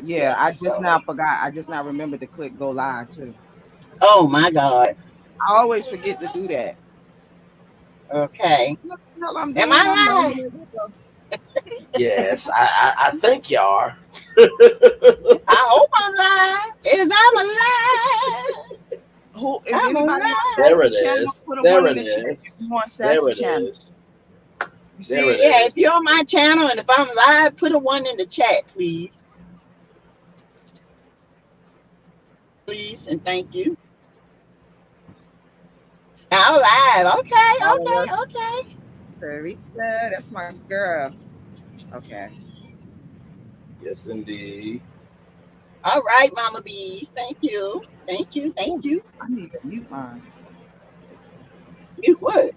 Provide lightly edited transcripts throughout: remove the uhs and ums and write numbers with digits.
Yeah, I just now forgot. I just now remembered to click go live too. Oh my God. I always forget to do that. Okay. What the hell I'm Am doing? I'm I learning live? it. Yes, I think you are. I hope I'm live. Is I'm alive? Who is I'm anybody on There alive. Sassy it channel? is. Put a There one in it the chat if is. you on There Sassy it channel. is. You see There it it? Yeah, if is. you're on my channel and if I'm live, put a one in the chat, please. Please and thank you. I'm live. Okay, Oh, okay, okay. Sarisa, that's my girl. Okay. Yes, indeed. All right, Mama Bees. Thank you. Thank you. Thank Ooh, you. I need to mute mine. You would.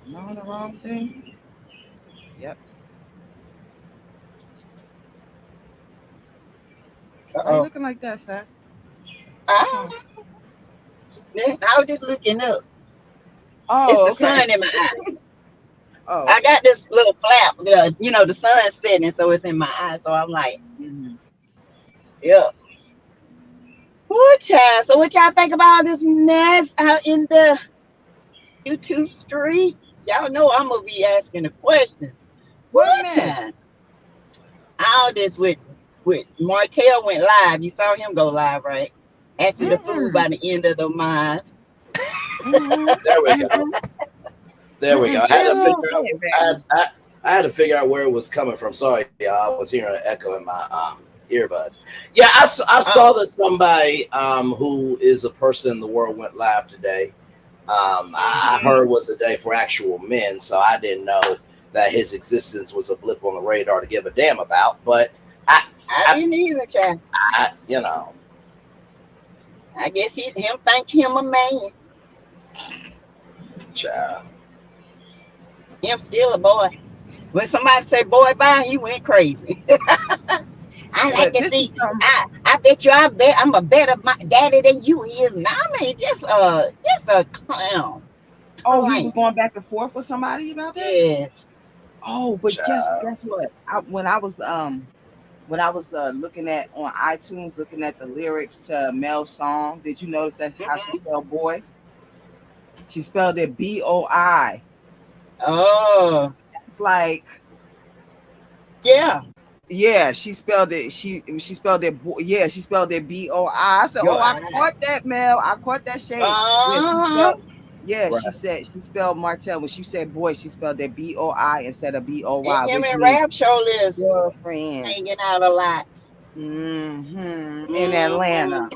Am I on the wrong thing? Yep. Why you Uh-oh. looking like that, Seth? What's I, wrong? I was just looking up. It's Oh, the okay. sun in my eye. Oh, I okay. got this little flap. The sun's setting, so it's in my eye. So I'm like, Hmm. yeah. Ooh, child. So what y'all think about this mess out in the YouTube streets? Y'all know I'm gonna be asking the questions. Ooh, What mess? child. All this with Martell went live. You saw him go live, right? Acting the fool Mm-mm. by the end of the month. Mm-mm. There we go. Mm-mm. There we go. Mm-mm. I had to Chill. figure out. Hey, baby. I had to figure out where it was coming from. Sorry, y'all. I was hearing an echo in my earbuds. Yeah, I saw Oh, that somebody who is a person in the world went live today. I hmm. heard was a day for actual men, so I didn't know that his existence was a blip on the radar to give a damn about. But I, I I, didn't either, child. you know, I guess him think him a man. child. Him still a boy. When somebody say boy bye, he went crazy. I like But to this is see. some. I bet you. I bet I'm a better daddy than you is. Nah, I mean, just a clown. Oh, he was Clown. going back and forth with somebody about that. Yes. Oh, but Child. guess what? When I was looking at on iTunes, looking at the lyrics to Mel's song, did you notice that's how she Hmm. spelled boy? She spelled it BOI. Oh, It's like, yeah. yeah, she spelled it. She spelled it. Yeah, she spelled it BOI. I said, Your oh, I eye. caught that, Mel. I caught that shade. Yeah, she Uh-huh. spelled. Yeah, Right. she said she spelled Martell when she said boy. She spelled that BOI instead of And BOY, him which and means Rap Show is girlfriend. hanging out a lot. In Hmm. Atlanta.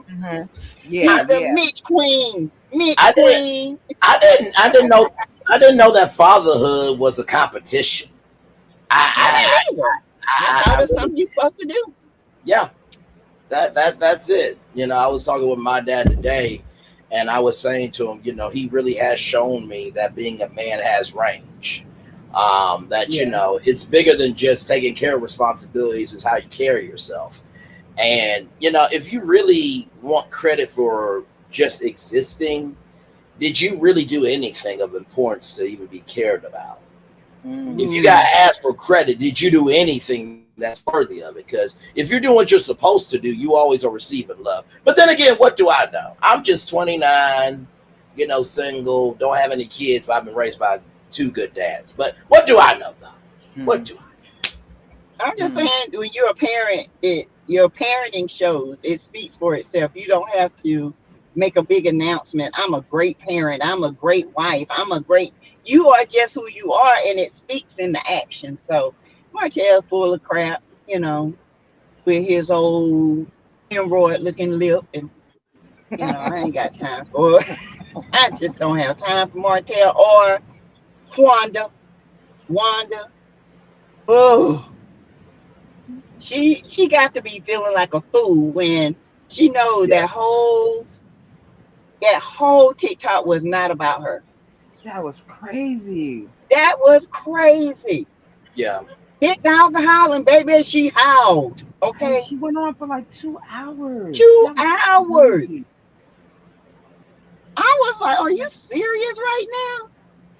Yeah, He's the yeah. Mitch Queen. Mitch I didn't. Queen. I didn't know. I didn't know that fatherhood was a competition. I I, didn't either. I I, I, thought I it's really, something you're supposed to do. yeah, that's it. You know, I was talking with my dad today, and I was saying to him, you know, he really has shown me that being a man has range. That you Yeah. know, it's bigger than just taking care of responsibilities. Is how you carry yourself. And you know, if you really want credit for just existing, did you really do anything of importance to even be cared about? If you got Mm-hmm. asked for credit, did you do anything that's worthy of it? Because if you're doing what you're supposed to do, you always are receiving love. But then again, what do I know? I'm just 29, you know, single, don't have any kids, but I've been raised by two good dads. But what do I know, though? What Mm-hmm. do I? I'm just saying, when you're a parent, your parenting shows. It speaks for itself. You don't have to make a big announcement. I'm a great parent. I'm a great wife. I'm a great. You are just who you are, and it speaks in the action. So Martell's full of crap, with his old hemorrhoid looking lip, and I ain't got time for it. I just don't have time for Martell or Wanda. Wanda. Oh. She got to be feeling like a fool when she know Yes. that whole TikTok was not about her. That was crazy. That was crazy. Yeah. Hit the alcohol and baby, she howled. Hey, Okay, she went on for like 2 hours. two That was hours. crazy. I was like, "Are you serious right now?"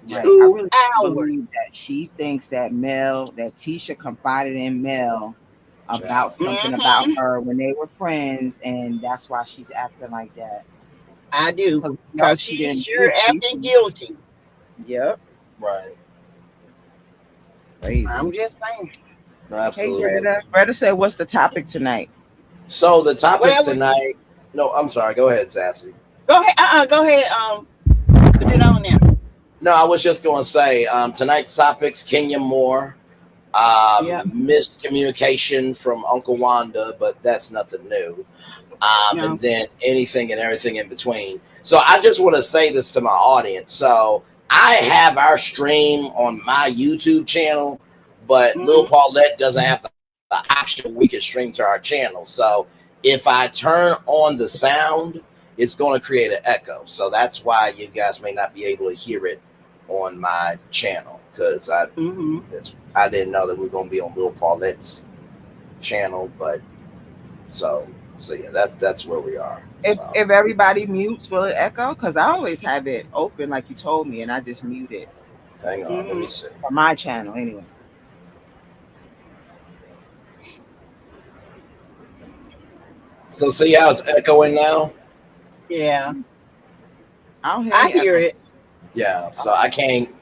Yeah. Right. I two really believe hours. that she thinks that that Tisha confided in Mel about Child. something about Mm-hmm. her when they were friends, and that's why she's acting like that. I do. Because no, Because she she's didn't do sure acting Tisha. guilty. Yep. Right. Crazy. I'm just saying. Hey, Absolutely. Greta. Greta said, "What's the topic tonight?" So the topic Well, tonight. No, I'm sorry. Go ahead, Sassy. go ahead. Go ahead. Put it on there. No, I was just going to say tonight's topics: Kenya Moore, Yep. miscommunication from Uncle Wanda, but that's nothing new. No. And then anything and everything in between. So I just want to say this to my audience. So I have our stream on my YouTube channel, but Lil Mm-hmm. Paulette doesn't have the option where we can stream to our channel. So if I turn on the sound, it's going to create an echo. So that's why you guys may not be able to hear it on my channel because Mm-hmm. I didn't know that we are going to be on Lil Paulette's channel, but so yeah, that's where we are. So If everybody mutes, will it echo? Because I always have it open, like you told me, and I just mute it hang on, let Mm-hmm. me see. for my channel anyway. So see how it's echoing now? Yeah. I don't hear I any hear echo. it. Yeah. So I can't.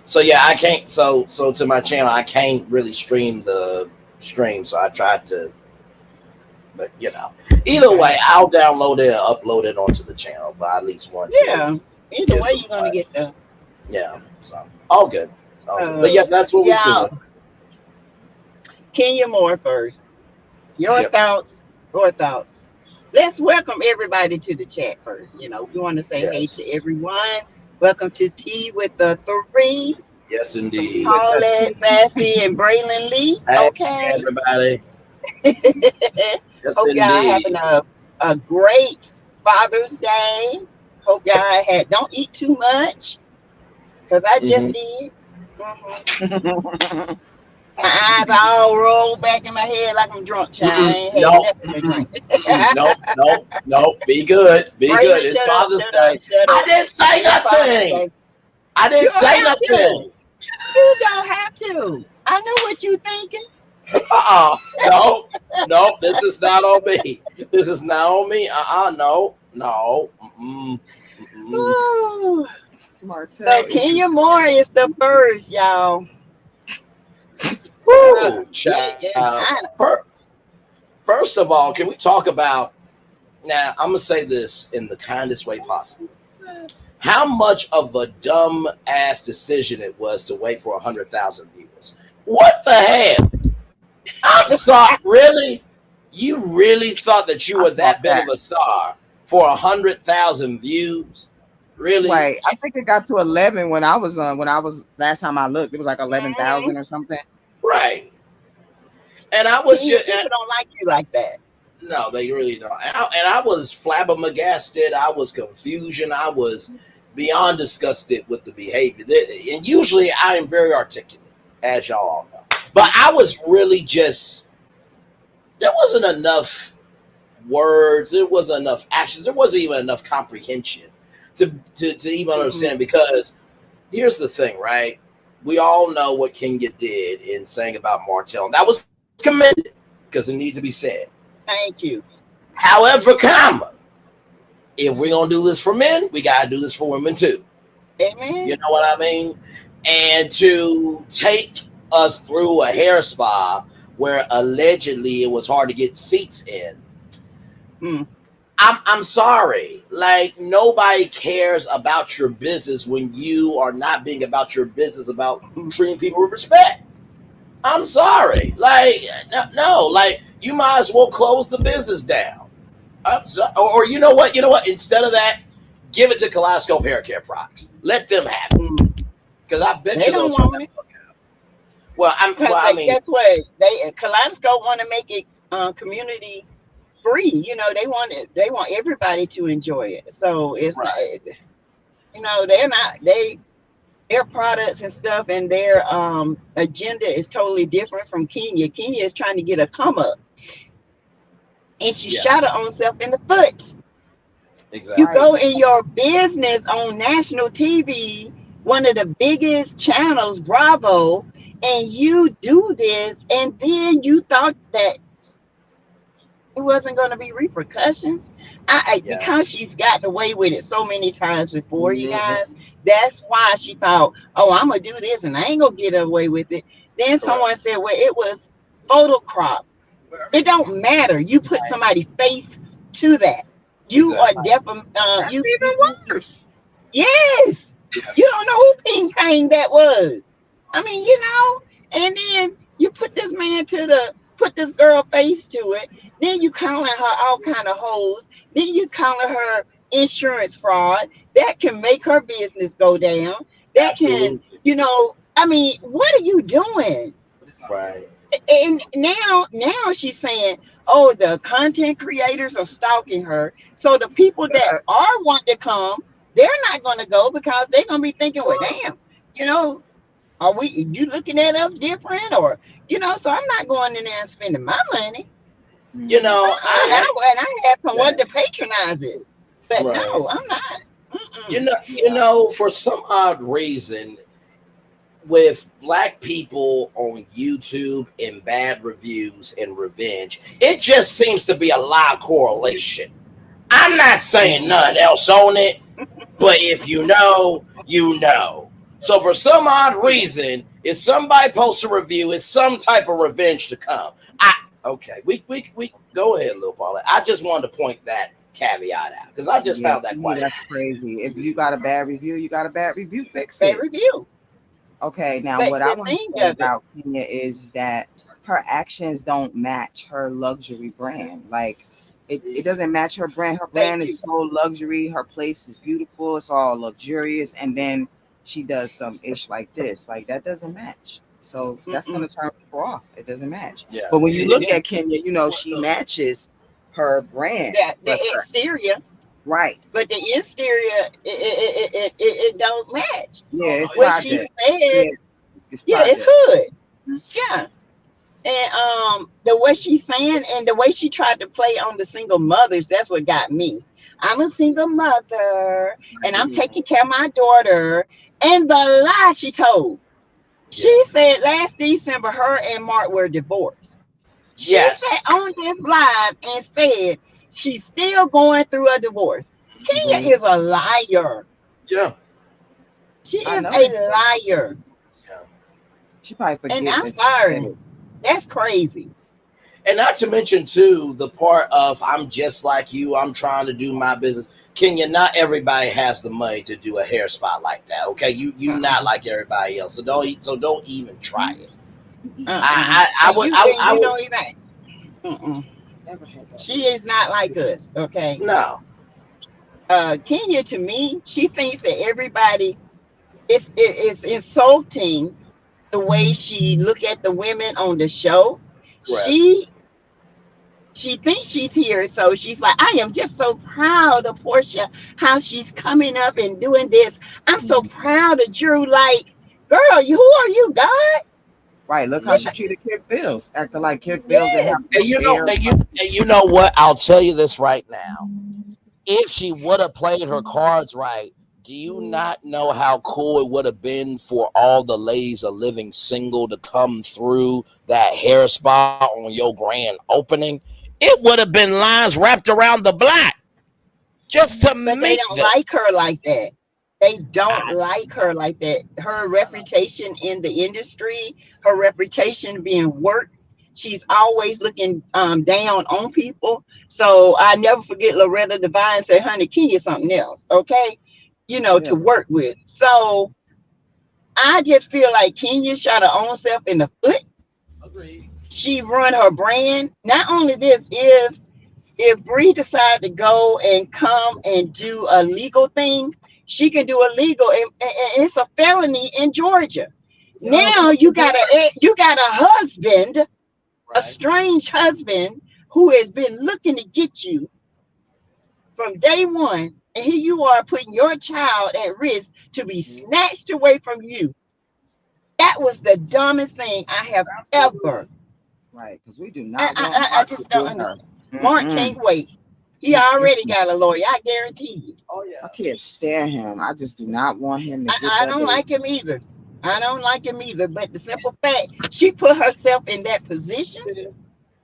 So yeah, I can't. So to my channel, I can't really stream the stream. So I tried to, but either Okay. way, I'll download it, and upload it onto the channel. But I at least want to Yeah. Either give way, some. you're gonna get the. Yeah. So all good, all good. But yeah, So that's what we're yeah. doing. Kenya Moore first. Your Yep. thoughts. Your thoughts. Let's welcome everybody to the chat first. We want to say hey to Yes. everyone. Welcome to Tea with the Three. Yes, Three indeed. with the Paulette, T. Sassy, and Braylon Lee. Hey, Okay. everybody. Yes, Hope y'all having indeed. a great Father's Day. Hope y'all don't eat too much because I just Hmm. did. My eyes all rolled back in my head like I'm drunk, child. I Mm-mm, ain't had no, nothing to drink. nope, nope, nope. Be good, be good. Braylon, It's shut up, Father's shut up, Day. shut I up. didn't say It's Father's nothing. Day. I You didn't don't say have to. nothing. You don't have to. I know what you thinking. No, no. This is not on me. This is not on me. No, no. Mm-mm, mm-mm. Ooh. So Martell is Kenya Moore is the first, y'all. Woo, Yeah, child. First of all, can we talk about? Now, I'm gonna say this in the kindest way possible. How much of a dumb ass decision it was to wait for 100,000 viewers? What the hell? I'm sorry, really? You really thought that you I were thought that big that. of a star for 100,000 views? Really? Right. I think it got to 11 when I was on. When I was last time I looked, it was like Mhm. 11,000 or something. Right. And I was Kenya just people don't like you like that. no, they really don't. And I was flabbergasted. I was confusion. I was beyond disgusted with the behavior. And usually I am very articulate, as y'all all know. But I was really just, there wasn't enough words, there wasn't enough actions, there wasn't even enough comprehension to even Mm-mm. understand. Because here's the thing, right? We all know what Kenya did in saying about Martell. And that was commended because it needs to be said. Thank you. However, comma, if we're gonna do this for men, we gotta do this for women too. You Amen. know what I mean? And to take us through a hair spa where allegedly it was hard to get seats in. Mm. I'm sorry. Like nobody cares about your business when you are not being about your business about Mm. treating people with respect. I'm sorry. Like no, like you might as well close the business down. Or you know what? You know what? Instead of that, give it to Kaleidoscope Hair Care Products. Let them have it Mm. because I bet They you they'll don't turn want that it book out. Well, because I mean, guess what? They Kaleidoscope want to make it community free. They want it. They want everybody to enjoy it. So it's not. right? They're not. Their products and stuff and their agenda is totally different from Kenya. Kenya is trying to get a come up, and she Yeah, shot her own self in the foot. You exactly. Right. go in your business on national TV one of the biggest channels, Bravo, and you do this, and then you thought that it wasn't going to be repercussions. Yeah. Because she's gotten away with it so many times before, you guys. Hmm. That's why she thought, oh, I'm gonna do this, and I ain't gonna get away with it. Then Correct. someone said, well, it was photo crop. It don't matter. You put somebody's face to that. You are Exactly. definitely That's even worse. yes. You Yes. don't know who Ping Pang that was. I mean, and then you put this man to the put this girl face to it. Then you calling her all kind of hoes. Then you calling her insurance fraud. That can make her business go down. That can, Absolutely. I mean, what are you doing? Right. And now she's saying, oh, the content creators are stalking her. So the people that are wanting to come, they're not going to go because they're going to be thinking, well, damn, you know, are you looking at us different, or so I'm not going in there and spending my money. You know, And I I have someone to patronize it, but right. no, I'm not. Mm-mm. For some odd reason, with black people on YouTube and bad reviews and revenge, it just seems to be a lot of correlation. I'm not saying Mm. nothing else on it, but if you know, you know. So for some odd reason, if somebody posts a review, it's some type of revenge to come. Okay, we go ahead, Lil Paulette. I just wanted to point that caveat out because I just Yeah, found to that me quite that's crazy. If you got a bad review, you got a bad review. Fix Bad it. review. Okay, now But what I the want to thing say of it, about Kenya is that her actions don't match her luxury brand. Like it doesn't match her brand. Her thank brand is you. so luxury. Her place is beautiful. It's all luxurious. And then she does some ish like this. Like that doesn't match. So that's Mm-mm. gonna turn people off. It doesn't match. yeah. But when you look at Kenya, she matches her brand. The But her exterior, right. but the exterior, it don't match. Yeah, it's What she project. said, Yeah, it's yeah, it's project. hood. Mhm. Yeah. And the way she's saying and the way she tried to play on the single mothers, that's what got me. I'm a single mother and I'm Mhm. taking care of my daughter. And the lie she told. Yeah. She said last December her and Mark were divorced. She sat Yes. on this live and said she's still going through a divorce. Hmm. Kenya is a liar. Yeah. She I is noticed a it. liar. Yeah. She probably And forget I'm that she said sorry. it. That's crazy. And not to mention too the part of I'm just like you. I'm trying to do my business. Kenya, not everybody has the money to do a hair spot like that. Okay, you not Uh-uh. like everybody else. So don't even try it. Uh-uh. I And would I you would don't even mm-mm. Never had that She before. is not like us, okay? no. Kenya to me, she thinks that everybody it's insulting the way she look at the women on the show. Correct. She thinks she's here, so she's like, I am just so proud of Portia, how she's coming up and doing this. I'm so proud of Drew. Like, girl, who are you, God? Right. Look how Yeah, she treated Kid Fields, acting like Kid Fields didn't have yes. no hair. And you know what? I'll tell you this right now. If she would have played her cards right, do you not know how cool it would have been for all the ladies of living single to come through that hair spa on your grand opening? It would have been lines wrapped around the block just to But they meet don't them. like her like that. They don't I, like her like that. Her reputation in the industry, her reputation being worked, she's always looking down on people. So I never forget Loretta Devine said, honey, Kenya something else, okay? Yeah. To work with. So I just feel like Kenya shot her own self in the foot. Agreed. She run her brand. Not only this, if Bree decide to go and come and do a legal thing, she can do a legal, and it's a felony in Georgia. Yo, Now good for her. you got a husband, a Right. strange husband who has been looking to get you from day one, and here you are putting your child at risk to be Mhm. snatched away from you. That was the dumbest thing I have ever. Right. Because we do not want I Mark to just don't do her. understand. Mark Mm-mm. can't wait. He already got a lawyer. I guarantee you. Oh I yeah. can't stand him. I just do not want him to get I that don't baby. like him either. I don't like him either. But the simple fact, she put herself in that position,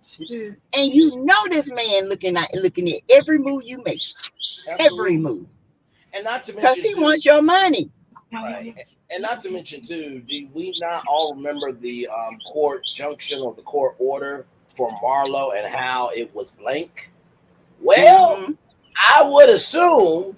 She did. and you know this man looking at every move you make, every Absolutely. move, And not to because mention he too, wants your money. right? And not to mention too, do we not all remember the court junction or the court order for Marlo and how it was blank? Well, Hmm. I would assume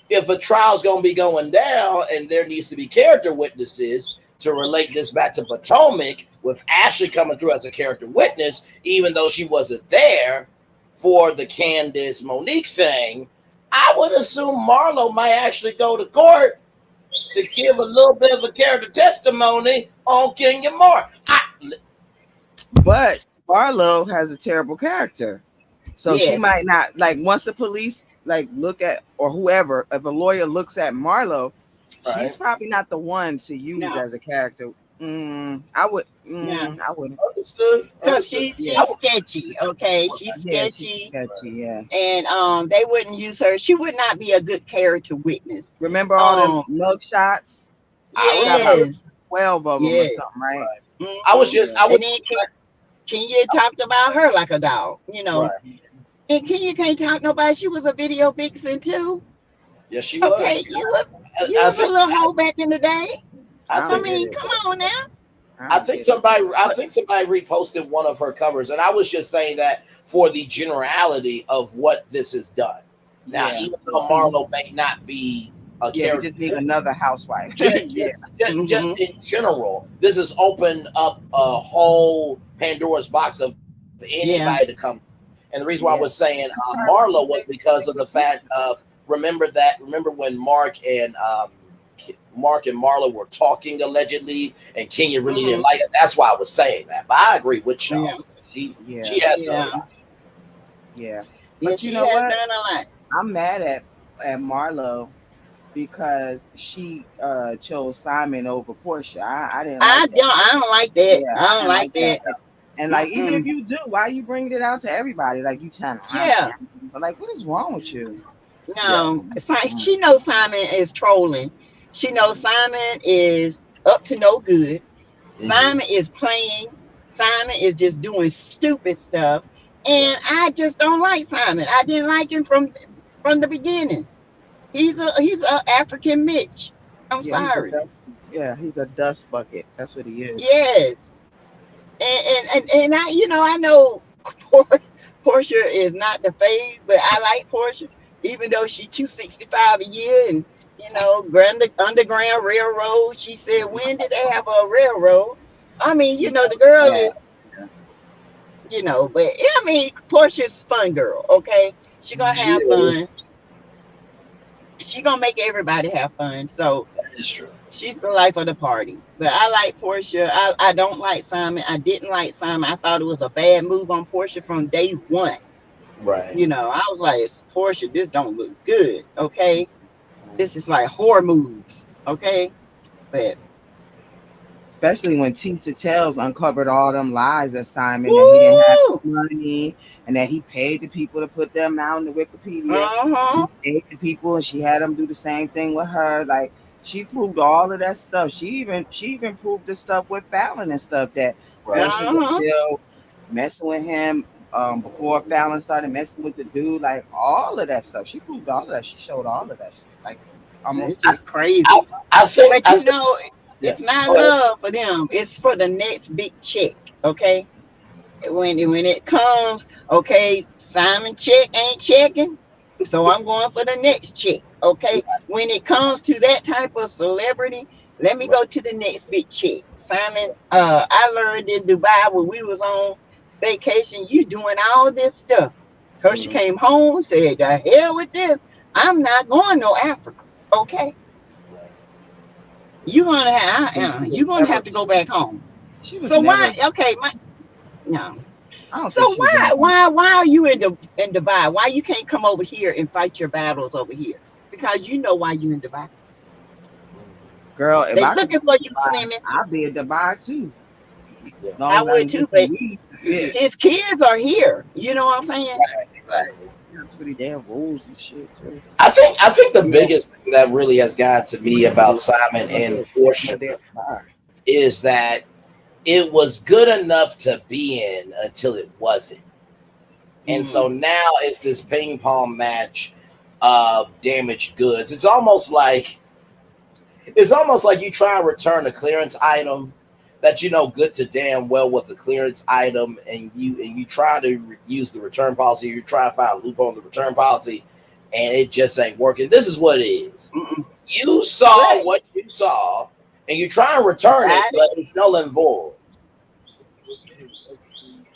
if a trial's going to be going down and there needs to be character witnesses to relate this back to Potomac, with Ashley coming through as a character witness, even though she wasn't there for the Candace Monique thing, I would assume Marlo might actually go to court to give a little bit of a character testimony on Kenya Moore. But Barlow has a terrible character. So she Yes. might not like once the police like look at or whoever, if a lawyer looks at Marlo, Right. she's probably not the one to use No. as a character. I would No. I wouldn't. Understood. Because Understood. she's Yeah. she's sketchy. Okay, she's Yeah, she's sketchy, sketchy, yeah. and they wouldn't use her. She would not be a good character witness. Remember all them Um. mug shots? I She got about remember. Yes. 12 of them or Yes. something, right? Right. I was Hmm. just, Yeah. I was, And then Kenya talked about her like a dog. right. And Kenya can't talk nobody. She was a video vixen too. Yes, she was. Okay, you I was a think, little hoe back in the day. I I I don't think, get mean, it. come on now. I don't get it. I think somebody reposted one of her covers, and I was just saying that for the generality of what this has done. Now, Yeah. even though Marlo may not be a Yeah, we character, just need another housewife. just, Yeah. just in general, this has opened up a whole Pandora's box of anybody Yeah. to come. And the reason why I Yeah. was saying Marlo was because of the fact of remember when Mark and Marlo were talking allegedly, and Kenya really didn't Hmm. like it. That's why I was saying that. But I agree with y'all. Yeah. Yeah. She has done a Yeah. lot. Yeah. Yeah, But you she know has what? done a lot. I'm mad at Marlo because she chose Simon over Portia. I didn't like that. I don't like that. Yeah, I I don't didn't like like that. that. And like even if Mm-mm. you do, why you bringing it out to everybody? Like you telling Yeah. like what is wrong with you? Yeah. No, she knows Simon is trolling. She knows Simon is up to no good. Mhm. Simon is playing. Simon is just doing stupid stuff. And I just don't like Simon. I didn't like him from the beginning. He's a African Mitch. I'm Yeah, he's a sorry. dust. Yeah, he's a dust bucket. That's what he is. Yes. And I know Por- Portia is not the fave, but I like Portia, even though she 265 a year and Underground Railroad. She said, when did they have a railroad? I mean, the girl Yeah. is, but yeah, I mean, Portia's fun girl. Okay, she gonna She have fun. is. She gonna make everybody have fun. So That is true. she's the life of the party. But I like Portia. I don't like Simon. I didn't like Simon. I thought it was a bad move on Portia from day one. Right. I was like, Portia, this don't look good. Okay. This is like horror moves. Okay. But Especially when Tisa Tells uncovered all them lies that Simon that he didn't have woo! money and that he paid the people to put them out in the Wikipedia. Uh-huh. She paid the people and she had them do the same thing with her. Like she proved all of that stuff. She even proved the stuff with Fallon and stuff that Right. Portia was Uh-huh. still messing with him before Fallon started messing with the dude. Like all of that stuff. She proved all of that. She showed all of that shit. Like almost It's just crazy. I think. But I think it's yes. not Go ahead. love for them. It's for the next big check. Okay. When it comes, okay, Simon check ain't checking, so I'm going for the next check. Okay. When it comes to that type of celebrity, let me go to the next big check. Simon, I learned in Dubai when we was on vacation, you doing all this stuff. Hershey Mhm. came home, said, the hell with this. I'm not going no Africa. Okay. Right. You're gonna have to go back home. she was So never why? Okay, no. I don't think So she was ever why are you in Dubai? Why you can't come over here and fight your battles over here? Because you know why you in Dubai. girl. If They I could looking for you, Dubai, Slimmy. I'd be in Dubai too. Yeah. Long I as I would can too, get but some weed. Yeah. his kids are here. You know what I'm saying? Exactly. got too many damn rules and shit too. I think the Yeah, biggest thing that really has got to me about Simon but and they, Portia but they apply. is that it was good enough to be in until it wasn't. And so Mm. now it's this ping pong match of damaged goods. It's almost like you try and return a clearance item that you know good to damn well was a clearance item, and you try to use the return policy. You try to find a loophole in the return policy, and it just ain't working. This is what it is. Mm-mm. You saw But what you saw, and you try and return it, got but it. it's null and void.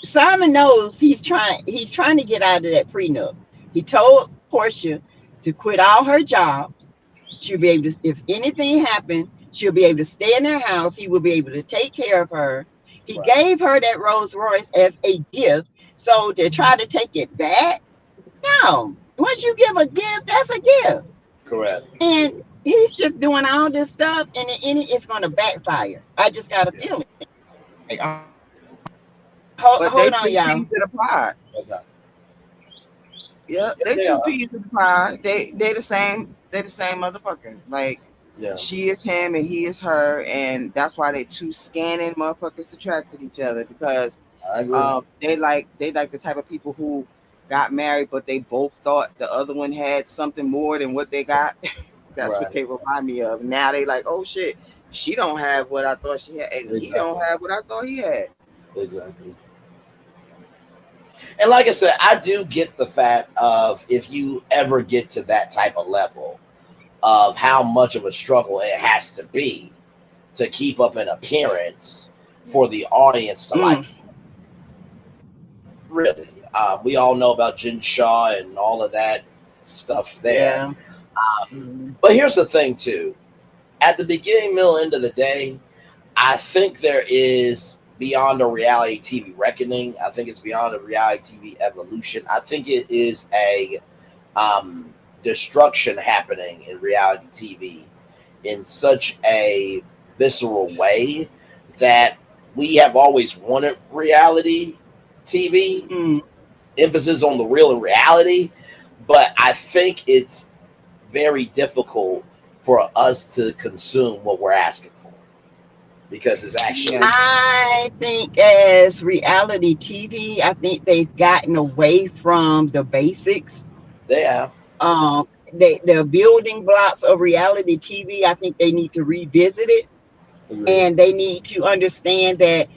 Simon knows he's trying to get out of that prenup. He told Portia to quit all her jobs. She'll be able to, if anything happened, she'll be able to stay in their house. He will be able to take care of her. He Right. gave her that Rolls Royce as a gift. So to try to take it back, no. Once you give a gift, that's a gift. Correct. And he's just doing all this stuff, and it's going to backfire. I just got a Yeah. feeling. Like, But hold they on, two y'all. peas in a pod. Okay. Yeah, Yeah, they they two are. peas in the pod. They the same. They the same motherfucker. Like Yeah. she is him and he is her, and that's why they two scanning motherfuckers attracted each other because I agree. they like the type of people who got married, but they both thought the other one had something more than what they got. That's what Right. they remind me of. Now they like, oh shit, she don't have what I thought she had, and he don't Exactly. have what I thought he had. Exactly. And like I said, I do get the fact of if you ever get to that type of level of how much of a struggle it has to be to keep up an appearance for the audience to like Mm, you. Really. We all know about Jen Shaw and all of that stuff there. yeah. Mhm. But here's the thing, too. At the beginning, middle, end of the day, I think there is beyond a reality TV reckoning. I think it's beyond a reality TV evolution. I think it is a destruction happening in reality TV in such a visceral way that we have always wanted reality TV, Mm. emphasis on the real and reality, but I think it's very difficult for us to consume what we're asking for because it's Yeah, actually I think as reality TV, I think they've gotten away from the basics. they have. The building blocks of reality TV. I think they need to revisit it, Agreed. and they need to understand that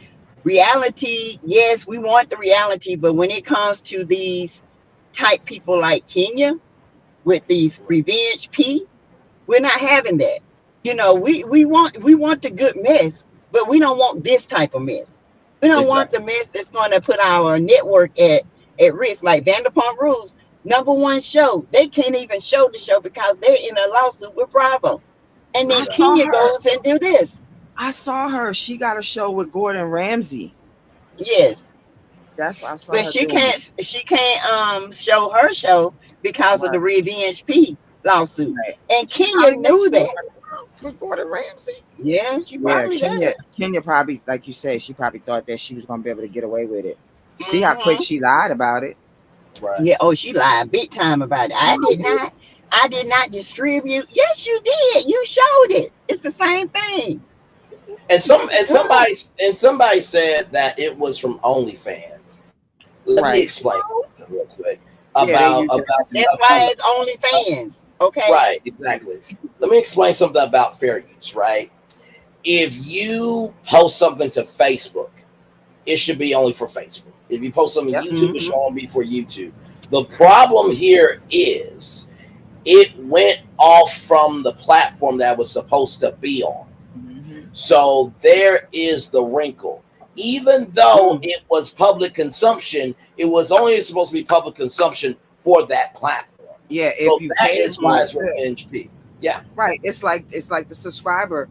reality. Yes, we want the reality, but when it comes to these type people like Kenya with these revenge P, we're not having that. We want the good mess, but we don't want this type of mess. We don't want the Exactly. mess that's going to put our network at risk. Like Vanderpump Rules, number one show, they can't even show the show because they're in a lawsuit with Bravo. And then I Exactly. saw Kenya her. goes and do this. I saw her. She got a show with Gordon Ramsay. Yes, That's what I saw but her she doing. can't show her show because of Right, the Revenge P lawsuit. right. And She Kenya probably knew making that. more with Gordon Ramsay. Yeah, she Yeah, probably Kenya. does. Kenya probably, like you said, she probably thought that she was gonna be able to get away with it. You see how quick Hmm. she lied about it. Right. Yeah, oh, she lied big time about it. I did not distribute. Yes, you did. You showed it. It's the same thing. And some and Well, somebody said that it was from OnlyFans. Let me Right. explain something real quick Yeah, they use that about to do that's stuff. why it's OnlyFans. Okay. right, exactly. Let me explain something about fair use, right? If you post something to Facebook, it should be only for Facebook. If you post something to Yep. YouTube, it Hmm. should only be for YouTube. The problem here is it went off from the platform that was supposed to be on. Hmm. So there is the wrinkle. Even though Mm. it was public consumption, it was only supposed to be public consumption for that platform. Yeah, if So you that pay is for why it, it's yeah. revenge P. Yeah, Right. It's like the subscriber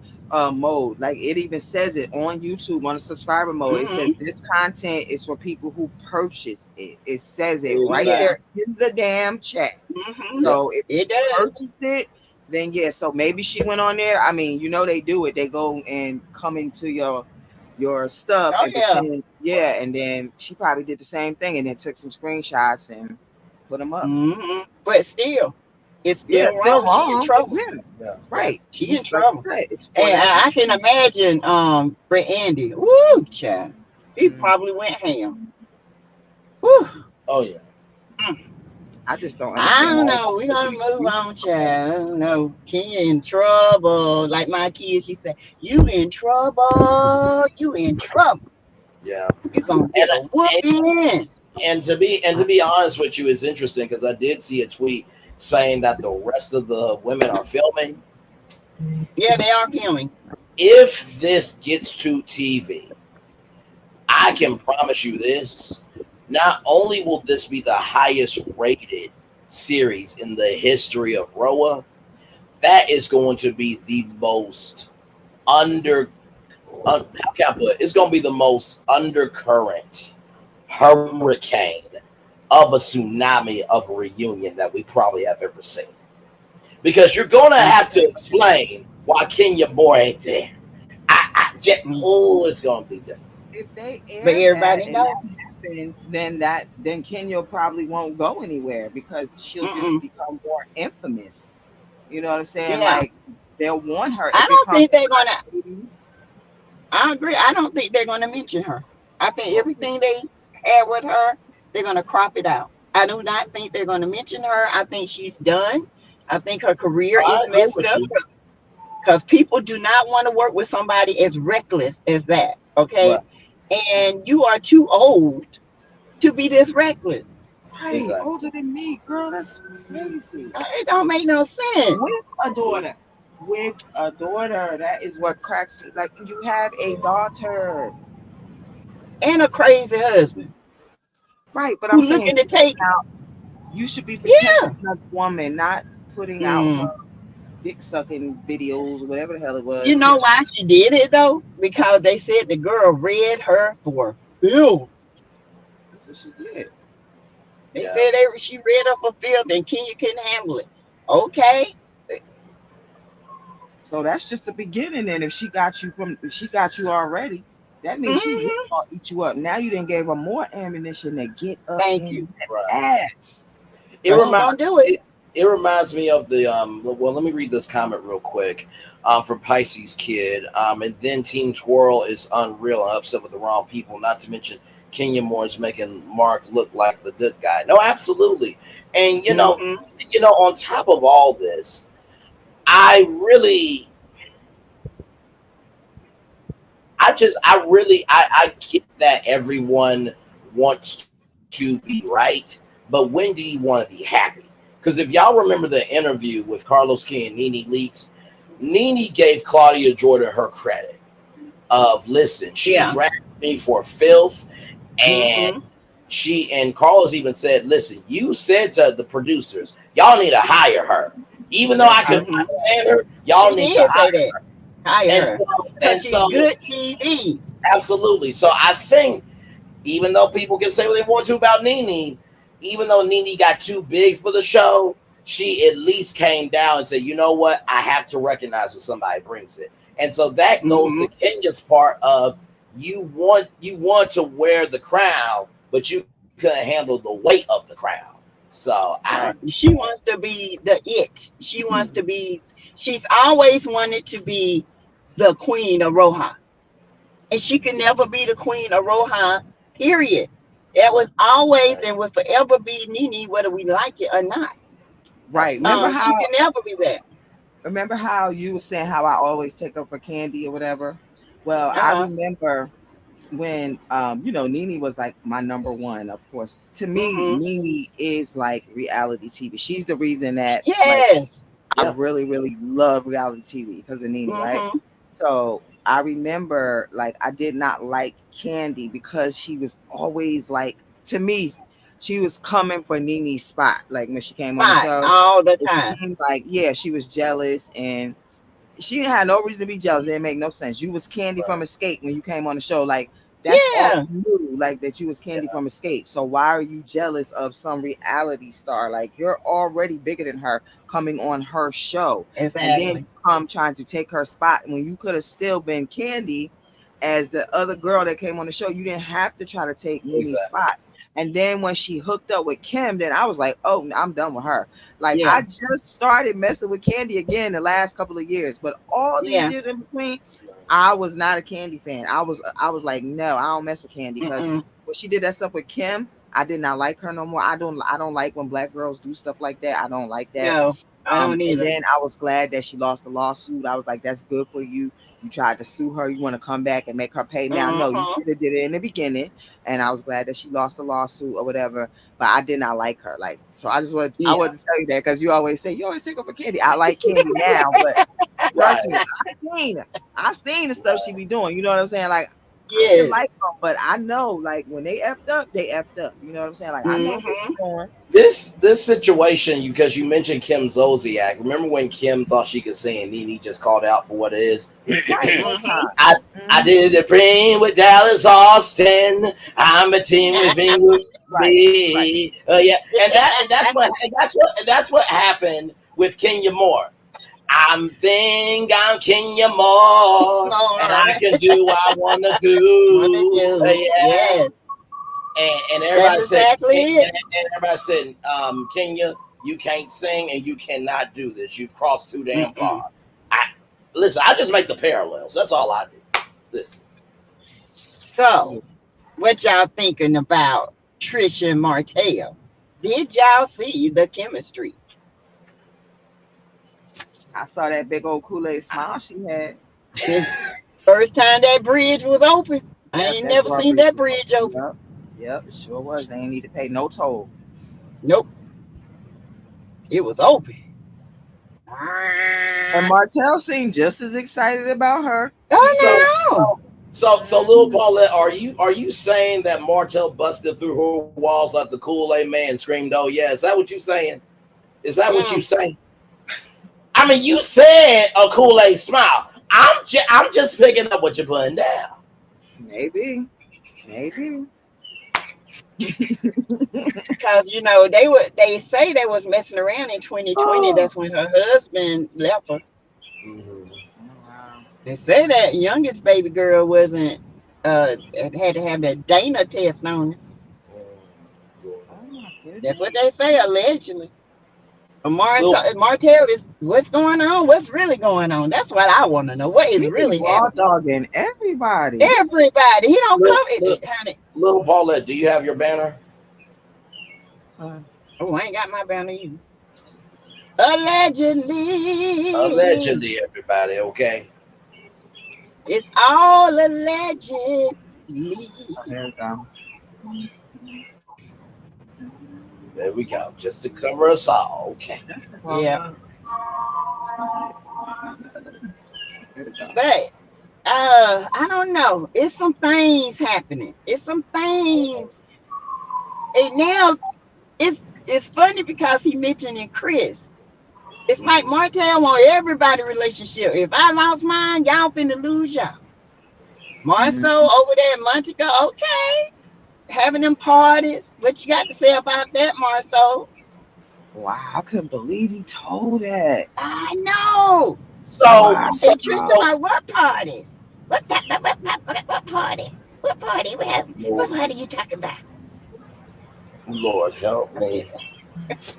mode. Like it even says it on YouTube on the subscriber mode. It says Hmm. this content is for people who purchase it. It says it right exactly. there Yeah. in the damn chat. Hmm. Yep. So if It you does. purchased it, then yeah. So maybe she went on there. I mean, they do it. They go and come into your stuff Oh and yeah. pretend, yeah, and then she probably did the same thing and then took some screenshots and put him up. But still, it's Yeah, still it's still wrong. She in wrong. trouble. Yeah, Yeah, yeah. right. She You in like you trouble. said, it's for And that. I can imagine Brett Andy. Woo, child. He Mm, probably went ham. Woo. Oh yeah. Mm. I just don't I understand don't why know. y'all We're make gonna move on, excuses for that. child. I don't know. Kenya in trouble. Like my kids, she said, "You in trouble. You in trouble. Yeah. You gonna get And a whooping." and to be honest with you, it's interesting because I did see a tweet saying that the rest of the women are filming. Yeah, they are filming. If this gets to TV, I can promise you this. Not only will this be the highest rated series in the history of Roa, that is going to be the most under how can I put it? It's going to be the most undercurrent Mm. hurricane of a tsunami of a reunion that we probably have ever seen. Because you're going to Mm. have to explain why Kenya Moore ain't there. Mm. Oh, it's going to be difficult. If they But air that everybody and know. that happens, then Kenya probably won't go anywhere because she'll just Mm-mm. become more infamous. You know what I'm saying? Yeah, Like they'll want her. I It don't becomes think they're gonna. ratings. I agree. I don't think they're gonna mention her. I think everything they had with her, they're gonna crop it out. I do not think they're gonna mention her. I think she's done. I think her career I is agree messed with up you. because people do not want to work with somebody as reckless as that. Right. Okay, and you are too old to be this reckless. Right, Exactly. older than me, girl. That's crazy. It don't make no sense. With a daughter, with a daughter. That is what cracks me. Like you have a daughter, And a crazy husband right? But I'm who saying looking to take. you should be Yeah. protecting another woman, not putting out Mm. her dick sucking videos, whatever the hell it You was. know Which why she did it though? Because they said the girl read her for filth. that's what she did. They Yeah. said she read her for filth and Kenya couldn't handle it. Okay. So that's just the beginning. And if she got you already, that means she really Hmm. gonna eat you up. Now you didn't give her more ammunition to get up Thank you. in that Right. ass. It She Cause gonna reminds do it. it reminds me of the well, let me read this comment real quick from Pisces Kid. And then Team Twirl is unreal and upset with the wrong people, not to mention Kenya Moore is making Mark look like the good guy. No, absolutely. And Hmm. on top of all this, I really I get that everyone wants to be right, but when do you want to be happy? Because if y'all remember the interview with Carlos King and Nene Leaks, Nene gave Claudia Jordan her credit of listen, she Yeah. dragged me for filth, and Hmm. and Carlos even said, listen, you said to the producers, y'all need to hire her. Even though I that's how could Hmm. not stand her, y'all She need to did say hire that. her. Hire And her. so Because and she's so good TV. absolutely. So I think even though people can say what they want to about Nene, even though Nene got too big for the show, she at least came down and said, you know what, I have to recognize when somebody brings it. And so that goes Hmm. to Kenya's part of you want to wear the crown, but you couldn't handle the weight of the crown. So Right. She wants to be the it. She wants to be, she's always wanted to be the queen of Rohan. And she can never be the queen of Rohan, period. That right, was always right, and will forever be Nene, whether we like it or not. right. absolutely. She can never be that. Remember how you were saying how I always take up for candy or whatever? Well, I Uh-huh. remember when Nene was like my number one, of course. To me, Hmm. Nene is like reality TV. She's the reason that like Yes. I Yeah, really, really love reality TV because of Nene, right? Hmm. So I remember like I did not like Candy because she was always like to me, she was coming for Nene's spot. Like when she came on the Spot show, all the it time. seemed like yeah, she was jealous and she didn't have no reason to be jealous. It didn't make no sense. You was Candy from right, Escape when you came on the show. Like that's all Yeah. you knew, like that you was Candy yeah, from Escape. So why are you jealous of some reality star? Like you're already bigger than her coming on her show. And then you Exactly. come trying to take her spot when you could have still been Candy as the other girl that came on the show. You didn't have to try to take Nene's exactly. spot. And then when she hooked up with Kim, then I was like, oh, I'm done with her. Like I Yeah. just started messing with Candy again the last couple of years, but all these Yeah. years in between, I was not a Candy fan. I was like, no, I don't mess with Candy because Mm-mm. when she did that stuff with Kim, I did not like her no more. I don't like when black girls do stuff like that. I don't like that. No, I don't And either. then I was glad that she lost the lawsuit. I was like, that's good for you. You tried to sue her. You want to come back and make her pay. Now, no, you Uh-huh. should have did it in the beginning. And I was glad that she lost the lawsuit or whatever. But I did not like her. Like, so I Yeah. wanted to tell you that because you always take up for Candy. I like Candy now, but trust Right, me, I seen the stuff she right. be doing. You know what I'm saying? Like, I didn't Yes. like them, but I know, like, when they effed up, they effed up. You know what I'm saying? Like, I know what they Mm-hmm. were doing. This situation, because you mentioned Kim Zolciak. Remember when Kim thought she could sing and Nene just called out for what it is? Right, one Mm-hmm. time. I I Hmm. did a praying with Dallas Austin. I'm a team with Right, right. me. Yeah, and that's what happened with Kenya Moore. I'm Kenya Moore, and More. I can do what I want to Want to do. do. Yeah, Yes. and That's everybody said, exactly it. and everybody said, Kenya, you can't sing and you cannot do this. You've crossed too damn Mm-mm. far. I listen. I just make the parallels. That's all I do. Listen. So, what y'all thinking about Trisha and Martell? Did y'all see the chemistry? I saw that big old Kool-Aid smile she had. It's first time that bridge was open. I Yep, ain't that never seen drawbridge that was bridge open. open. Yep. Yep, it sure was. They ain't need to pay no toll. Nope, it was open. And Martell seemed just as excited about her. He Oh did. So no. so Lil Mhm. Paulette, are you saying that Martell busted through her walls like the Kool-Aid man and screamed, "Oh yeah"? Is that what you saying? Is that what you Mm. saying? I mean, you said a Kool-Aid smile. I'm just picking up what you're putting down. Maybe. Maybe. Cause they say they was messing around in 2020. Oh, That's when her husband left her. Mhm. wow. They say that youngest baby girl wasn't had to have that Dana test on it. Oh my That's what goodness. they say allegedly. Lil, Martell is what's going on? What's really going on? That's what I want to know. What is He be really raw happening? dogging everybody. Everybody, he don't Lil, come, Lil, honey. Lil Paulette, do you have your banner? Uh, Oh, I ain't got my banner either. Allegedly, Allegedly, everybody. Okay. it's all allegedly. There we go. There we go. Just to cover us all. Okay. That's the wrong Yeah, one. There we go. but I don't know. It's some things happening. It's some things, and now it's funny because he mentioning Chris. It's like Mhm. Martell want everybody relationship. If I lost mine, y'all finna lose y'all. Mhm. Marceau over there in Montego, okay, having them parties. What you got to say about that, Marceau? Wow, I couldn't believe he told that. I know. So, Wow. so, And Tristan, so, like, what parties? What party? What party? What Lord, party you talking about? Lord help I'm me. just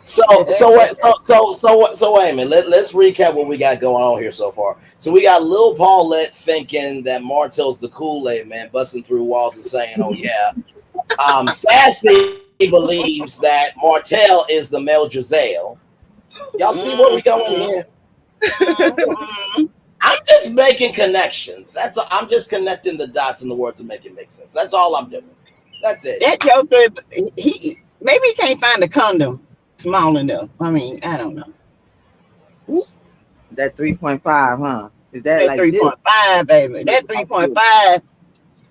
So, so, wait- so wait a minute. Let's recap what we got going on here so far. So we got Lil Paulette thinking that Martell's the Kool-Aid man, busting through walls and saying, "Oh yeah." Sassy believes that Martell is the male Giselle. Y'all see where we going mm-hmm, here? mm-hmm. I'm just making connections. I'm just connecting the dots in the world to make it make sense. That's all I'm doing. That's it. That joker, he maybe he can't find a condom small enough. I mean, I don't know. That 3.5, huh? Is that That like this? 3.5, baby. That How 3.5.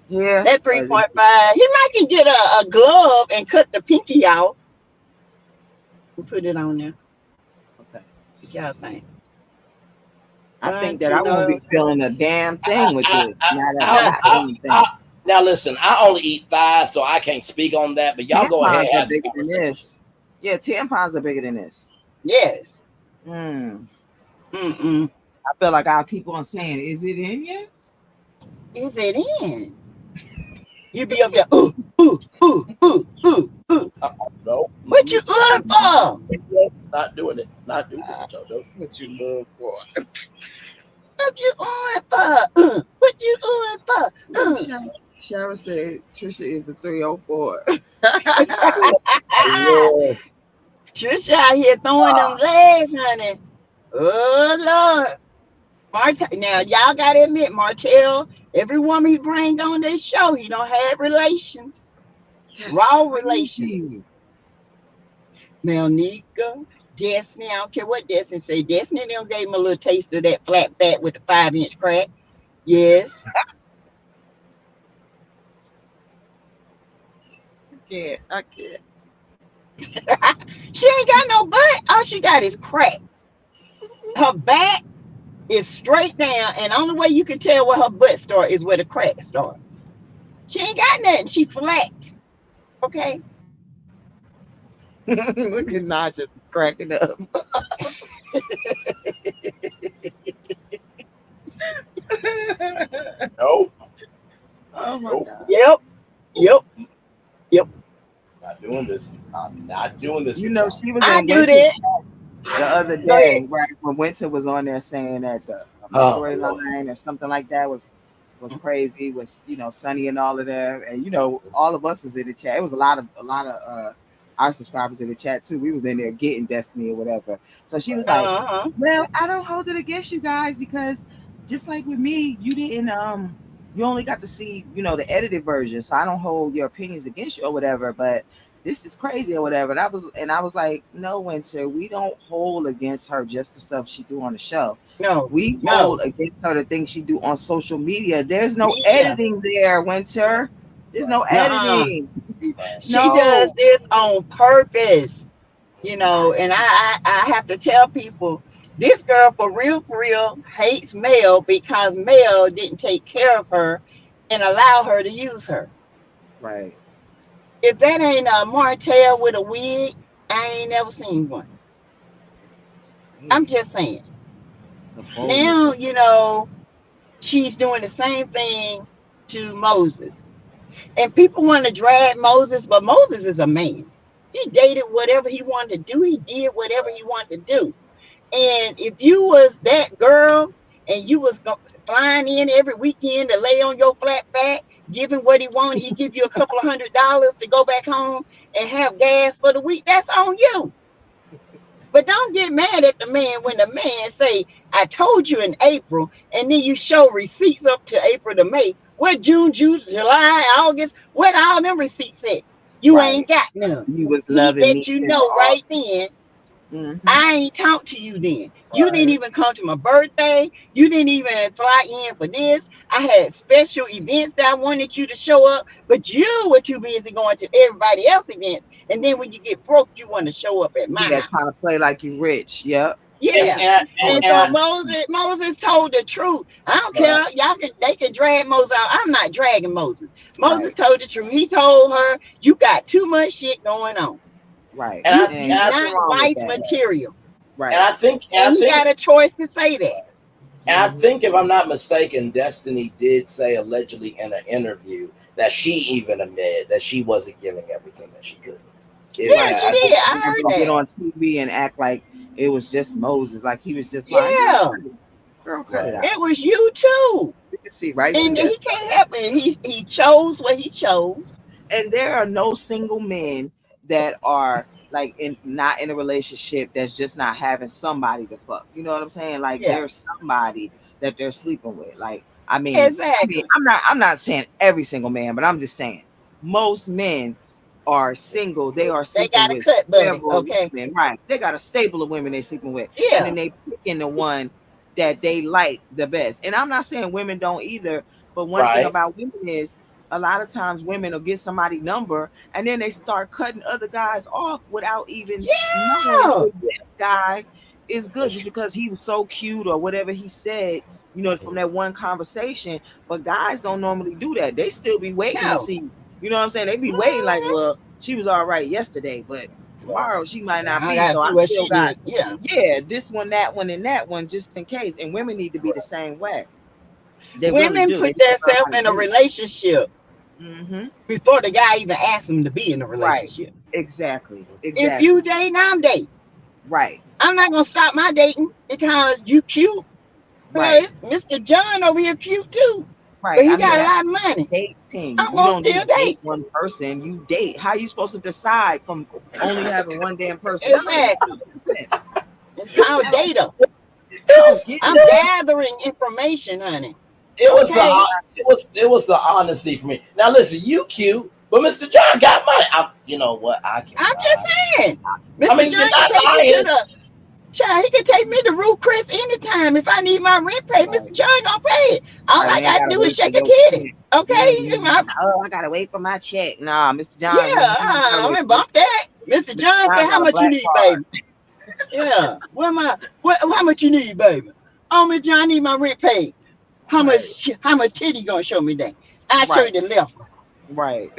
Yeah. That 3.5. He might can get a glove and cut the pinky off and put it on there. Okay. What y'all think? I think But that I won't be feeling a damn thing with I, this. Now that I no, got anything. now listen, I only eat thighs, so I can't speak on that. But y'all go ahead Tampons and are have the bigger than conversation. this. Yeah, tampons are bigger than this. yes. Hmm. Mm-mm. I feel like I'll keep on saying, is it in yet? Is it in? You be up there, ooh. No, What you on for? not doing it. Not doing it, Jojo. What you love for? What you on for? What you on for? Look, Shara said Trisha is a 304. Lord. Trisha out here throwing them legs, honey. Oh Lord. Now y'all gotta admit, Martell, every woman he bring on this show, he don't have relations. That's Raw relations. crazy. Melnica, Destiny, I don't care what Destiny say. Destiny them gave him a little taste of that flat back with the 5-inch crack. Yes. I can't. She ain't got no butt. All she got is crack. Her back is straight down, and only way you can tell where her butt start is where the crack start. She ain't got nothing. She flat. Okay. Look at Naja cracking up. Nope. Oh my Nope. god. Yep. Yep. Yep. Not doing this. I'm not doing this You with know, y'all. she was I in do Winter that. the other Go ahead. day, right? When Winter was on there saying that the Oh Lord. storyline or something like that was crazy, was Sunny and all of that, and all of us was in the chat. It was a lot of our subscribers in the chat too. We was in there getting Destiny or whatever. So she was Right. like, Uh-huh. "Well, I don't hold it against you guys because just like with me, you didn't you only got to see the edited version, so I don't hold your opinions against you or whatever, but." This is crazy or whatever. And I was like, no, Winter, we don't hold against her just the stuff she do on the show. No. We hold No. against her the things she do on social media. There's no Media. editing there, Winter. There's no Nuh-uh. editing. Right. She does No. this on purpose. And I have to tell people this girl for real hates Mel because Mel didn't take care of her and allow her to use her. Right. If that ain't a Martell with a wig, I ain't never seen one. It's I'm crazy. just saying. The boldness Now, of she's doing the same thing to Moses. And people want to drag Moses, but Moses is a man. He dated whatever he wanted to do. He did whatever he wanted to do. And if you was that girl and you was flying in every weekend to lay on your flat back, giving what he wanted, he give you a couple of $100 to go back home and have gas for the week. That's on you. But don't get mad at the man when the man say, I told you in April, and then you show receipts up to April to May. What June, July, August, what all them receipts at? You right. ain't got none. You was He loving me let you since know all. right then Mm-hmm. I ain't talk to you then. You didn't Right. even come to my birthday. You didn't even fly in for this. I had special events that I wanted you to show up, but you were too busy going to everybody else's events. And then when you get broke, you want to show up at my Yeah, house. trying to play like you rich. Yep. And, Yeah. and, and, And Doing so and that. Moses told the truth. I don't right. care. They can drag Moses out. I'm not dragging Moses. Moses Right. told the truth. He told her, you got too much shit going on. Right. And I And You ain't and nothing not wrong with wife that. material. and Right. I think and And I he think got a choice to say that. and I Mm-hmm. think if I'm not mistaken, Destiny did say allegedly in an interview that she even admitted that she wasn't giving everything that she could. It, Yeah, Right. she I did. think I And heard then get that. on TV and act like it was just Moses. Like he was just lying. Yeah, Girl, cut it right. out. it was you too. You can see right through And that he stuff. can't help it. He chose what he chose. And there are no single men that are like not in a relationship that's just not having somebody to fuck. You know what I'm saying? Like Yeah, there's somebody that they're sleeping with. Like exactly. I'm not saying every single man, but I'm just saying most men are single. They are They sleeping got a with cut buddy. several Okay. women, right? They got a stable of women they sleeping with, and Yeah. then they picking the one that they like the best. And I'm not saying women don't either, but one thing Right. about women is a lot of times women will get somebody number and then they start cutting other guys off without even knowing Yeah. if this guy is good That's just true. because he was so cute or whatever he said, from that one conversation. But guys don't normally do that. They still be waiting to No. see, you know what I'm saying? They be waiting like, Mhm. well, she was all right yesterday, but Right. tomorrow she might not I be. gotta So I see what still she got, did. Yeah. yeah, this one, that one, and that one just in case. And women need to be the Right. same way. They really Women do. They put need to learn themselves how to in a date. relationship. Mm-hmm. before the guy even asks him to be in a Right. relationship. Exactly. If you Exactly. dating, I'm dating. Right. I'm not gonna stop my dating because you cute. Right. Mr. John over here cute too, but Right. he I mean, got a that's lot of money. dating. I'm You gonna don't still just date date. one person. You date. How you supposed to decide from only having one damn personality? That Exactly. don't make sense. It's called That don't. data. It I don't was get I'm it. gathering information, honey. it was the Okay. it was the honesty for me. Now listen, you cute, but Mr. John got money. You know what? I can I'm just ride. saying. I Mr. mean, you're John can not take me to lying. the child, he can take me to Ruth Chris anytime. If I need my rent paid, Right. Mr. John gonna pay it. All Right. I You ain't got to gotta do is wait for shake a your titty. check. Okay? Oh, I gotta wait for my check. Nah, Mr. John, Yeah, you ain't gotta I'm wait gonna for it. bump that. Mr. Mr. John said, John "How got a much you black need, card. baby?" Yeah. How much you need, baby? Oh, Mr. John, I need my rent paid. Right. How much titty you gonna show me then? I'll show you Right. the left one. Right.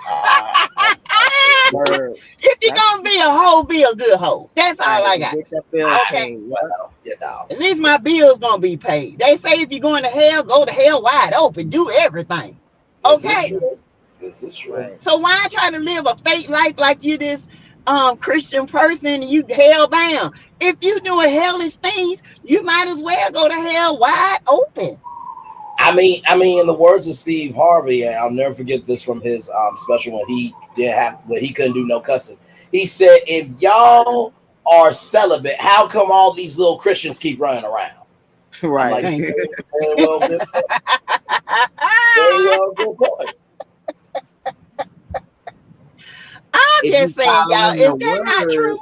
I Word. If you That's gonna be a hoe, be a good hoe. That's right. all I And got get to say. your bills Okay. paid. Yep. you know, At least my bills gonna be paid. They say if you're going to hell, go to hell wide open. Do everything. this is Okay. Mm-hmm. true. This is true. Right. So why try to live a fake life like you this Christian person and you hell bound? If you doing hellish things, you might as well go to hell wide open. In the words of Steve Harvey, and I'll never forget this from his special when he did have when he couldn't do no cussing. He said, "If y'all are celibate, how come all these little Christians keep running around?" I'm like, Right. Thank you. very well, good point. Very well, good point. I'm If you just saying, y'all, following the is that not word, true?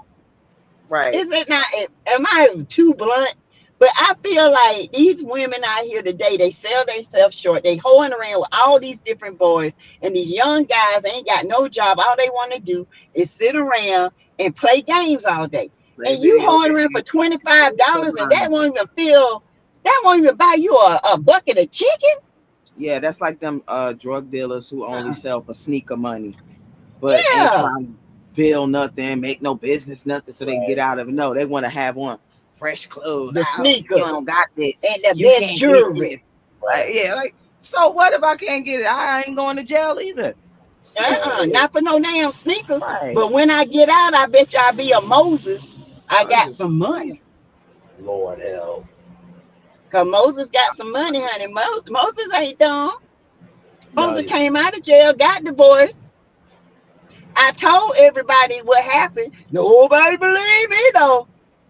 right. Is it not? Am I too blunt? But I feel like these women out here today, they sell themselves short. They hoeing around with all these different boys, and these young guys ain't got no job. All they want to do is sit around and play games all day. Play And you video hoeing around for games. Waste your $25, and money. that won't even buy you a bucket of chicken. Yeah, that's like them drug dealers who only Uh-uh. sell for sneaker money, but ain't Yeah, trying to build nothing, make no business, nothing, so they can get Right. out of it. No, they want to have on fresh clothes. the Oh, you sneakers don't got this. and the You best can't get jewelry. this. Like, Right. yeah, like so what if I can't get it? I ain't going to jail either. Right. Shit. Not for no damn sneakers. Right. But when I get out, I bet you I'll be a Moses. I got Moses is some money. crazy. Lord help. Cause Moses got some money, honey. Moses ain't dumb. No, Moses you came out of jail, got divorced. I told everybody what happened. Nobody believed me though.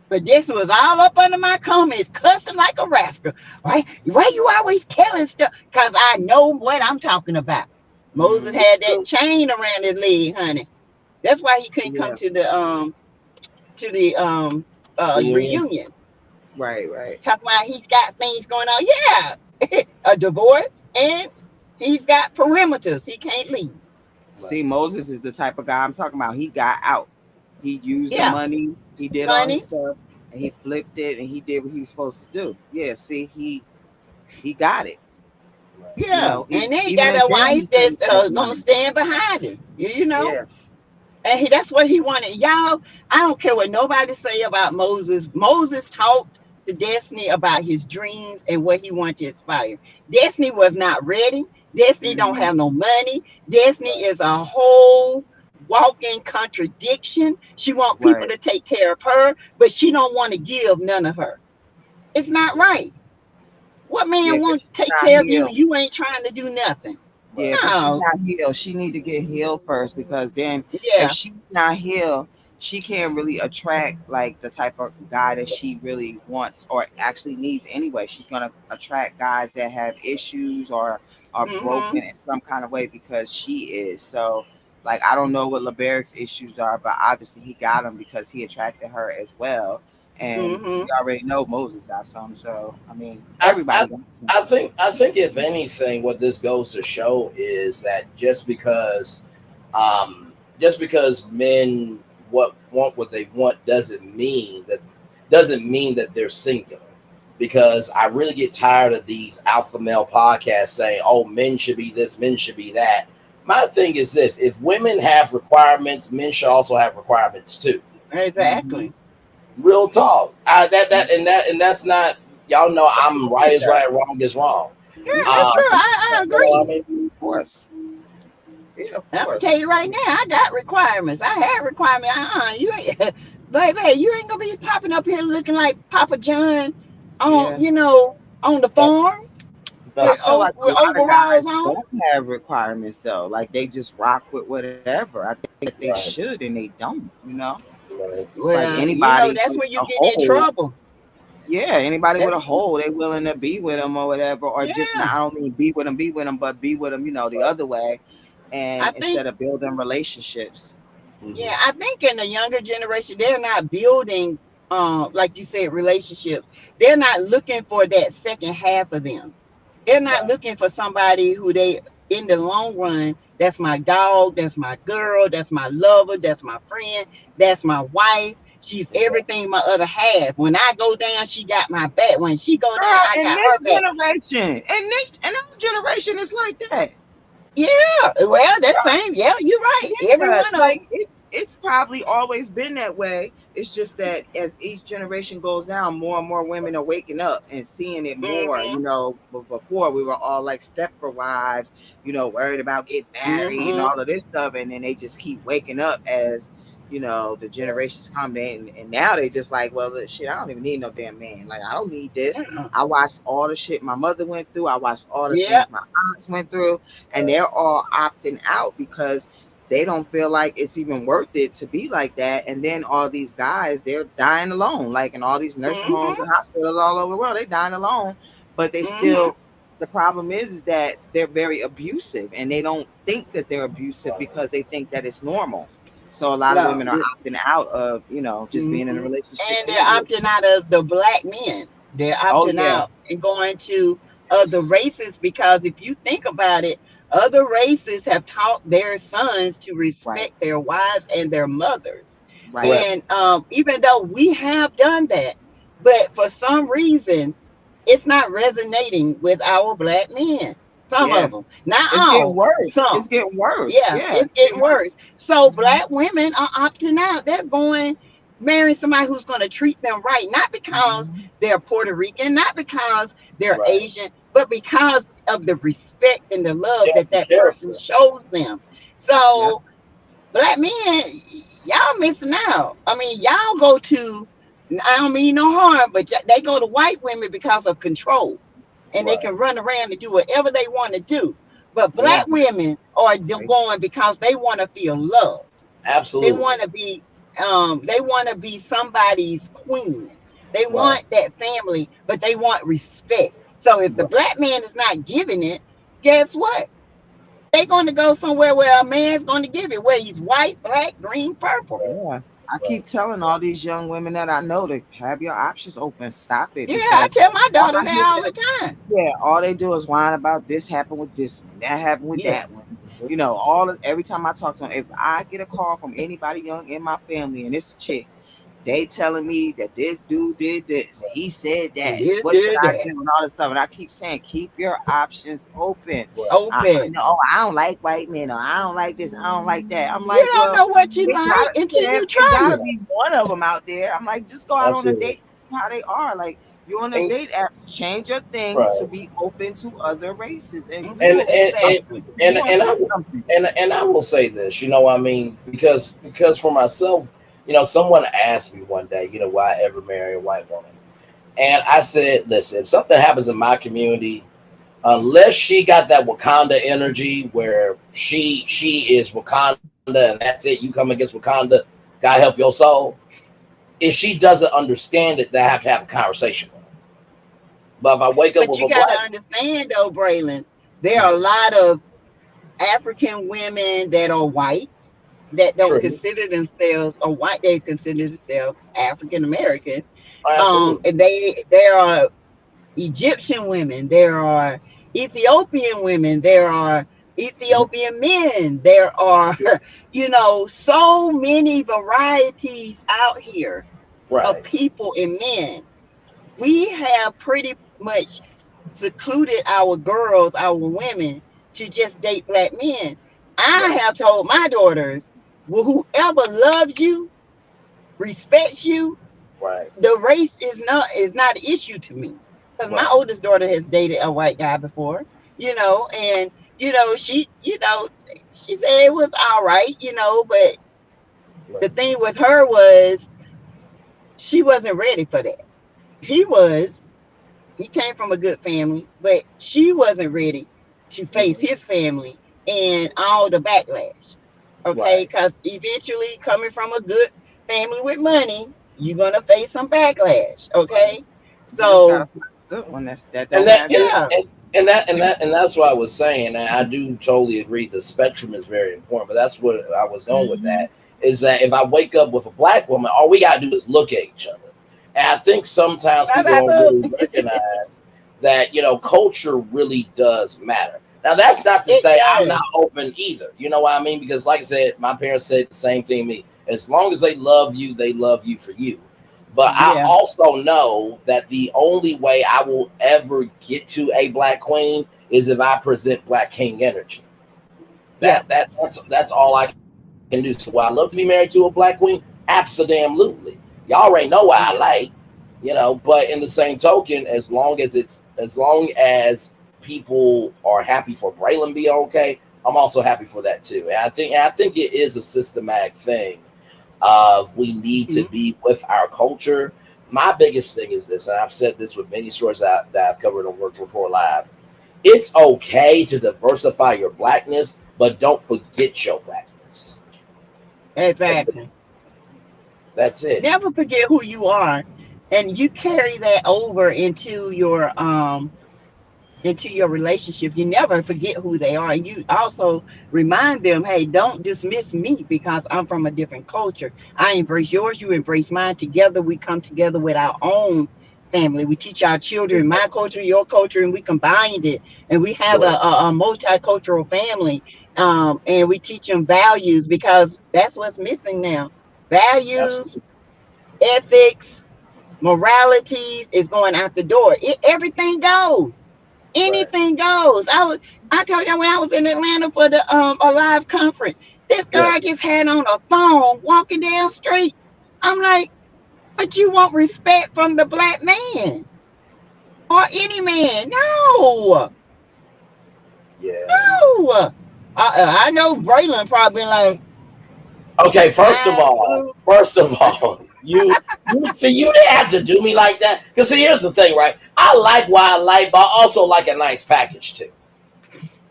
But this was all up under my comments, cussing like a rascal. Right? Why you always telling stuff? Cause I know what I'm talking about. Moses Mm, see, had that chain around his leg, honey. That's why he couldn't come yeah. to the reunion. reunion. Right. Right. Talking about he's got things going on. Yeah, a divorce, and he's got perimeters. He can't leave. See, Right. Moses is the type of guy I'm talking about. He got out. He used the Yeah, money. He did all his money. stuff, and he flipped it, and he did what he was supposed to do. Yeah. See, he got it. Right. You Yeah, know, and then he even got in a jail, wife he that's couldn't collect gonna money. stand behind him. You know, Yeah. and that's what he wanted. Y'all, I don't care what nobody say about Moses. Moses talked to Destiny about his dreams and what he wanted to aspire. Destiny was not ready. Destiny don't Hmm. have no money. Destiny Right. is a whole walking contradiction. She want people Right. to take care of her, but she don't want to give none of her. It's not right. What Yeah, man because wants to she's take not care of you? healed. You ain't trying to do nothing. Yeah, Right. because she's No. not healed. She need to get healed first because then if Yeah. she's not healed, she can't really attract like the type of guy that she really wants or actually needs anyway. She's gonna attract guys that have issues or are Mm-hmm. broken in some kind of way because she is. So like I don't know what LeBeric's issues are, but obviously he got them because he attracted her as well. And Mm-hmm. we already know Moses got some. So I mean I, everybody I got some. I think if anything, what this goes to show is that just because men want what they want doesn't mean that they're singular. Because I really get tired of these alpha male podcasts saying, "Oh, men should be this, men should be that." My thing is this: if women have requirements, men should also have requirements too. Hmm. Exactly. Real talk. That's not. Y'all know I'm right is right, wrong is wrong. Yeah, We that's just true. Um, don't. I I agree. mean, Of course. Yeah, of I'm gonna tell course. you right now, I got requirements. I had requirements. You ain't, baby, you ain't gonna be popping up here looking like Papa John on, Yeah. on the no, farm I no, feel like a with lot of overalls guys on. don't have requirements though. Like they just rock with whatever. I think that they right, should and they don't. right, It's like Well, anybody that's with when you a get in hole. trouble. Yeah, anybody with a That's hole, they willing to be with them or whatever, or just not. yeah. I don't mean be with them, but be with them, the right. other way, I and think instead of building relationships. Mm-hmm. Yeah, I think in the younger generation, they're not building, like you said, relationships. They're not looking for that second half of them. They're not Right. looking for somebody who they, in the long run, that's my dog, that's my girl, that's my lover, that's my friend, that's my wife. She's Exactly. everything my other half. When I go down, she got my back. When she go down, Girl, I in got this her back. generation, and our generation is like that. Yeah, well, that's same. Yeah, you're right. Every Yeah, one of like them. it's probably always been that way. It's just that as each generation goes down, more and more women are waking up and seeing it more. Mm-hmm. But before we were all like stepper wives, worried about getting married and Mm-hmm. all of this stuff, and then they just keep waking up as the generations come in, and now they just like, well, look, shit, I don't even need no damn man. Like, I don't need this. I watched all the shit my mother went through. I watched all the Yeah. things my aunts went through, and they're all opting out because they don't feel like it's even worth it to be like that. And then all these guys, they're dying alone, like in all these nursing homes Mm-hmm. and hospitals all over the world, they're dying alone. But they Mm-hmm. still, the problem is that they're very abusive and they don't think that they're abusive because they think that it's normal. So a lot of No. women are opting out of, just being in a Mm-hmm. relationship, And they're period. opting out of the black men. They're Oh, opting yeah. out and going to other races because if you think about it, other races have taught their sons to Right. respect their wives and their mothers. Right. Correct. And even though we have done that, but for some reason, it's not resonating with our black men. Some Yeah. of them, not It's getting all, worse. some. It's getting worse. Yeah, Yeah. it's It's getting getting worse. So worse. black women are opting out. They're going marrying somebody who's going to treat them right, not because Mhm. they're Puerto Rican, not because they're Right. Asian, but because of the respect and the love Yeah, that the that person character. shows them. Yeah. So black men, y'all missing out. I mean, y'all go to, I don't mean no harm, but they go to white women because of control and they Right. can run around and do whatever they want to do. But Yeah. black women are Right. going because they want to feel loved. They Absolutely. want to be they want to be somebody's queen. They Right. want that family, but they want respect. So if the Right. black man is not giving it, guess what? They're going to go somewhere where a man's going to give it, where he's white, black, green, purple. Yeah. I Right. keep telling all these young women that I know to have your options open. Stop it Yeah, I because tell my all daughter I hear that all them, the time. yeah, all they do is whine about this happened with this one, that happened with Yeah. that one. Every time I talk to them, if I get a call from anybody young in my family and it's a chick, they telling me that this dude did this, he said And that. this, What should I that. do? And all this stuff. And I keep saying, keep your options open. Right. I Open. know I don't like white men, or I don't like this, I don't like that. I'm You like, don't well, know what you it like gotta, until yeah, you it try gotta it. be one of them out there. I'm like, just go out on a Absolutely. date, see how they are. Like you on a And date apps, change your thing to right. be open to other races, and you Mhm. And will and and Exactly. you and, gonna and see I will something. and I will say this, I mean, because for myself, someone asked me one day, will I ever marry a white woman? And I said, listen, if something happens in my community, unless she got that Wakanda energy where she is Wakanda and that's it, you come against Wakanda, God help your soul. If she doesn't understand it, then I have to have a conversation with her. But if I wake up But with you a got to black, understand, though, Braylon, there are a mhm, lot of African women that are white that don't true, consider themselves or white. They consider themselves African American. absolutely, And there are Egyptian women. There are Ethiopian women. There are mhm, Ethiopian men. There are, so many varieties out here of right, people and men. We have pretty much secluded our girls, our women, to just date black men. I right, have told my daughters, well, whoever loves you, respects you, right, the race is not an issue to me. Because my right, oldest daughter has dated a white guy before. And she said it was all right, but the Right. thing with her was she wasn't ready for that. He was. He came from a good family, but she wasn't ready to face Mhm. his family and all the backlash. Okay, Right. because eventually, coming from a good family with money, you're gonna face some backlash. Right. Okay, You just gotta so find a good one that And don't that have that. and, yeah, and and that's what I was saying. And I do totally agree. The spectrum is very important, but that's what I was going with. hmm That is that if I wake up with a black woman, all we gotta do is look at each other. And I think sometimes bye people bye don't boo. really recognize that culture really does matter. Now that's not to It say I'm not does. open either. You know what I mean? Because like I said, my parents said the same thing to me. As long as they love you for you. But I Yeah, also know that the only way I will ever get to a black queen is if I present black king energy. yeah. That's all I can do. So would I love to be married to a black queen? Absolutely. Y'all already know what I Yeah. like. But in the same token, as long as people are happy for Braylon being okay, I'm also happy for that too. And I think it is a systematic thing of we need to hmm be with our culture. My biggest thing is this, and I've said this with many stories that I've covered on Virtual Tour Live. It's okay to diversify your blackness, but don't forget your blackness. That's it. Exactly. That's it. Never forget who you are, and you carry that over into your relationship. You never forget who they are. You also remind them, hey, don't dismiss me because I'm from a different culture. I embrace yours, you embrace mine. Together, we come together with our own family. We teach our children my culture, your culture, and we combined it. And we have Correct. a multicultural family. And we teach them values because that's what's missing now. Values, Absolutely. ethics, moralities is going out the door. Everything goes. Right. Anything goes. I told you when I was in Atlanta for the Alive conference, this Yeah. guy just had on a thong walking down the street. I'm like, but you want respect from the black man or any man? No, Yeah. no. I know Braylon probably like, Okay. First of I all, flew. first of all, you see, you didn't have to do me like that. Because see, here's the thing, right? I like what I like, but I also like a nice package too.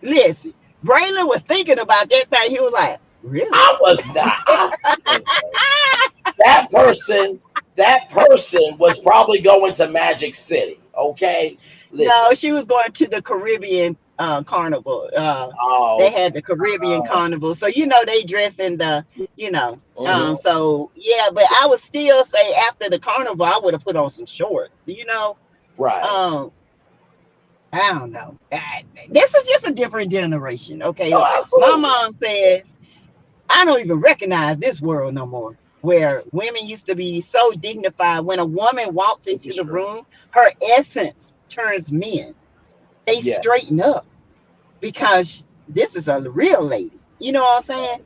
Listen, Braylon was thinking about that thing. He was like, really? I was not. That person was probably going to Magic City. Okay, No, listen. she was going to the Caribbean carnival. Oh, They had okay. the Caribbean Oh, carnival, so they dress in the, you know. Hmm. So yeah, but I would still say after the carnival, I would have put on some shorts. Right. Um, I don't know. This is just a different generation. Okay, Oh, my absolutely. mom says I don't even recognize this world no more. Where women used to be so dignified. When a woman walks This into is the true. room, her essence turns men. They Yes. straighten up because this is a real lady. You know what I'm saying?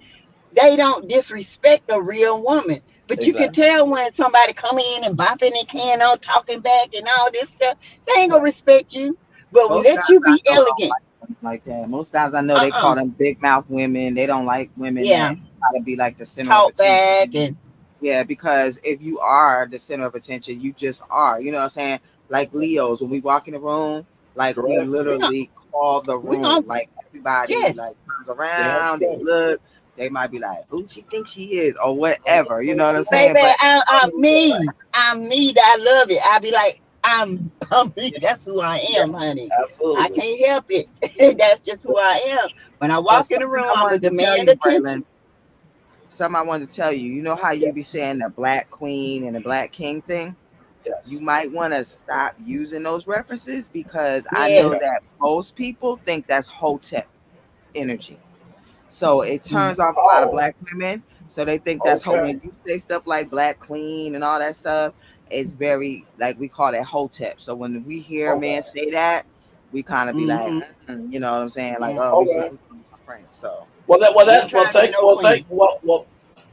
They don't disrespect a real woman. But you can Exactly. tell when somebody come in and bopping their can on, talking back and all this stuff, they ain't gonna Right. respect you. But we most guys let you I be know don't elegant. like women like that. Most guys I know they Uh-uh. call them big mouth women. They don't like women Yeah. that try to be like the center of Talk back attention. and Yeah, because if you are the center of attention, you just are. You know what I'm saying? Like Right. Leos, when we walk in the room, like we Correct. we gonna literally call the we gonna room. Like everybody yes. like turns Damn around, they straight. look, they might be like, who she thinks she is, or whatever. You know what I'm saying? Baby, But I'm like, me. I'm me. I love it. I be like, I'm me. That's who I am, Yes. honey. I Absolutely. can't help it. That's just who I am. When I but walk in the something room, I I'm gonna wanted to tell demand you, Braylon, attention. something I wanted to tell you. You know how you be Yes. saying the black queen and the black king thing? You Yes. might want to stop using those references because I know Yes. Okay. that most people think that's Hotep energy. So it Mm. turns off a lot of Oh. black women. So they think that's Okay. when you say stuff like black queen and all that stuff, it's very like we call that Hotep. So when we hear a man Okay. say that, we kind of be like, Mm-hmm. you know what I'm saying? Like, Yeah. oh, we Okay. my friends. So Well, We ain't trying to be no queen.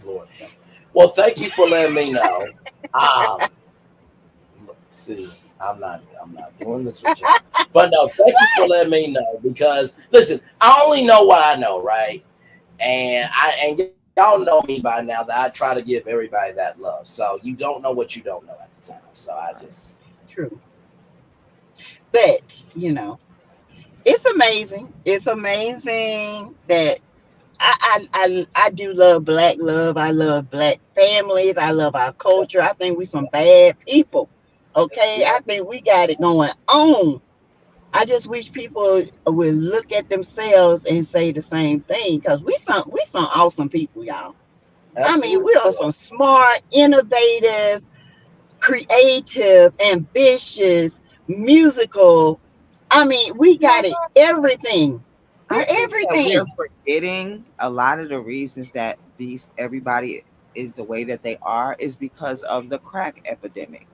Lord, help. Well, thank you for letting me know. Um, let's see. I'm not doing this with y'all. But no, thank you for letting me know because listen, I only know what I know, right? And y'all know me by now that I try to give everybody that love. So you don't know what you don't know at the time. So I just True. But, it's amazing. It's amazing that I do love black love. I love black families. I love our culture. I think we some bad people. Okay. yeah. I think we got it going on. I just wish people would look at themselves and say the same thing because we some awesome people, y'all. I mean, we Absolutely. are some smart, innovative, creative, ambitious, musical. I mean, we You know got it what? everything. I We're think that we're everything. forgetting a lot of the reasons that these everybody is the way that they are is because of the crack epidemic.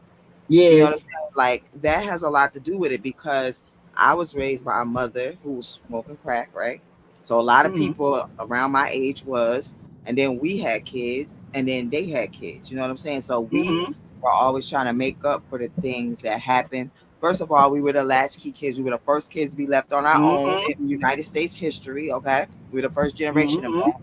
You know what I'm Yes. saying? Like that has a lot to do with it because I was raised by a mother who was smoking crack, right? So a lot of Mm-hmm. people around my age was, and then we had kids, and then they had kids. You know what I'm saying? So we Mm-hmm. were always trying to make up for the things that happened. First of all, we were the latchkey kids. We were the first kids to be left on our own Mm-hmm. in United States history. Okay, we were the first generation of Mm-hmm. that.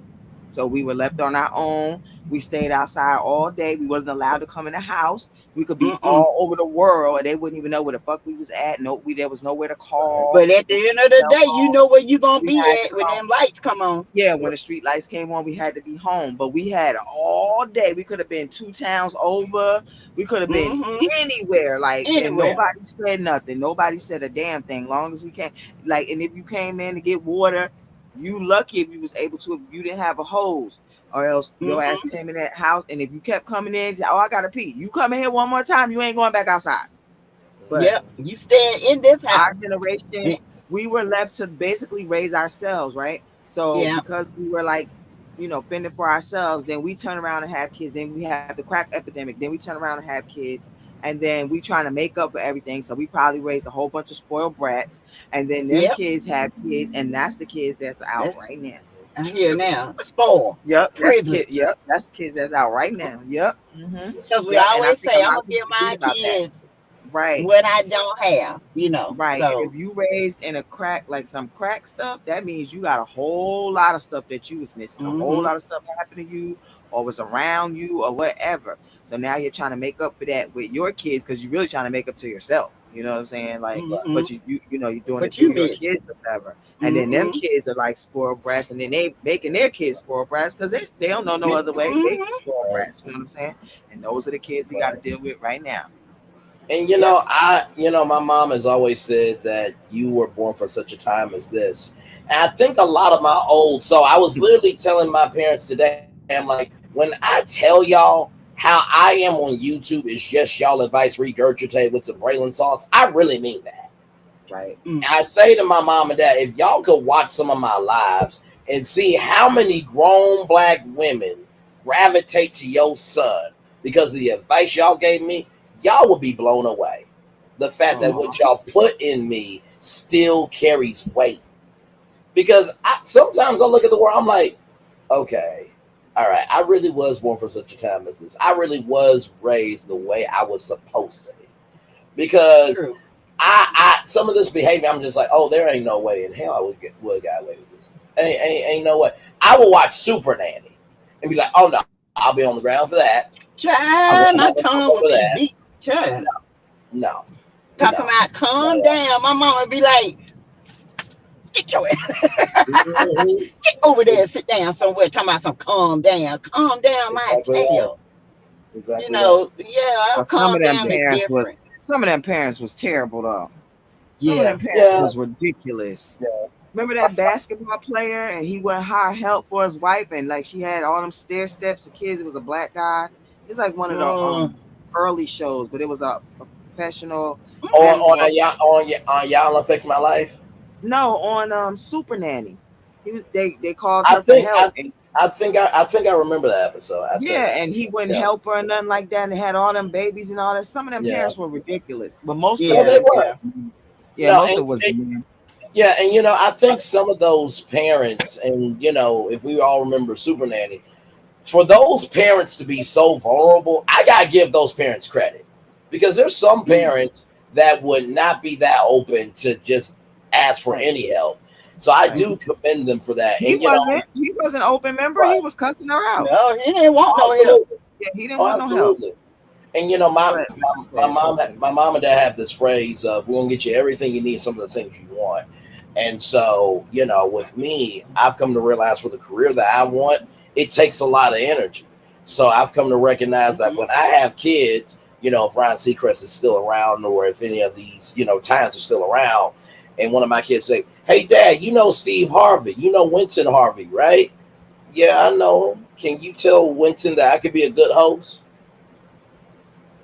So we were left on our own. We stayed outside all day. We wasn't allowed to come in the house. We could be Mm-mm. all over the world and they wouldn't even know where the fuck we was at. No, there was nowhere to call. But at the end No of the cell day, you phone. know where you gonna We be had to at when come. them lights come on. Yeah, when the street lights came on, we had to be home. But we had all day. We could have been two towns over. We could have been Mm-hmm. anywhere. Like, and Anywhere. nobody said nothing. Nobody said a damn thing. Long as we came, like, and if you came in to get water, you lucky if you was able to. If you didn't have a hose, or else your ass Mm-hmm. came in that house. And if you kept coming in, oh, I gotta pee. You come in here one more time, you ain't going back outside. But Yep. You staying in this our house. generation, Eh, we were left to basically raise ourselves, right? So Yeah. because we were like, fending for ourselves, then we turn around and have kids. Then we have the crack epidemic. Then we turn around and have kids. And then we trying to make up for everything. So we probably raised a whole bunch of spoiled brats. And then them Yep. kids have kids. And that's the kids that's out That's right now. I hear now. Spoil. Yep. That's the kid. Privilege. Yep. That's the kids that's out right now. Yep. Because we Yep. And I always think a say, I'm lot gonna of give people my forget about that. kids Right. what I don't have. Right. And So if you raised in a crack, like some crack stuff, that means you got a whole lot of stuff that you was missing. A whole mm-hmm. lot of stuff happened to you or was around you or whatever. So now you're trying to make up for that with your kids because you're really trying to make up to yourself. You know what I'm saying? Like, Mm-hmm. but you're doing it But through you your missed. kids or whatever. And then them Mm-hmm. kids are like spoiled brats, and then they making their kids spoiled brats because they don't know no other way. They Mm-hmm. spoiled brats. You know what I'm saying? And those are the kids we got to deal with right now. And Yep. my mom has always said that you were born for such a time as this. And I think a lot of my so I was literally telling my parents today, I'm like, when I tell y'all how I am on YouTube is just y'all advice regurgitated with some Braylon sauce, I really mean that. Right. And I say to my mom and dad, if y'all could watch some of my lives and see how many grown black women gravitate to your son because of the advice y'all gave me, y'all would be blown away. The fact that Oh, what y'all put in me still carries weight. Because sometimes I look at the world, I'm like, okay, all right, I really was born for such a time as this. I really was raised the way I was supposed to be. Because True. I some of this behavior, I'm just like, oh, there ain't no way in hell I would got away with this. Ain't no way. I will watch Super Nanny and be like, oh no, I'll be on the ground for that. I will never Child, come my over tongue would that. be deep. Child. No, Talking no, about not calm at all. down. My mama would be like, get your ass. Mhm. Get over there and sit down somewhere. Talking about some calm down. Calm down my Exactly right. tail. Exactly right. Yeah, our but some calm of them down is parents was different. terrible though. Some of Yeah. them parents Yeah. was ridiculous. Yeah. Remember that basketball player and he went hire help for his wife and like she had all them stair steps of kids. It was a black guy. It's like one of the Mm, early shows, but it was a professional On basketball. y'all affects my life. No, on Super Nanny. They called I her for think help I and I think I remember that episode. I think. yeah, and he wouldn't Yeah. help her or nothing like that. And they had all them babies and all that. Some of them Yeah. parents were ridiculous, but most of No, it they yeah, was the were. yeah. yeah, No, most of it was the men. yeah, and I think some of those parents, and if we all remember Super Nanny, for those parents to be so vulnerable, I gotta give those parents credit because there's some Mm, parents that would not be that open to just ask for Right. any help. So I Right. do commend them for that. He And you know, wasn't. He was an open member. He right? was cussing her out. No, he didn't want Oh, no help. absolutely. Yeah, he didn't Oh, want no help. absolutely. And you know, my, But my like my I said, mom my mom and dad have this phrase of we're gonna get you everything you need, some of the things you want. And so, you know, with me, I've come to realize for the career that I want, it takes a lot of energy. So I've come to recognize that Mhm. when I have kids, you know, if Ryan Seacrest is still around or if any of these, you know, times are still around, and one of my kids say, "Hey dad, you know Steve Harvey, you know Winton Harvey, right?" "Yeah, I know him." "Can you tell Winton that I could be a good host?"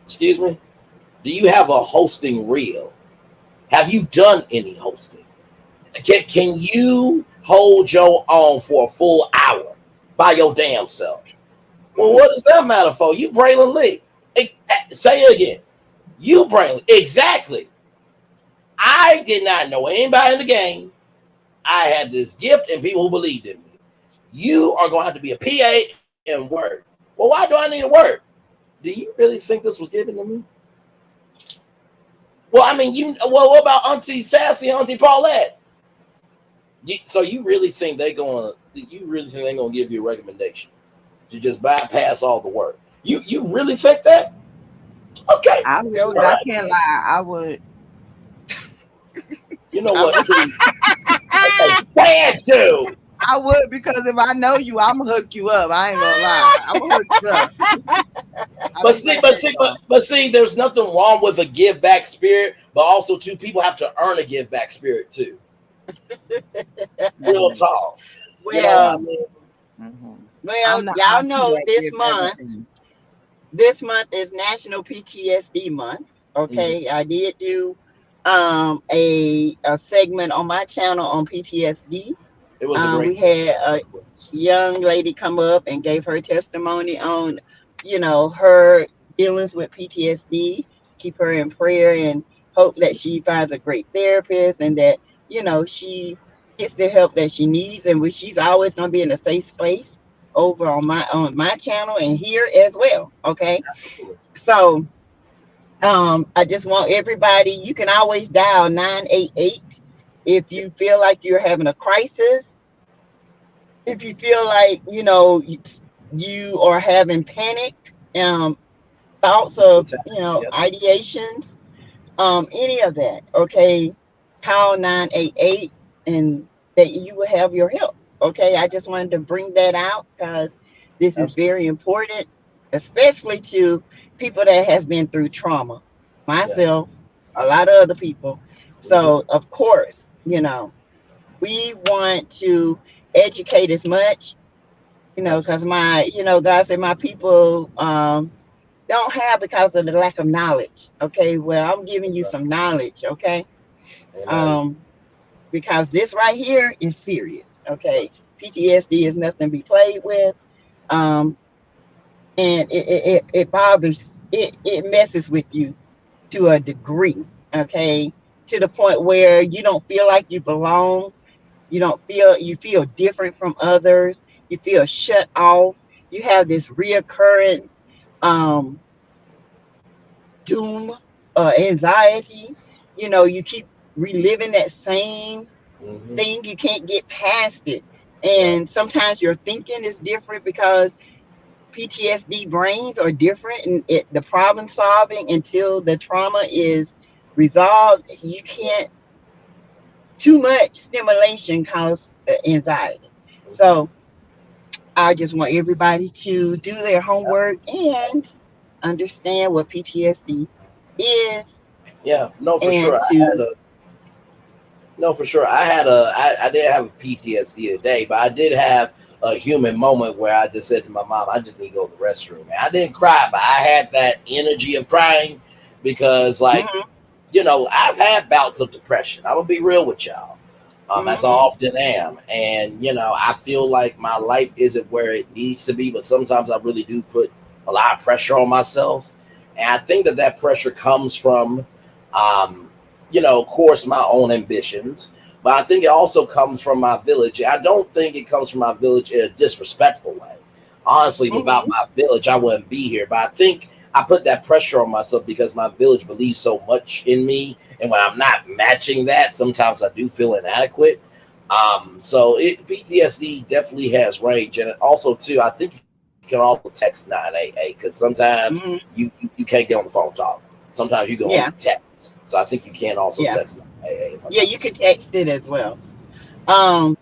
"Excuse me? Do you have a hosting reel? Have you done any hosting? Can you hold your own for a full hour by your damn self?" "Well, what does that matter for? You Braylon Lee." Say it again. You Braylon. Exactly. I did not know anybody in the game. I had this gift and people who believed in me. You are going to have to be a PA and work. "Well, why do I need to work?" "Do you really think this was given to me?" "Well, I mean, well, what about Auntie Sassy and Auntie Paulette?" So you really think they're gonna give you a recommendation to just bypass all the work? You really think that? Okay, I Go would. all I ahead. right. can't lie. I would. You know I what? would. See, okay, plan to. I would because if I know you, I'm gonna hook you up. I ain't gonna lie. I'm gonna hook you up. I'll But be see, like, but hey, see, but see, there's nothing wrong with a give back spirit, but also too, people have to earn a give back spirit too. Real mm-hmm, talk. You know what I Well, mean? mm-hmm. well, I'm the y'all auntie know that this give month. everything. This month is National PTSD Month. Mhm. Okay, I did do a segment on my channel on PTSD. It was a great We segment. had a It was. young lady come up and gave her testimony on, her dealings with PTSD. Keep her in prayer and hope that she finds a great therapist and that, she gets the help that she needs. And she's always going to be in a safe space over on my channel and here as well. Okay. Absolutely. So I just want everybody, you can always dial 988 if Yeah. you feel like you're having a crisis, if you feel like you are having panic thoughts of Attacks. Yep. ideations, any of that, okay, call 988 and that you will have your help. Okay, I just wanted to bring that out because this is Absolutely. very important, especially to people that has been through trauma, Yeah. myself, a lot of other people. Hmm. So of course, we want to educate as much, because Absolutely. God said my people don't have because of the lack of knowledge. Okay, well, I'm giving you Right. some knowledge. Okay, Amen. um, because this right here is serious. Okay, PTSD is nothing to be played with, um, and it bothers, it messes with you to a degree. Okay, to the point where you don't feel like you belong. You feel different from others. You feel shut off. You have this reoccurring um, doom, anxiety. You keep reliving that same Hmm. thing. You can't get past it. Right. And sometimes your thinking is different because PTSD brains are different, and the problem solving until the trauma is resolved, you can't. Too much stimulation causes anxiety. Hmm. So I just want everybody to do their homework Absolutely. and understand what PTSD is, Yeah. No, for sure. and I had to a No, for sure. I didn't have a PTSD today, but I did have a human moment where I just said to my mom, I just need to go to the restroom. And I didn't cry, but I had that energy of crying because, like, mhm, I've had bouts of depression. I'm gonna be real with y'all, as I mhm, often am, and I feel like my life isn't where it needs to be. But sometimes I really do put a lot of pressure on myself, and I think that pressure comes from, of course, my own ambitions. But I think it also comes from my village. I don't think it comes from my village in a disrespectful way. Honestly, without mhm, my village, I wouldn't be here. But I think I put that pressure on myself because my village believes so much in me, and when I'm not matching that, sometimes I do feel inadequate. PTSD definitely has range, and also too, I think you can also text 988 because sometimes Hmm. you can't get on the phone talk. Sometimes you can only Yeah, text, so I think you can also yeah, text 988 if I'm yeah. not You can mistaken. text it as well. Um,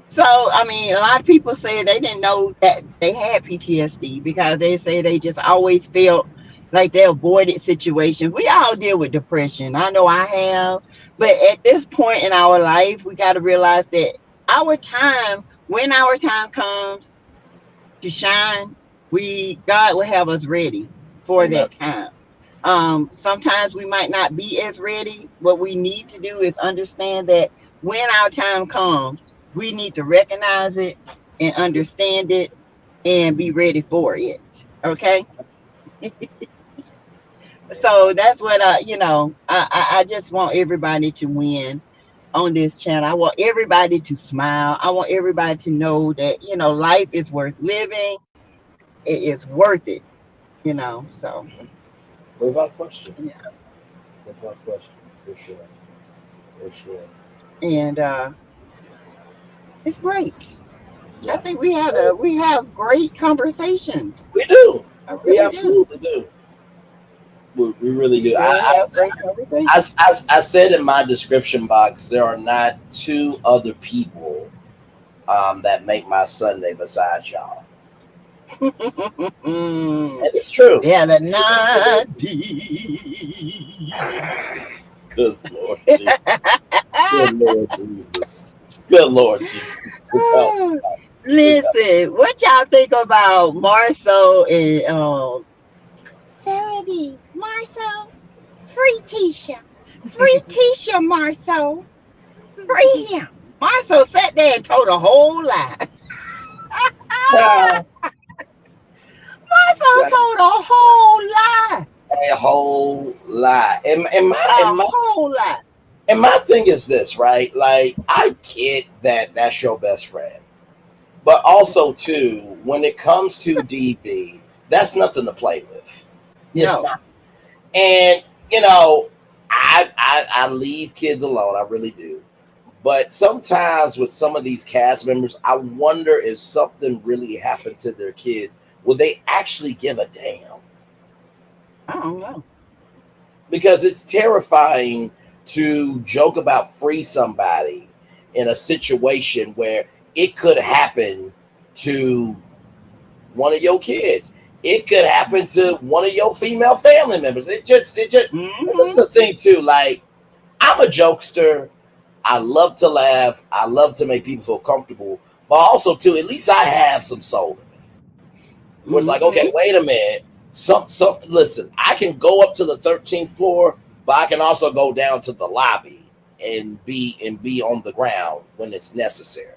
So, I mean, a lot of people say they didn't know that they had PTSD because they say they just always felt like they avoided situations. We all deal with depression. I know I have. But at this point in our life, we got to realize that when our time comes to shine, God will have us ready for Amen. that time. Sometimes we might not be as ready. What we need to do is understand that when our time comes, we need to recognize it and understand it and be ready for it. Okay. So Amen. that's what I just want everybody to win on this channel. I want everybody to smile. I want everybody to know that, life is worth living. It is worth it. So Without question. yeah. Without question. For sure. For sure. And it's great. I Yeah. think we have great conversations. We do. I We really do. absolutely do. We really We do. really have great conversations. I said in my description box, there are not two other people that make my Sunday besides y'all. And it's true. Better not be. Good Lord Jesus. Good Lord Jesus. Good Lord Jesus. Oh, good God. Listen, what y'all think about Marcel and Melody? Marcel, free Tisha. Free Tisha, Marcel. Free him. Marcel sat there and told a whole lie. Ah, Marcel told a whole lie. a whole lot. A whole lie. And my thing is this, right? Like, I get that that's your best friend. But also, too, when it comes to DV, that's nothing to play with. It's No. not. And, you know, I leave kids alone. I really do. But sometimes with some of these cast members, I wonder if something really happened to their kids. Will they actually give a damn? I don't know. Because it's terrifying to joke about free somebody in a situation where it could happen to one of your kids. It could happen to one of your female family members. And this is Hmm. the thing too. Like, I'm a jokester. I love to laugh. I love to make people feel comfortable. But also too, at least I have some soul in me. Where it's like, okay, Hmm. wait a minute. Listen, I can go up to the 13th floor, but I can also go down to the lobby and be on the ground when it's necessary.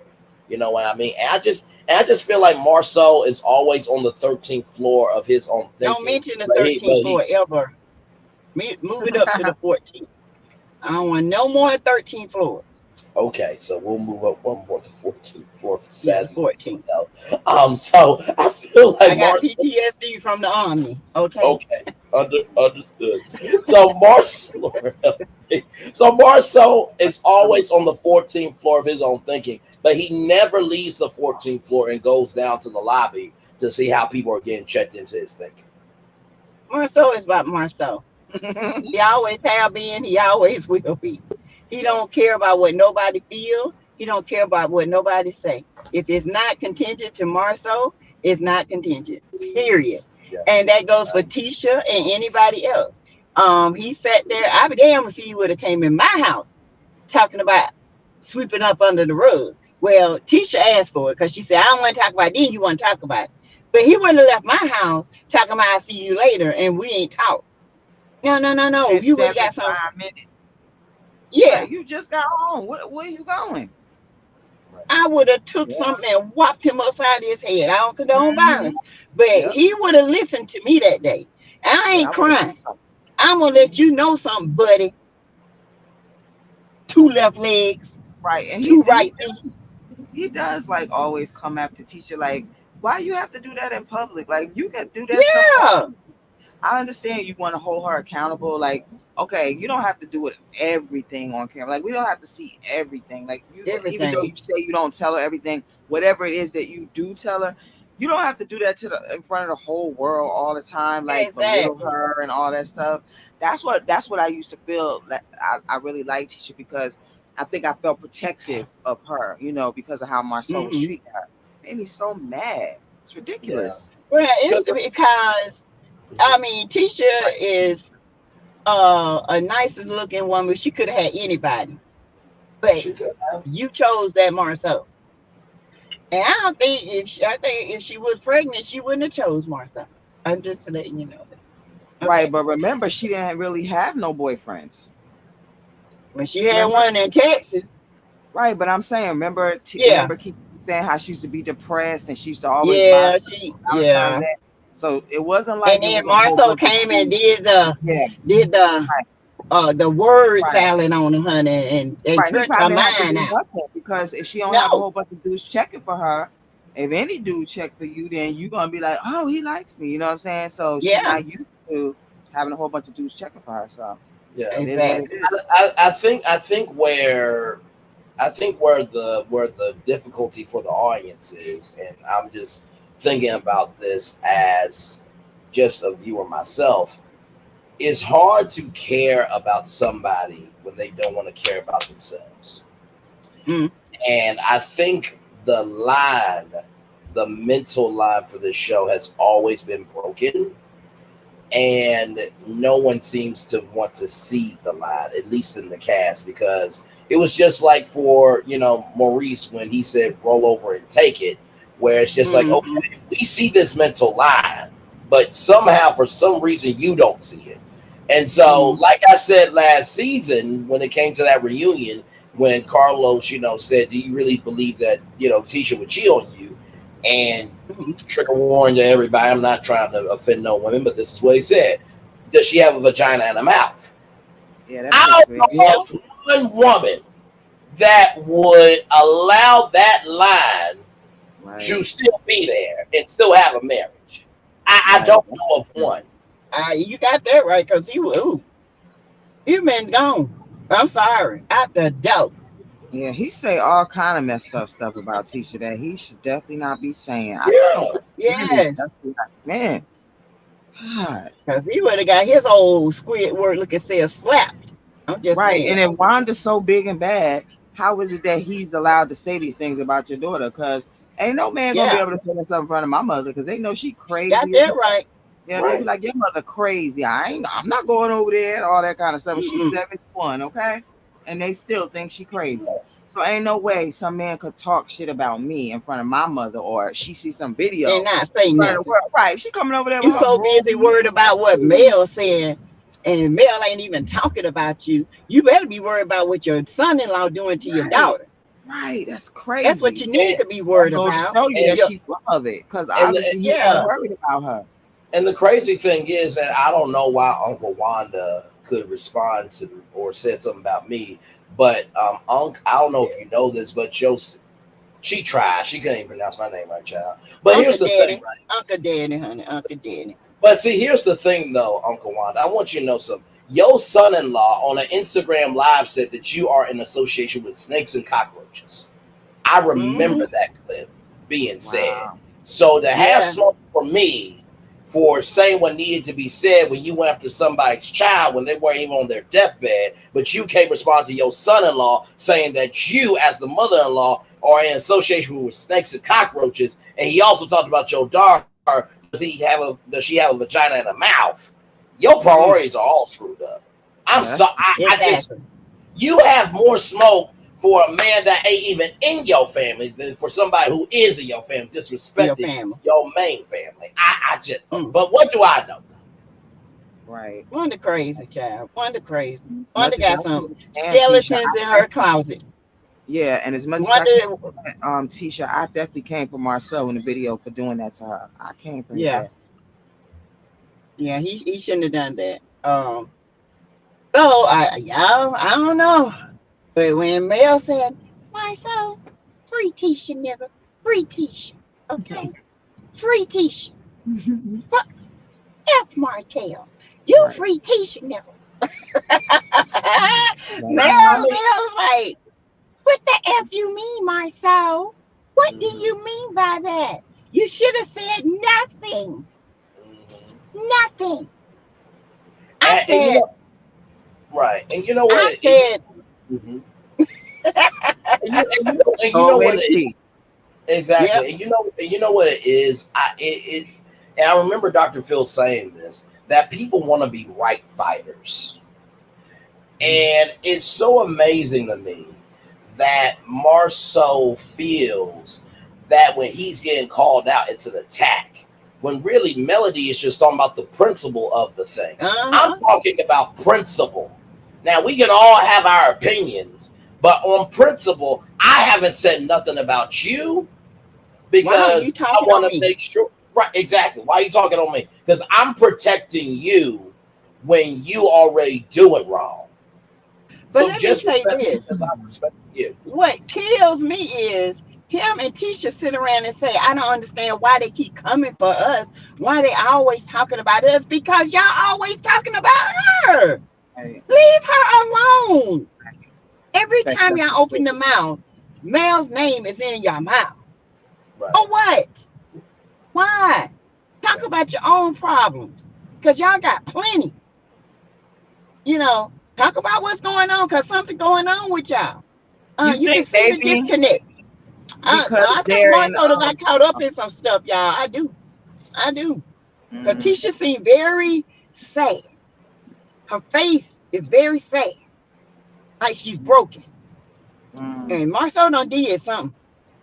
You know what I mean? And I just feel like Marceau is always on the 13th floor of his own Don't thinking. mention the But he but 13th he floor ever. Move it up to the 14th. I don't want no more 13th floor. Okay, so we'll move up one more to 14th floor for Yeah, the Sassy for 14th. something else. So I feel I like got Marceau. PTSD from the army. Okay. Okay, understood. So Marceau, so Marceau is always on the 14th floor of his own thinking, but he never leaves the 14th floor and goes down to the lobby to see how people are getting checked into his thinking. Marceau is about Marceau. He always have been. He always will be. He Yeah, don't care about what nobody feel. He don't care about what nobody say. If it's not contingent to Marceau, it's not contingent. Period. yeah. And that goes for I, Tisha and anybody else. He sat there. I'd be damned if he would have came in my house talking about sweeping up under the rug. Well, Tisha asked for it because she said, I don't want to talk about it. Then you want to talk about it. But he wouldn't have left my house talking about I'll see you later and we ain't talked. No, no, no, no. In You would have got some. 75 minutes. Yeah, Like, you just got home. Where you going? right. I would have took Yeah. something and whopped him upside his head. I don't condone Hmm. violence, but Yep. he would have listened to me that day. I Yeah, ain't I would have done crying. something. I'm gonna let you know something, buddy. Two left legs, Right. And two right feet. he does like always come after teacher. Like, why you have to do that in public? Like, you can do that stuff Yeah, off. I understand you want to hold her accountable. Like, okay, you don't have to do it everything on camera. Like, we don't have to see everything. Like, you, even though Everything. you say you don't tell her everything, whatever it is that you do tell her, you don't have to do that in front of the whole world all the time. Like, belittle Exactly. her and all that stuff. That's what I used to feel. That I really liked Tisha because I think I felt protective of her. Because of how Marcel was Hmm. treating her. Made me so mad. It's Yeah, ridiculous. Well, it's because because I mean, Tisha is a nice looking woman. She could have had anybody, but she could have. you chose that Marceau. And I don't think I think if she was pregnant, she wouldn't have chose Marceau. I'm just letting you know that. Right, Okay. but remember, she didn't really have no boyfriends. When she had Remember? one in Texas, Right, but I'm saying, remember, yeah, keep saying how she used to be depressed and she used to always buy yeah, stuff she, from Valentine's yeah. Day. So it wasn't And like it then was a whole Marceau bunch of came and dudes. did the Yeah, did right, the word right, salad on her, honey, and right. He turned her probably didn't have to mind do out. nothing because if she don't have a No, whole bunch of dudes checking for her, if any dude check for you, then you gonna be like, oh, he likes me. You know what I'm saying? So she's yeah, not used to having a whole bunch of dudes checking for her. So Yeah, it is what it exactly. is. I think where the difficulty for the audience is, and I'm just thinking about this as just a viewer myself, it's hard to care about somebody when they don't want to care about themselves. Mm, And I think the mental line for this show has always been broken, and no one seems to want to see the line, at least in the cast, because it was just like for Maurice when he said roll over and take it, where it's just like, hmm. okay, we see this mental line, but somehow for some reason you don't see it. And so, Mm, like I said last season when it came to that reunion, when Carlos said, do you really believe that Tisha would cheat on you? And hmm. trigger warning to everybody, I'm not trying to offend no women, but this is what he said. Does she have a vagina and a mouth? Yeah, that's I just don't weird. know Yeah, of one woman that would allow that line Right, to still be there and still have a marriage. I right. don't know of one. you got that right because he been gone. I'm sorry, out the door. Yeah, he say all kind of messed up stuff about Tisha that he should definitely not be saying. I just don't Yeah. understand this Yes, stuff. Like, man, God. because he would have got his old Squidward looking self slapped. I'm just Right. saying. And if Wanda's so big and bad, how is it that he's allowed to say these things about your daughter? Because ain't no man gonna be Yeah, able to say that stuff in front of my mother because they know she got crazy as that hell. right. Yeah, they be Right. like, your mother crazy. I'm not going over there and all that kind of stuff. And she's Mm-mm. 71, okay? And they still think she crazy. So ain't no way some man could talk shit about me in front of my mother or she see some And video not say in front of the nothing. world. Right. She coming over there with You her so broom. busy worried about what Mel saying, and Mel ain't even talking about you. You better be worried about what your son-in-law doing to your Right. daughter. Right. That's That's what crazy. you need And to be That worried goes to about. show you that and Your, she's full of it. Because and obviously he ain't yeah, worried about her. and the crazy thing is that I don't know why Uncle Wanda could respond to or said something about me, but Unc, I don't know if you know this, but she tried. She couldn't even pronounce my name right, child. But Uncle here's the thing, Daddy, right? Uncle Daddy, honey, Uncle Daddy. But see, here's the thing, though, Uncle Wanda. I want you to know something. Your son-in-law on an Instagram live said that you are in association with snakes and cockroaches. I Hmm. remember that clip being said. Wow. So to have Yeah, smoke for me for saying what needed to be said when you went after somebody's child when they weren't even on their deathbed, but you can't respond to your son-in-law saying that you, as the mother-in-law, are in association with snakes and cockroaches, and he also talked about your daughter. Does she have a vagina and a mouth? Your mm, priorities are all screwed up. I'm Yeah, so that's I just exactly. you have more smoke for a man that ain't even in your family than for somebody who is in your family Your disrespecting family. your main family. I just, Mm. but what do I know? right. Wanda crazy, child. Wanda crazy. As Wanda much as I got some can't stand Tisha, skeletons in her closet. yeah, and as much as I Wanda, can't stand Tisha, I definitely came for Marcel in the video for doing that to her. I came for his yeah, ass. yeah, he shouldn't have done that. So y'all, I don't know. But when Mel said, "Why so free Tisha, nigga, free Tisha, okay, free Tisha," F Martell. You Right. free Tisha now. Right. I Mel, mean, Mel's like, what the F you mean, Marcel? What do mhm, you mean by that? You should have said nothing. mhm. Nothing. I And you said, know, right? And you know what? I said, Mhm. And you know Always what it is see. yep. exactly. And you know what it is. And I remember Dr. Phil saying this that people want to be right fighters, and it's so amazing to me that Marceau feels that when he's getting called out, it's an attack. When really Melody is just talking about the principle of the thing. I'm Uh-huh. talking about principle. Now we can all have our opinions, but on principle, I haven't said nothing about you Why are you because I talking on want to me? make sure. Right, exactly. Why are you talking on me? Because I'm protecting you when you already doing wrong. But So let me just say respect me this. as I respect you. What kills me is him and Tisha sit around and say, I don't understand why they keep coming for us. Why they always talking about us? Because y'all always talking about her. Right. Leave her alone. Every Respect time them y'all for open the sure. mouth, Mel's name is in your mouth. Right. For what? Why? Talk Yeah. about your own problems. Because y'all got plenty. Talk about what's going on because something going on with y'all. You You can think see the maybe disconnect. because I think they're in Martha got caught up in some stuff, y'all. I do. I do. Because mm, Tisha seemed very sad. Her face is very sad. Like she's broken. mm. And Marcel done did something.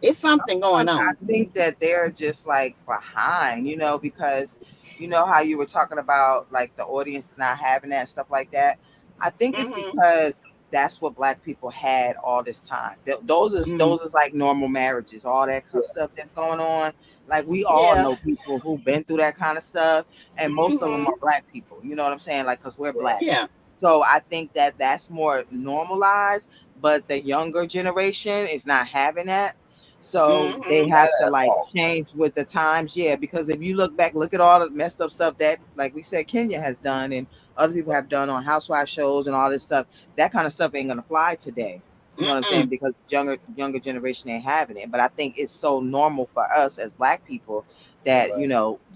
It's something going Sometimes on. I think that they're just like behind, because you know how you were talking about like the audience not having that stuff like that. I think it's Mm-hmm. because that's what black people had all this time. Mm. Those is like normal marriages, all that stuff that's going on. Like we all Yeah. know people who've been through that kind of stuff, and most of them Mm-hmm. are black people. You know what I'm saying? Like because we're Right. black. Yeah. So I think that that's more normalized, but the younger generation is not having that. So they Mm-hmm. Not have to at like all. change with the times, yeah. Because if you look back, look at all the messed up stuff that, like we said, Kenya has done and other people Right. have done on housewife shows and all this stuff. That kind of stuff ain't gonna fly today. You know what I'm saying? Mm-mm. Because younger generation ain't having it. But I think it's so normal for us as black people that Right.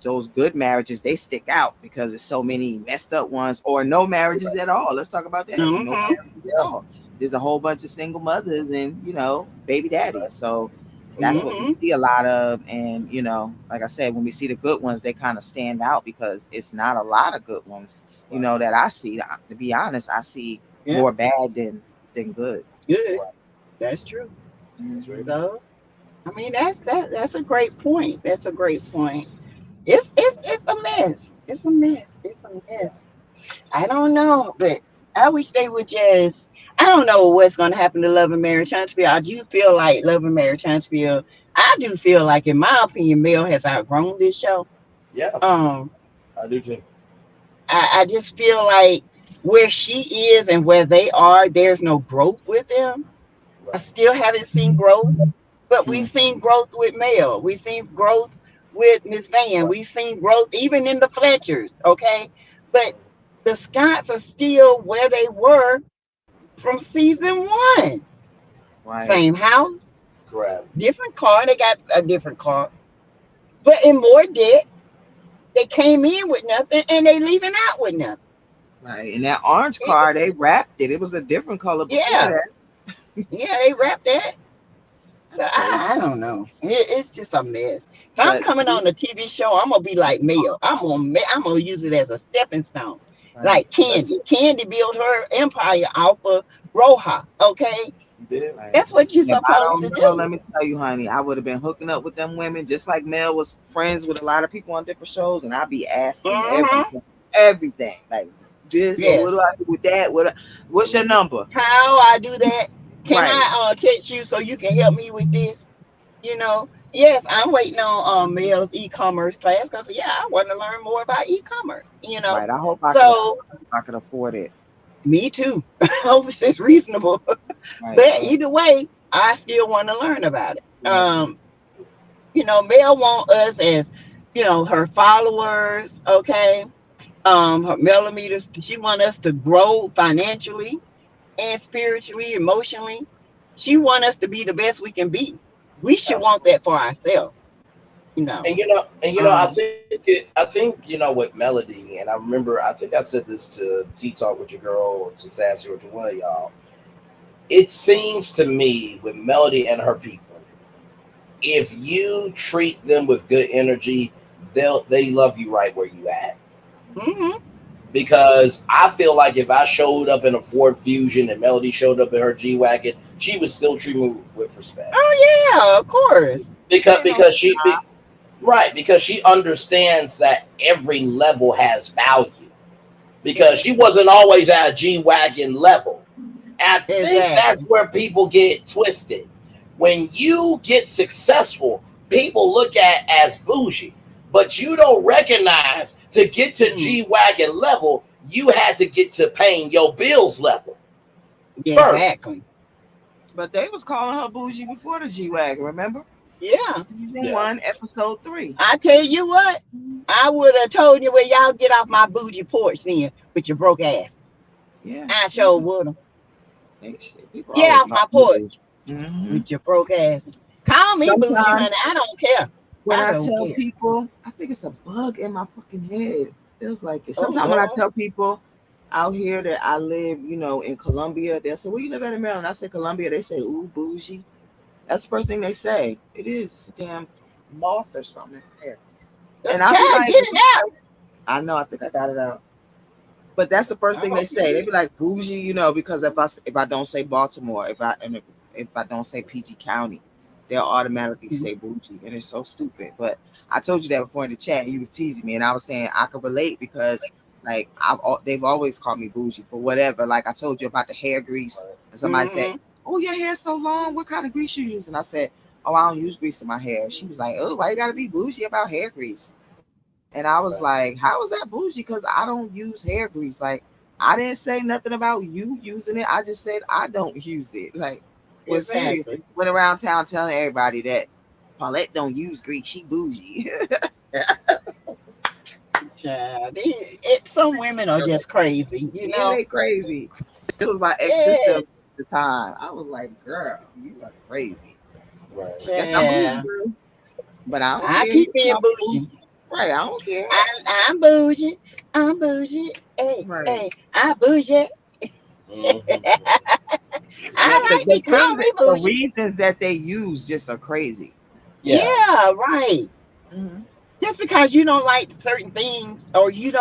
those good marriages they stick out because there's so many messed up ones or no marriages at all. Let's talk about that. No Mm-hmm. marriages at Yeah. all. There's a whole bunch of single mothers and baby daddies. Right. So that's what we Mm-hmm. see a lot of. And like I said, when we see the good ones, they kind of stand out because it's not a lot of good ones, Right. that I see. To be honest, I see Yeah. more bad than good. Good. Right. That's true. That's very Mhm. true. So that's a great point. That's a great point. It's a mess. It's a mess. It's a Yeah. mess. I don't know, but I wish they would just. I don't know what's going to happen to Love and Marriage Huntsville. I do feel like Love and Marriage Huntsville. I do feel like, in my opinion, Mel has outgrown this show. Yeah. Um, I do too. I just feel like where she is and where they are, there's no growth with them. I Right. still haven't seen growth, but we've Hmm. seen growth with Mel. We've seen growth with Miss Van. Right. We've seen growth even in the Fletchers. Okay, but Mhm. the Scots are still where they were from season one. Right. Same house, Correct. different car. They got a different car, but in more debt. They came in with nothing and they leaving out with nothing. Right. And that orange It- car, they wrapped it. It was a different color before yeah, that. yeah, they wrapped that. So That's crazy. I don't know. It's just a mess. If I'm But coming on see, a TV show, I'm gonna be like Mel. I'm gonna use it as a stepping stone, right, like That's Candy. it. Candy built her empire off of Roja. Okay, You did. right. that's what you're If I supposed to don't know, do. let me tell you, honey, I would have been hooking up with them women just like Mel was friends with a lot of people on different shows, and I'd be asking Mm-hmm. everything, like this or what do Yes. I do with that? What's your number? How I do that? Can Right, I text you so you can help me with this? Yes, I'm waiting on Mel's e-commerce class because yeah, I want to learn more about e-commerce. right. I hope So I could afford it. me too. I hope it's reasonable. Right, But right. either way, I still want to learn about it. Mhm. Mel want us as her followers, okay? Her millimeters. She want us to grow financially and spiritually, emotionally. She want us to be the best we can be. We should want Absolutely. that for ourselves, you know. I Um, I think with Melody, and I remember, I think I said this to T Talk with your girl, or to Sassy, or to one of y'all. It seems to me with Melody and her people, if you treat them with good energy, they love you right where you at. Hmm. Because I feel like if I showed up in a Ford Fusion and Melody showed up in her G wagon, she would still treat me with respect. Oh yeah, of course. it Because ain't no because she stop. right, because she understands that every level has value. Yeah. Because she wasn't always at a G wagon level. And I think that's Exactly. where people get twisted. When you get successful, people look at as bougie, but you don't recognize to get to Mm, G wagon level, you had to get to paying your bills level first. exactly. But they was calling her bougie before the G Wagon, remember? Yeah. Season Yeah, 1, episode 3. I tell you what, I would have told you where y'all get off my bougie porch then with your broke asses. Yeah, I yeah. sure would have. Shit, people Get always off call my me porch bougie. Hmm. with your broke asses. Call me bougie, Sometimes honey. I don't care. when I I don't tell care. people, I think it's a bug in my fucking head. Feels like it. Oh Sometimes when I Lord. tell people out here that I live, in Colombia, they'll say, "Where you live at in Maryland?" I say Colombia. They say, "Ooh, bougie." That's the first thing they say. It is. It's a damn moth or something there. And I'll be Child, like, get it out. I know, I think I got it out. But that's the first I thing they hope you say. They did. be like bougie, because if I don't say Baltimore, if I don't say PG County, they'll automatically Mhm. say bougie, and it's so stupid. But I told you that before in the chat. You was teasing me, and I was saying I could relate because like they've always called me bougie for whatever. Like I told you about the hair grease, and somebody said, Mhm. "Oh, your hair's so long. What kind of grease you use?" And I said, "Oh, I don't use grease in my hair." She was like, "Oh, why you gotta be bougie about hair grease?" And I was right. like, how is that bougie? Because I don't use hair grease. Like, I didn't say nothing about you using it. I just said I don't use it. Like, was serious. Exactly. Went around town telling everybody that Paulette don't use grease. She bougie. Child. Some women are just crazy, you Yeah, know? they crazy. This was my ex sister at Yes. the time. I was like, girl, you are crazy. Right. I guess I'm bougie, Child. girl. But I don't I care. You keep can being call me bougie. bougie. Right, I don't care. I'm bougie. I'm bougie. Hey, Right. hey, I'm bougie. Hmm. But I like to call me the bougie. reasons that they use just are crazy. Yeah. Yeah, right. Hmm. Just because you don't like certain things or you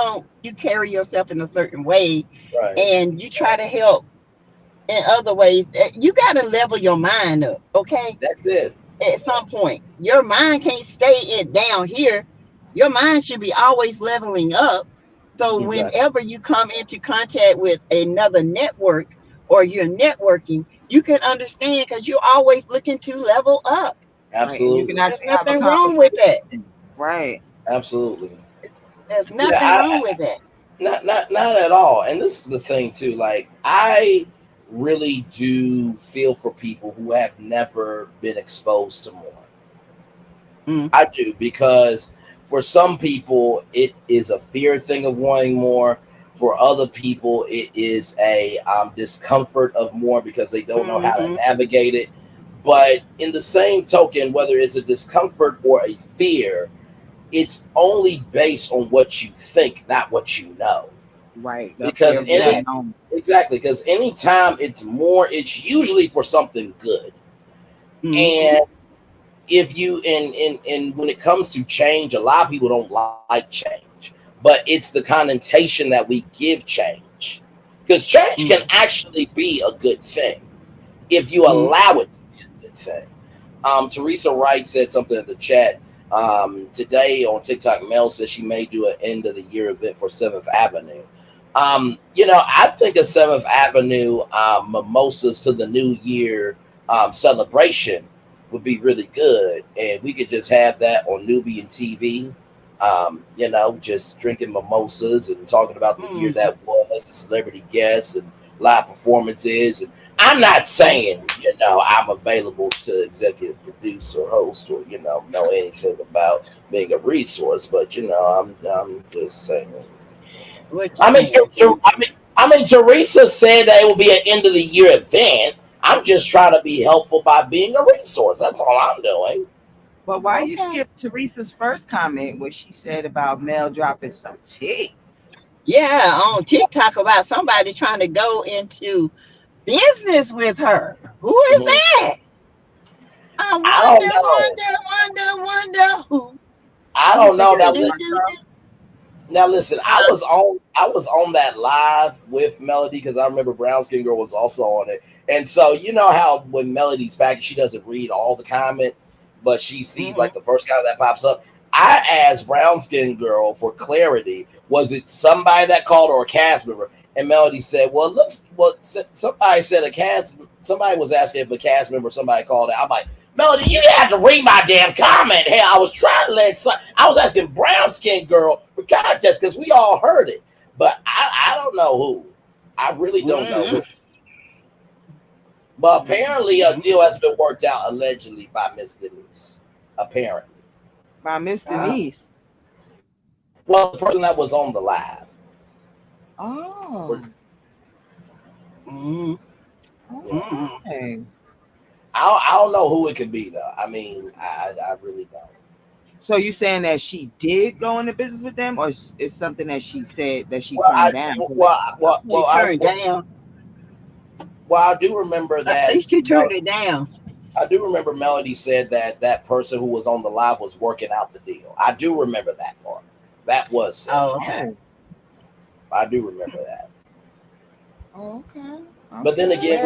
carry yourself in a certain way Right. and you try to help in other ways, you got to level your mind up, okay? That's it. At some point, your mind can't stay it down here. Your mind should be always leveling up. So Exactly. whenever you come into contact with another network or you're networking, you can understand because you're always looking to level up. Right. And you can Absolutely. There's actually have a nothing wrong with that. conversation. Right. Absolutely. There's Yeah. nothing wrong with that. Not at all. And this is the thing too. Like, I really do feel for people who have never been exposed to more. Mm, I do, because for some people it is a fear thing of wanting more. For other people, it is a discomfort of more because they don't know how to hmm. navigate it. But in the same token, whether it's a discomfort or a fear, it's only based on what you think, not what you know. Right. The fear Because of the any Exactly. unknown. exactly, because anytime it's more, it's usually for something good. Hmm. And if you and when it comes to change, a lot of people don't like change, but it's the connotation that we give change, because change can Hmm. actually be a good thing if you Hmm. allow it to be a good thing. Teresa Wright said something in the chat today on TikTok. Mel says she may do an end of the year event for Seventh Avenue. I think a Seventh Avenue mimosas to the New Year celebration would be really good, and we could just have that on Nubian TV. Just drinking mimosas and talking about the year Hmm. that was, the celebrity guests and live performances. And I'm not saying, I'm available to executive produce or host or, know anything about being a resource, but I'm just saying. What you I mean, saying, Teresa? Teresa said that it will be an end of the year event. I'm just trying to be helpful by being a resource. That's all I'm doing. But why you Okay. skip Teresa's first comment where she said about Mel dropping some tea? Yeah, on TikTok about somebody trying to go into business with her. Who is Hmm. that? I I don't know. wonder who. I You don't think know. it's Now, Marcel? now listen. Huh? I was on that live with Melody because I remember Brown Skin Girl was also on it. And so you know how when Melody's back, she doesn't read all the comments, but she sees Hmm. like the first comment that pops up. I asked Brown Skin Girl for clarity. Was it somebody that called or a cast member? And Melody said, "Well, it looks well." Somebody said a cast. Somebody was asking if a cast member. Somebody called it. I'm like, Melody, you didn't have to read my damn comment. Hey, I was trying to I was asking Brown Skin Girl for context because we all heard it, but I don't know who. I really don't know Hmm. who. But apparently, a deal has been worked out allegedly by Miss Denise. Apparently, By Miss Uh, Denise. well, the person that was on the live. Oh, mm, mm. okay. I don't know who it could be though. I mean, I really don't. So you saying that she did go into business with them, or it's something that she said that she Well, turned down? She turned down. I do remember I that. think she turned it down. I do remember Melody said that that person who was on the live was working out the deal. I do remember that part. That was said Oh, for sure. okay. Oh, I do remember that. oh, okay, But then okay. again,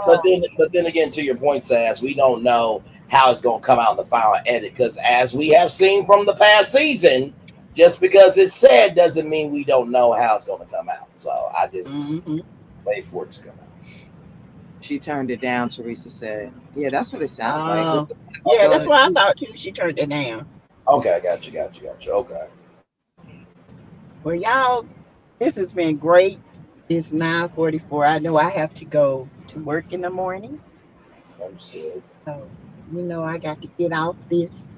Well, y'all. but then again, to your point, Sass, we don't know how it's going to come out in the final edit because as we have seen from the past season, just because it's said doesn't mean we don't know how it's going to come out. So I just Hmm. wait for it to come out. She turned it down. Teresa said, "Yeah, that's what it sounds like." It's Oh, the yeah, spilling that's the what I tea. thought too. She turned it down. Okay, I got you, got you, got you. Okay, Well, y'all, this has been great. It's 9:44. I know I have to go to work in the morning. understood. So, I got to get off this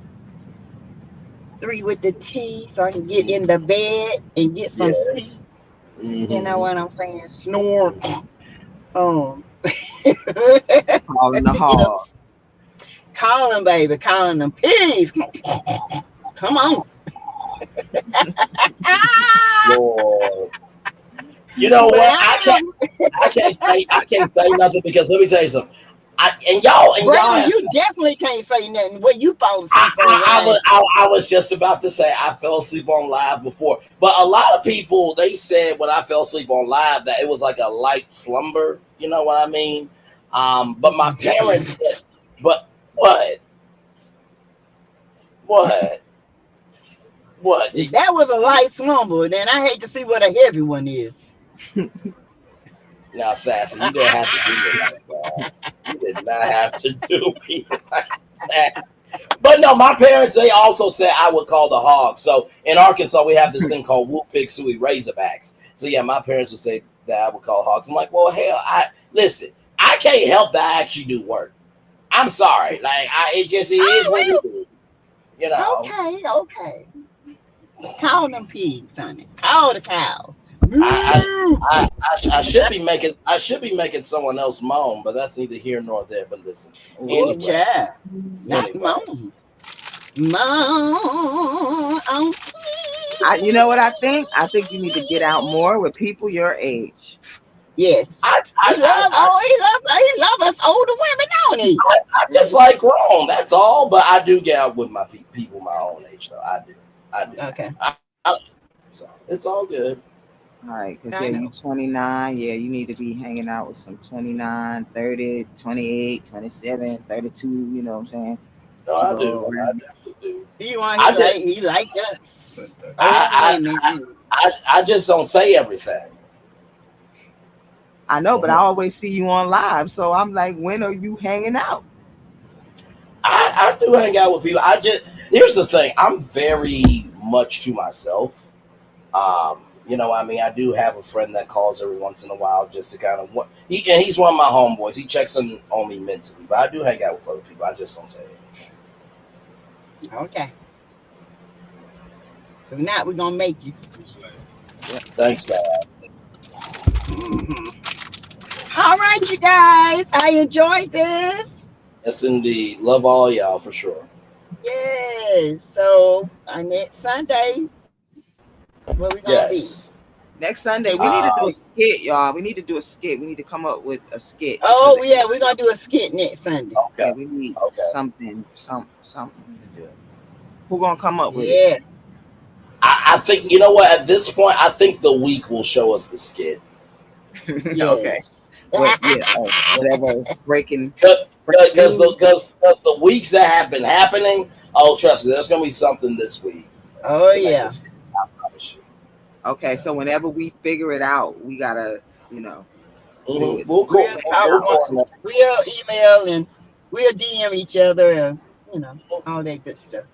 three with the tea so I can get in the bed and get some sleep. Yes. You know Mm-hmm. what I'm saying? Snore. Um, Calling the get hog. us calling, baby, calling them pigs. Come on. Ah! Lord. You know But what? I am, I can't say nothing because let me tell you something. And y'all Braylon, have you definitely can't say nothing. Where you fall asleep on live. I was just about to say I fell asleep on live before, but a lot of people they said when I fell asleep on live that it was like a light slumber. You know what I mean? But my parents said, but what what what? If that was a light slumber, then I hate to see what a heavy one is. Now, Sassy, you didn't have to do it like that. You did not have to do me like that. But no, my parents they also said I would call the hogs. So in Arkansas, we have this thing called Whoop Pig Suey Razorbacks. So yeah, my parents would say that I would call hogs. I'm like, well, hell, I listen. I can't help that I actually do work. I'm sorry. Like, it is what it Oh, is. You well, know, okay. Call them pigs, honey. Call the cows. I Moo! I should be making someone else moan, but that's neither here nor there. But listen, Ooh, anyway, child. Not anyway. moan. Moan on You know what I pig. think? I think you need to get out more with people your age. Yes. I I I, I He love us older women, don't he? I just like grown. That's all. But I do get out with my people my own age, though. I do. I do. Okay. So it's all good. All right, because I yeah, you know. 29. Yeah, you need to be hanging out with some 29, 30, 28, 27, 32. You know what I'm saying? No, I People do. I around. definitely do. He I just like us. Older I women. I just don't say everything. I know, but I Mhm. always see you on live. So I'm like, when are you hanging out? I do hang out with people. I just here's the thing. I'm very much to myself. You know, I mean, I do have a friend that calls every once in a while just to kind of and he's one of my homeboys. He checks in on me mentally, but I do hang out with other people. I just don't say it. Okay. If not, we're gonna make you. Yeah. Thanks, All right, you guys. I enjoyed this. yes, indeed. Love all y'all for sure. Yes. So next Sunday, where we gonna be? Yes. Next Sunday, we need to Uh, do a TBT. skit, y'all. We need to do a skit. We need to come up with a skit because Oh yeah, we're gonna do a skit next Sunday. yeah, okay. we need Okay. something to do. Who gonna come up with it? Yeah. I think you know what. At this point, I think the week will show us the skit. Okay. Yes. What? Yeah. Whatever is breaking Because news. the weeks that have been happening, oh trust me, there's gonna be something this week Oh to make yeah. us. I promise you. Okay. So whenever we figure it out, we gotta, you know, do it. We'll We'll Plan it talk we'll out. one. coordinate. We'll email and we'll DM each other and all that good stuff.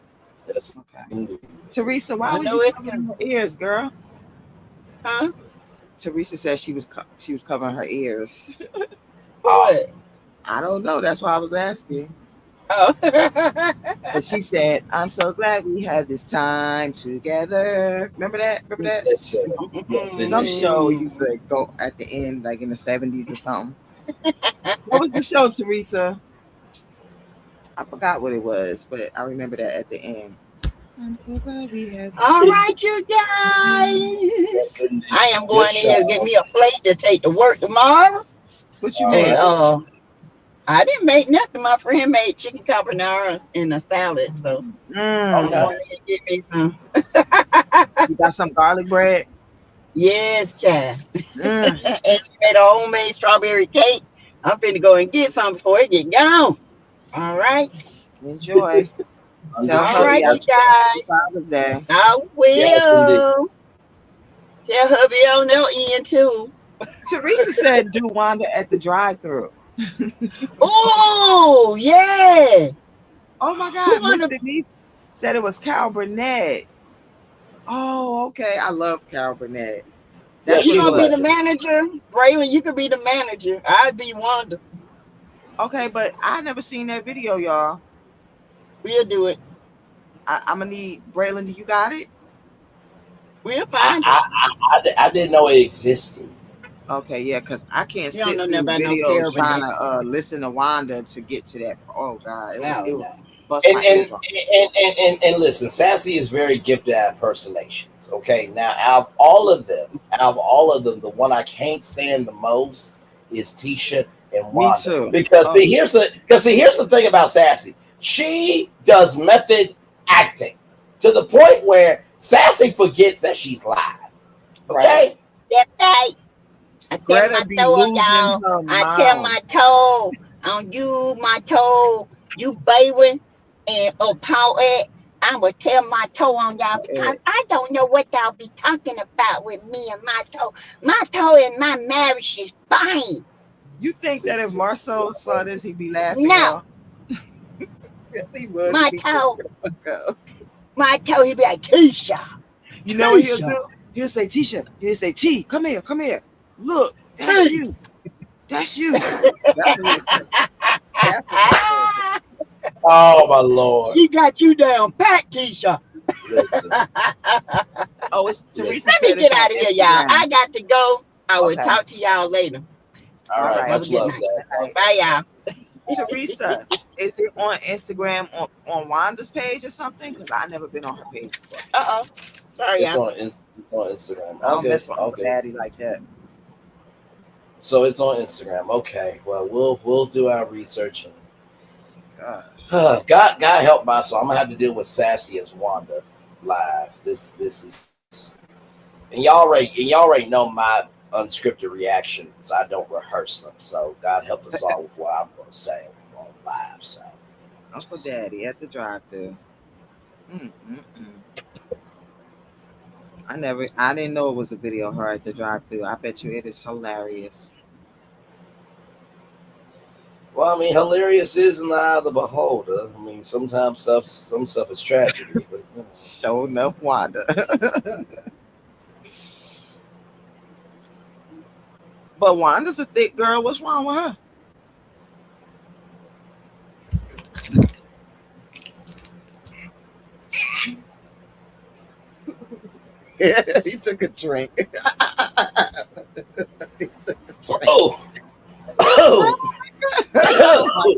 Yes, Okay. indeed. Teresa, why I was know you it's covering coming. her ears, girl? Huh? Teresa said she was covering her ears. For Oh, what? I don't know. That's why I was asking. Oh. But she said, "I'm so glad we had this time together." Remember that? Remember that? She listen. said, Yes, some indeed. show used to go at the end, like in the 70s or something. What was the show, Teresa? I forgot what it was, but I remember that at the end. I'm so glad we had this All time. right, you guys. Yes, indeed. I am Good going in here to get show. me a plate to take to work tomorrow. What you All And made? right. I didn't make nothing. My friend made chicken carbonara and a salad. So I'm Mm. Okay. going in and get me some. You got some garlic bread? Yes, child. Mm. And she made a homemade strawberry cake. I'm finna go and get some before it get gone. All right. Enjoy. Tell All Understood. hubby right, I you That's said happy guys. Father's Day. I yes, indeed. will tell hubby on their end too. Teresa said, "Do Wanda at the drive-thru." Oh, yeah. Oh my Who God, Miss wanna Denise said it was Carol Burnett. Oh, okay. I love Carol Burnett. Yeah, That's you what it she's a gonna be was. the legend. manager? Braylon, you could be the manager. I'd be Wanda. Okay, but I never seen that video, y'all. We'll do it. I'm gonna need Braylon. Do you got it? We'll I find it. I, I didn't know it existed. Okay, yeah, because I can't You don't sit know nothing through about no videos Carol trying Burnett. to listen to Wanda to get to that. Oh God, Oh it would no. bust And my and, eardrum. and listen, Sassy is very gifted at impersonations. Okay, now out of all of them, the one I can't stand the most is Tisha and Me Wanda. too. Because Oh, here's the thing about Sassy. She does method acting to the point where Sassy forgets that she's live. right. Okay, That's right. I tell Greta my be toe on losing y'all. her I tell mind. my toe on you, my toe, you baby, and Paulette. I will tell my toe on y'all because I don't know what y'all be talking about with me and my toe. My toe and my marriage is fine. You think that see, if see, see Marcel what I'm saw saying? this, he'd be laughing, No, y'all? Yes, he would. He'd my be toe, cracking the fuck up. my toe, he be like, Keisha, You know what he'll Keisha, do? He'll say, Tisha. He'll say, T, come here, come here. Look, that's Keisha. you. That's you. That's what he'll say. That's what Marcel said. Oh my lord! She got you down pat, Keisha. Listen, Oh, it's listen. Teresa Let me said it's get on out of here, y'all. Instagram. I got to go. I will Okay. talk to y'all later. All All right, right. Have a much good love, night. Sassy. Good night. Bye, y'all. Teresa, is it on Instagram on Wanda's page or something? Because I've never been on her page before. Uh oh. Sorry, y'all. It's on Instagram. I All don't good, mess with all Uncle good. Daddy like that. So it's on Instagram. Okay. Well, we'll do our research God. and God help my soul. I'm gonna have to deal with Sassy as Wanda live. This is and y'all already know my unscripted reactions. I don't rehearse them. So God help us all with what I'm gonna say on live. So Uncle Daddy at the drive-thru. Mm-mm-mm. I didn't know it was a video of her at the drive-thru. I bet you it is hilarious. well, I mean, hilarious is in the eye of the beholder. I mean, sometimes some stuff is tragedy, but So enough, Wanda. But Wanda's a thick girl. What's wrong with her? He took a drink. He took a drink. Oh, oh, Oh my,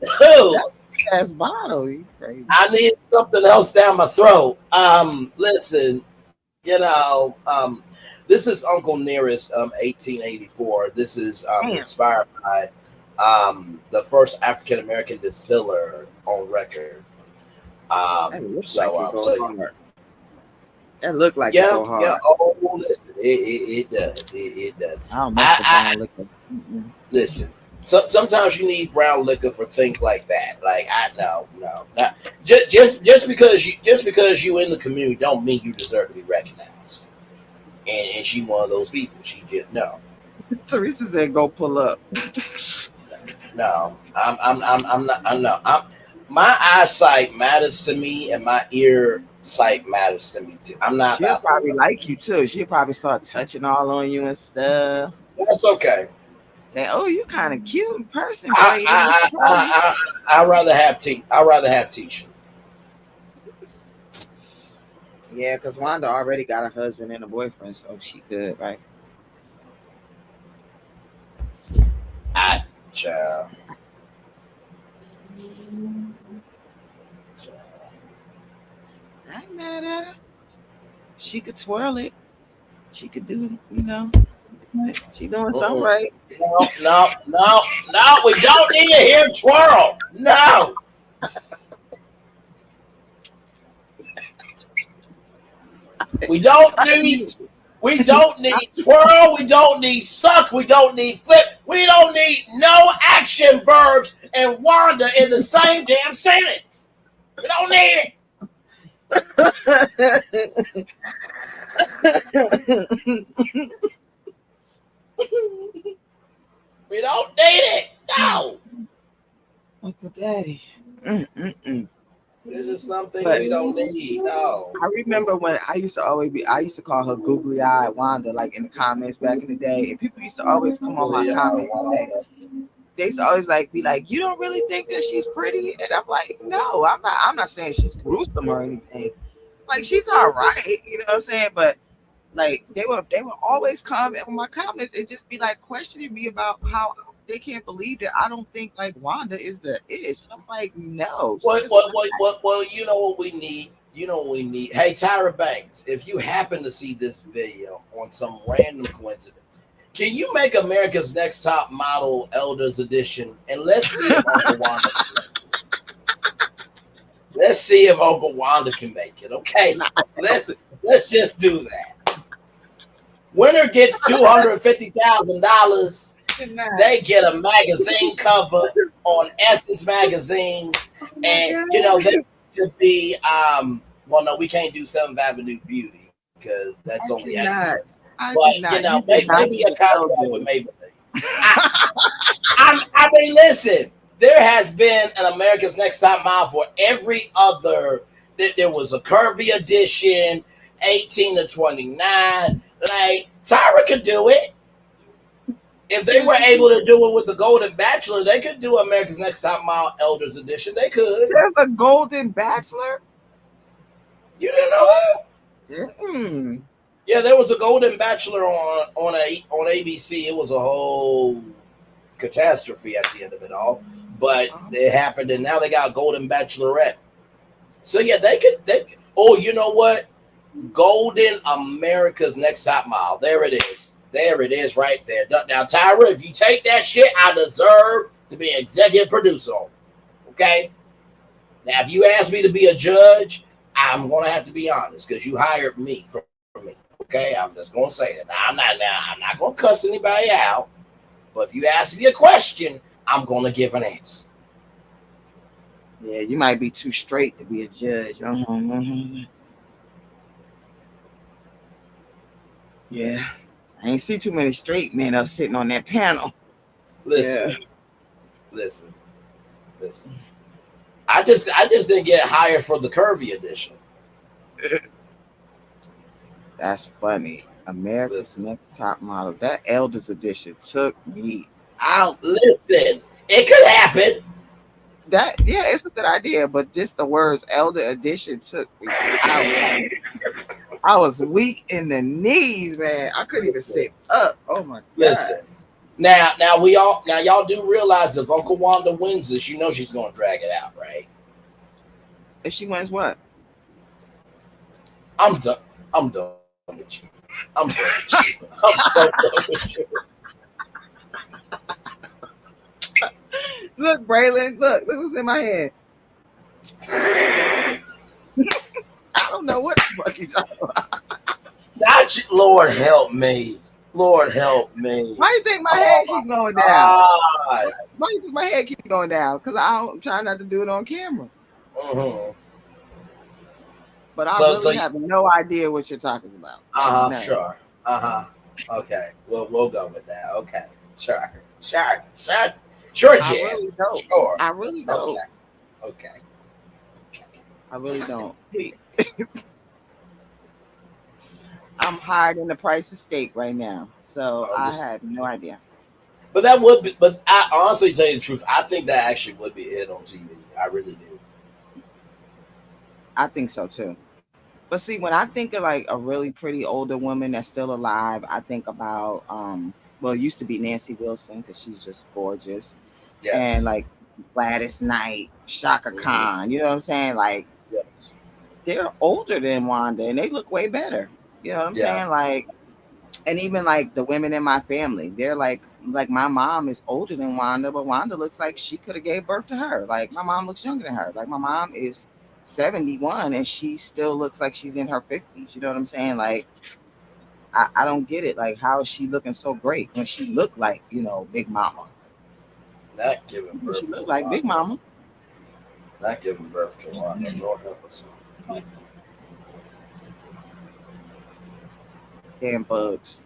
oh, oh. that's a big ass bottle. You crazy. I need something else down my throat. Listen, this is Uncle Nearest, 1884. This is Damn. inspired by the first African American distiller on record. That looks like So, it so go hard. That look like it yeah, go yeah. hard. Oh, listen, it does. It does. I don't mess with I brown liquor. Mm-mm. listen. Sometimes you need brown liquor for things like that. Like I no, not just because you in the community don't mean you deserve to be recognized. And she one of those people. She just no, Teresa said, "Go pull up." no. I'm not. I'm no. My eyesight matters to me, and my ear sight matters to me too. I'm not She'll about probably to. like you too. She'll probably start touching all on you and stuff. That's okay. Say, "Oh, you kind of cute in person, I Braylon." I I I I rather have tea. I rather have Tisha. Yeah, because Wanda already got a husband and a boyfriend, so she good, right? I child. I ain't mad at her. She could twirl it. She could do, she doing something Mm-mm. right. No. We don't need to hear twirl. No. We don't need. We don't need twirl. We don't need suck. We don't need flip. We don't need no action verbs and Wanda in the same damn sentence. We don't need it. We don't need it. No. Uncle Daddy. Mm-mm-mm. There's just some things But we don't need. No. I remember when I used to call her googly eyed Wanda, like in the comments back in the day, and people used to always come on my comments and say, they used to always like be like, "You don't really think that she's pretty?" And I'm like, "No, I'm not. I'm not saying she's gruesome or anything. Like she's all right, you know what I'm saying?" But like they would always comment on my comments and just be like questioning me about how they can't believe that I don't think like Wanda is the ish. And I'm like, no, she What, is what, not. what, what, well, you know what we need? You know what we need? Hey, Tyra Banks, if you happen to see this video on some random coincidence, can you make America's Next Top Model Elders Edition? And let's see if Uncle Wanda let's see if Uncle Wanda can make it. Okay, let's just do that. Winner gets $250,000. They get a magazine cover on Essence magazine, and they to be well, no, we can't do Seventh Avenue Beauty because that's only excellence. But maybe a contract with Maybelline. I mean, listen, there has been an America's Next Top Model for every other. There was a curvy edition, 18 to 29. Like Tyra could do it. If they were able to do it with the Golden Bachelor, they could do America's Next Top Model Elders Edition. They could. There's a Golden Bachelor. You didn't know that? Mm-mm. Yeah, there was a Golden Bachelor on ABC. It was a whole catastrophe at the end of it all, but it happened, and now they got a Golden Bachelorette. So yeah, they could. Oh, you know what? Golden America's Next Top Model. There it is. There it is right there. Now, Tyra, if you take that shit, I deserve to be an executive producer on it. Okay? Now, if you ask me to be a judge, I'm going to have to be honest because you hired me for me. Okay? I'm just going to say that. Now, I'm not going to cuss anybody out. But if you ask me a question, I'm going to give an answer. Yeah, you might be too straight to be a judge. Yeah. I ain't see too many straight men up sitting on that panel. Listen. I just didn't get hired for the curvy edition. That's funny. America's Next Top Model. That Elders Edition took me out. Listen, it could happen. It's a good idea, but just the words Elder Edition took me out. I was weak in the knees, man. I couldn't even Listen, sit up. Oh my god. listen. Now y'all do realize if Uncle Wanda wins this, you know she's gonna drag it out, right? If she wins what? I'm done. I'm done with you. I'm done with you. I'm so done with you. Look, Braylon, look what's in my hand. I don't know what the fuck you talking about. Not you, Lord help me. Lord help me. Why you think my Oh head my keep going down? God. Why you think my head keep going down? Because I'm trying not to do it on camera. Hmm. But I So really you, have no idea what you're talking about. Like none. sure. Okay. We'll go with that. Okay. Sure, I Jan. really don't. Sure. I really Okay. don't. Okay. I really don't. I'm higher than the price of steak right now. So I Understood. have no idea. But that would be. But I honestly tell you the truth, I think that actually would be a hit on TV. I really do. I think so too. But see, when I think of like a really pretty older woman that's still alive, I think about well, it used to be Nancy Wilson because she's just gorgeous. And Yes. like Gladys Knight, Shaka Hmm. Khan, you know what I'm saying? Like Yeah. they're older than Wanda and they look way better. You know what I'm Yeah. saying? Like, and even like the women in my family, they're like my mom is older than Wanda, but Wanda looks like she could have gave birth to her. Like my mom looks younger than her. Like my mom is 71 and she still looks like she's in her 50s. You know what I'm saying? Like I don't get it. Like how is she looking so great when she looked like, Big Mama? Not giving She birth to looked like Big Wanda. Mama. Not giving birth to Wanda. Lord help us. Damn bugs.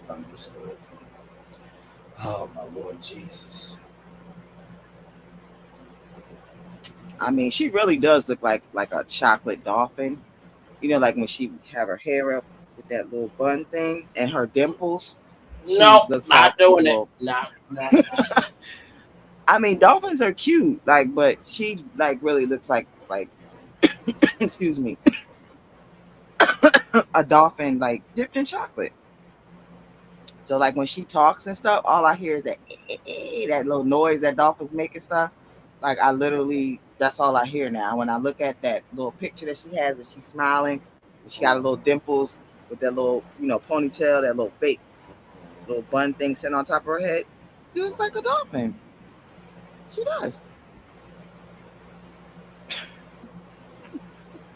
Understood. Oh my Lord Jesus. I mean, she really does look like a chocolate dolphin. Like when she have her hair up with that little bun thing and her dimples, she No, looks like not doing it. little. No, no. I mean, dolphins are cute, like, but she like really looks like excuse me, a dolphin like dipped in chocolate. So like when she talks and stuff, all I hear is that that little noise that dolphins make and stuff. Like I literally, that's all I hear now. When I look at that little picture that she has, when she's smiling, and she got a little dimples with that little, ponytail, that little fake little bun thing sitting on top of her head, she looks like a dolphin. She does.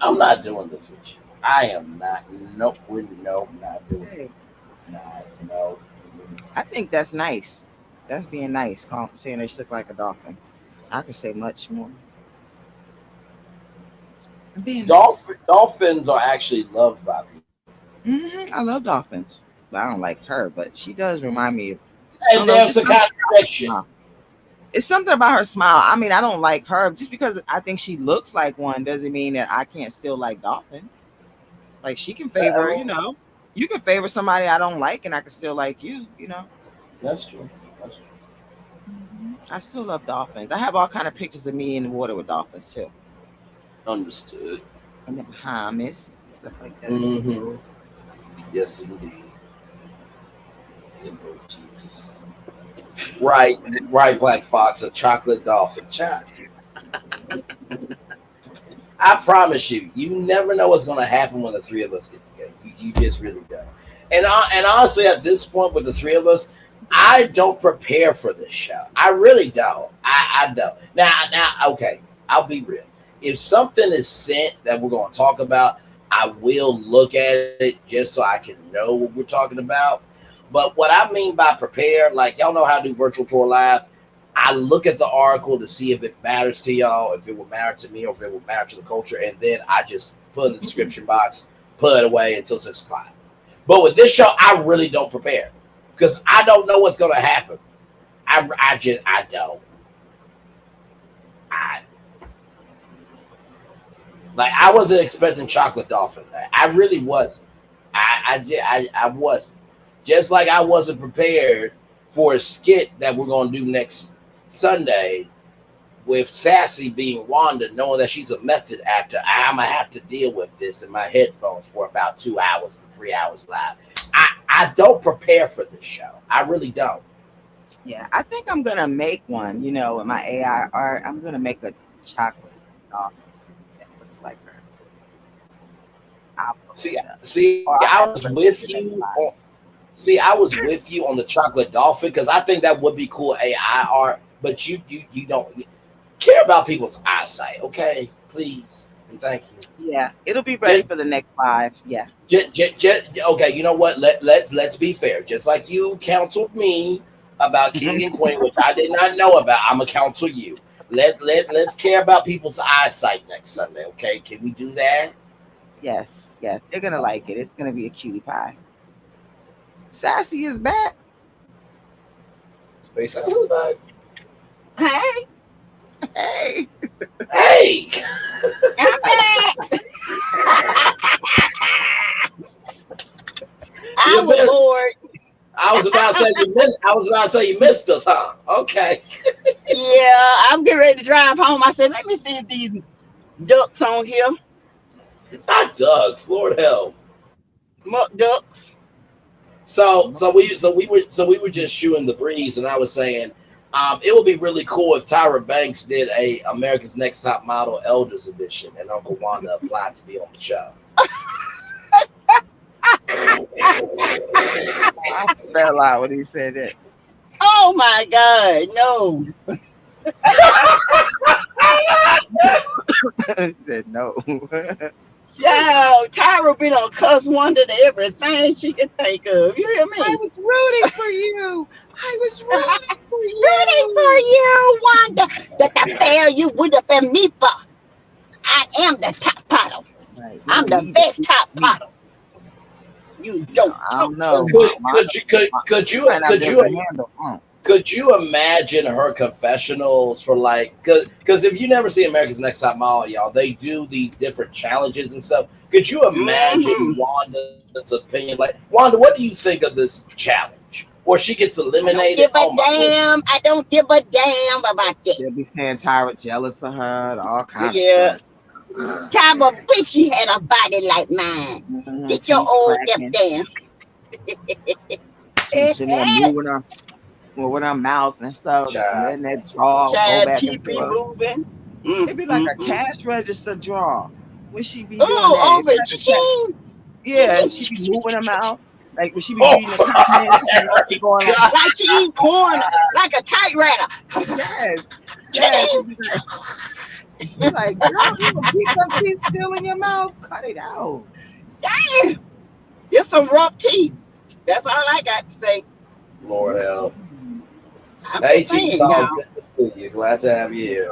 I'm not doing this with you. I am not. Nope. Nope. Not doing it. Hey, Not. No. I think that's nice. That's being nice, saying that she look like a dolphin. I could say much more. I'm being nice. Dolphins are actually loved by people. I love dolphins, but I don't like her. But she does remind me of, I And don't know, there's just a something about her contradiction. smile. It's something about her smile. I mean, I don't like her just because I think she looks like one doesn't mean that I can't still like dolphins. Like she can favor, Well, you can favor somebody I don't like, and I can still like you. that's true. That's true. I still love dolphins. I have all kind of pictures of me in the water with dolphins too, Understood. in the Bahamas, stuff like that. Mm-hmm. Yes, indeed. Oh, Jesus. Right, right, Black Fox, a chocolate dolphin. I promise you, you never know what's going to happen when the three of us get together. You just really don't. And honestly, at this point with the three of us, I don't prepare for this show. I really don't. I don't. Okay, I'll be real. If something is sent that we're going to talk about, I will look at it just so I can know what we're talking about. But what I mean by prepare, like y'all know how to do virtual tour live. I look at the article to see if it matters to y'all, if it will matter to me, or if it will matter to the culture, and then I just put it in the description box, put it away until 6 o'clock. But with this show, I really don't prepare because I don't know what's going to happen. I don't. I like I wasn't expecting chocolate dolphin. I really wasn't. I wasn't. Just like I wasn't prepared for a skit that we're going to do next Sunday with Sassy being Wanda, knowing that she's a method actor, I'm gonna have to deal with this in my headphones for about 2 hours to 3 hours live. I don't prepare for this show. I really don't. Yeah, I think I'm gonna make one. With my AI art, I'm gonna make a chocolate dog that looks like her. I'll put See, it up. see, Or I'll I have was to bring it with to the next you slide. on. See, I was with you on the chocolate dolphin because I think that would be cool AI art. But you don't care about people's eyesight, okay? Please and thank you. Yeah, it'll be ready Just, for the next live. Yeah. okay, you know what? Let's be fair. Just like you counseled me about King and Queen, which I did not know about, I'm gonna counsel you. Let's care about people's eyesight next Sunday, okay? Can we do that? Yes, yes, they're gonna like it. It's gonna be a cutie pie. Sassy is back. Space out. Hey, Hey, Hey, I'm back. I you was missed. bored. I was about to say you missed. I was about to say you missed us, huh? Okay. Yeah, I'm getting ready to drive home. I said, let me see if these ducks on here, Not Doug's. Lord help. muck ducks. So we were just shooting the breeze, and I was saying, it would be really cool if Tyra Banks did a America's Next Top Model Elders Edition, and Uncle Wanda applied to be on the show. I fell out when he said that. Oh my God, no. He said no. Child, Tyra been on cuss Wanda to everything she can think of. You hear I me? was rooting for you. I was rooting for Ready for you. you, Wanda. That the fail you would have been me for. I am the top bottle. Right. I'm the We best top we bottle. You don't I talk don't to know. me. Could My, could you could my, could you might not could be able you to handle. could you imagine her confessionals for like because if you never see America's Next Top Model, y'all, they do these different challenges and stuff. Could you Mm-hmm. imagine Wanda's opinion? Like, Wanda, what do you think of this challenge? Or she gets I don't eliminated? give a Oh my goodness. damn. I don't give a damn about that. They'll be saying Tyra jealous of her and all kind of Yeah. stuff. Mhm. Tyra wish she had a body like mine. Get your Teeth old step cracking. down. She be sitting there moving her with her mouth and stuff, Child. letting that jaw go Child back and TP forth. moving. It'd be like a Mm. cash register draw when she be doing that. Oh, It'd be over. like a cash. Ching, ching, Yeah, ching, she be moving her mouth. Like when she be Oh reading the comments, she be going like, my like she eat corn like a tight ratter. yes, yes. Ching. Be like, girl, you gonna keep them teeth still in your mouth? Cut it out. Damn. There's some rough teeth. That's all I got to say. Lord help. Mm. I'm Hey just T saying, Talk, y'all. good to see you. Glad to have you here.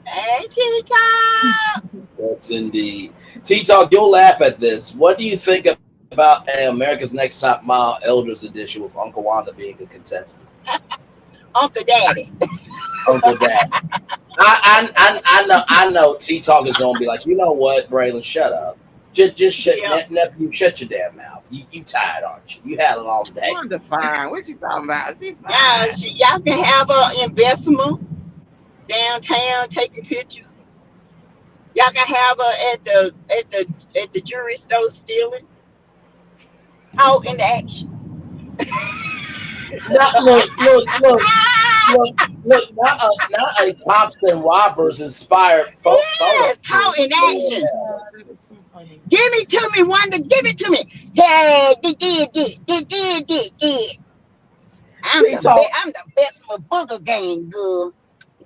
Hey, Tita. Yes, indeed. T Talk, you'll laugh at this. What do you think about America's Next Top Model Elders Edition with Uncle Wanda being a contestant? Uncle Daddy. Uncle Dad. I know T Talk is gonna be like, you know what, Braylon, shut up. Just shut Yeah. nephew, shut your damn mouth. You tired, aren't you? You had a long day. Wanda fine. What you talking about? She Y'all, fine. y'all can have an investment downtown taking pictures. Y'all can have her at the jewelry store stealing. Out in action. Not look, not a cops and robbers inspired photo Yes, shoot. out in Lord action. help. That is so funny. Give it to me, Wanda. Give it to me. Hey, did. I'm T the Talk, best. I'm the best for booger game, girl.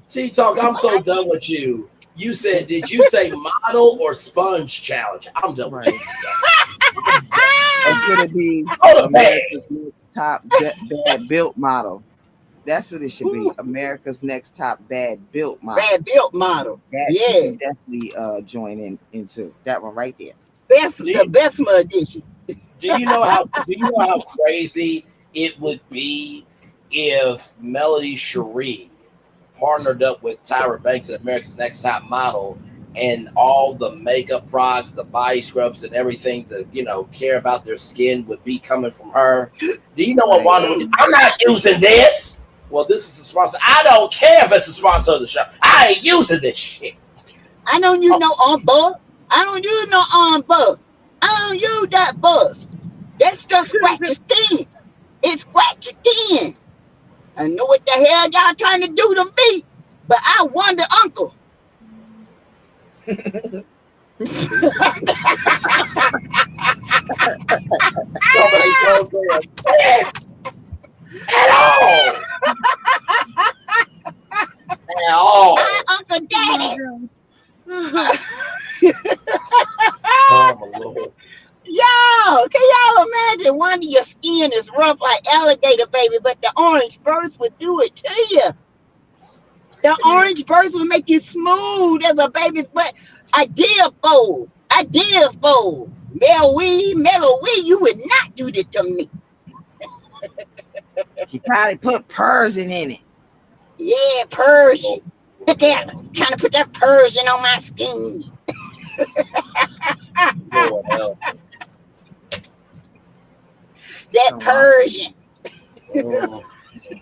T Talk, I'm so I done with you. You said, did you say model or sponge challenge? I'm done with you, Right. T Talk. I'm done. Or should it be Go to bed. America's Next Top Bad Built Model? That's what it should be. America's Next Top Bad Built Model. bad built model. That she can Yes, definitely join into that one right there. best Do the you, best edition. do you know how crazy it would be if Melody Cherie partnered up with Tyra Banks at America's Next Top Model, and all the makeup products, the body scrubs, and everything to care about their skin would be coming from her? Do you know what Right. Wanda would do? Mm. I'm not using this. Well, this is the sponsor. I don't care if it's a sponsor of the show. I ain't using this shit. I don't use Oh, no buzz. I don't use no buzz. I don't use that buzz. That stuff scratch your skin. It scratch your skin. I know what the hell y'all trying to do to me, but I won the uncle. nobody goes there. At all. At I all. Uncle Daddy. Oh, my Lord. Y'all, can y'all imagine one of your skin is rough like alligator, baby, but the orange burst would do it to you. The orange burst would make you smooth as a baby's butt. I did fold. I did fold. Mellow wee, you would not do this to me. She probably put Persian in it. Yeah, Persian. Look at her, trying to put that Persian on my skin. Lord help. That So Persian. Mm.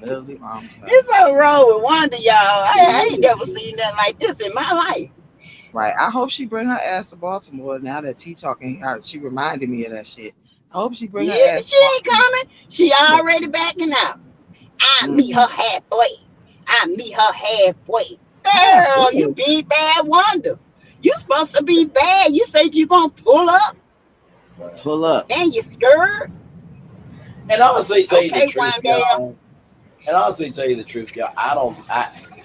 literally wrong. It's so wrong with Wanda, y'all. I ain't never seen nothing like this in my life. Right. I hope she bring her ass to Baltimore now that T talking. She reminded me of that shit. I hope she bring her Yeah, ass to she ain't coming. She Baltimore. already backing out. I Mm. meet her halfway. I meet her halfway. Yeah, Girl, you good. big bad Wanda. You supposed to be bad. You said you gonna pull up. Pull up. Then you scared. And honestly, tell you the Okay, truth, Wanda. y'all. And honestly, tell you the truth, y'all. I don't.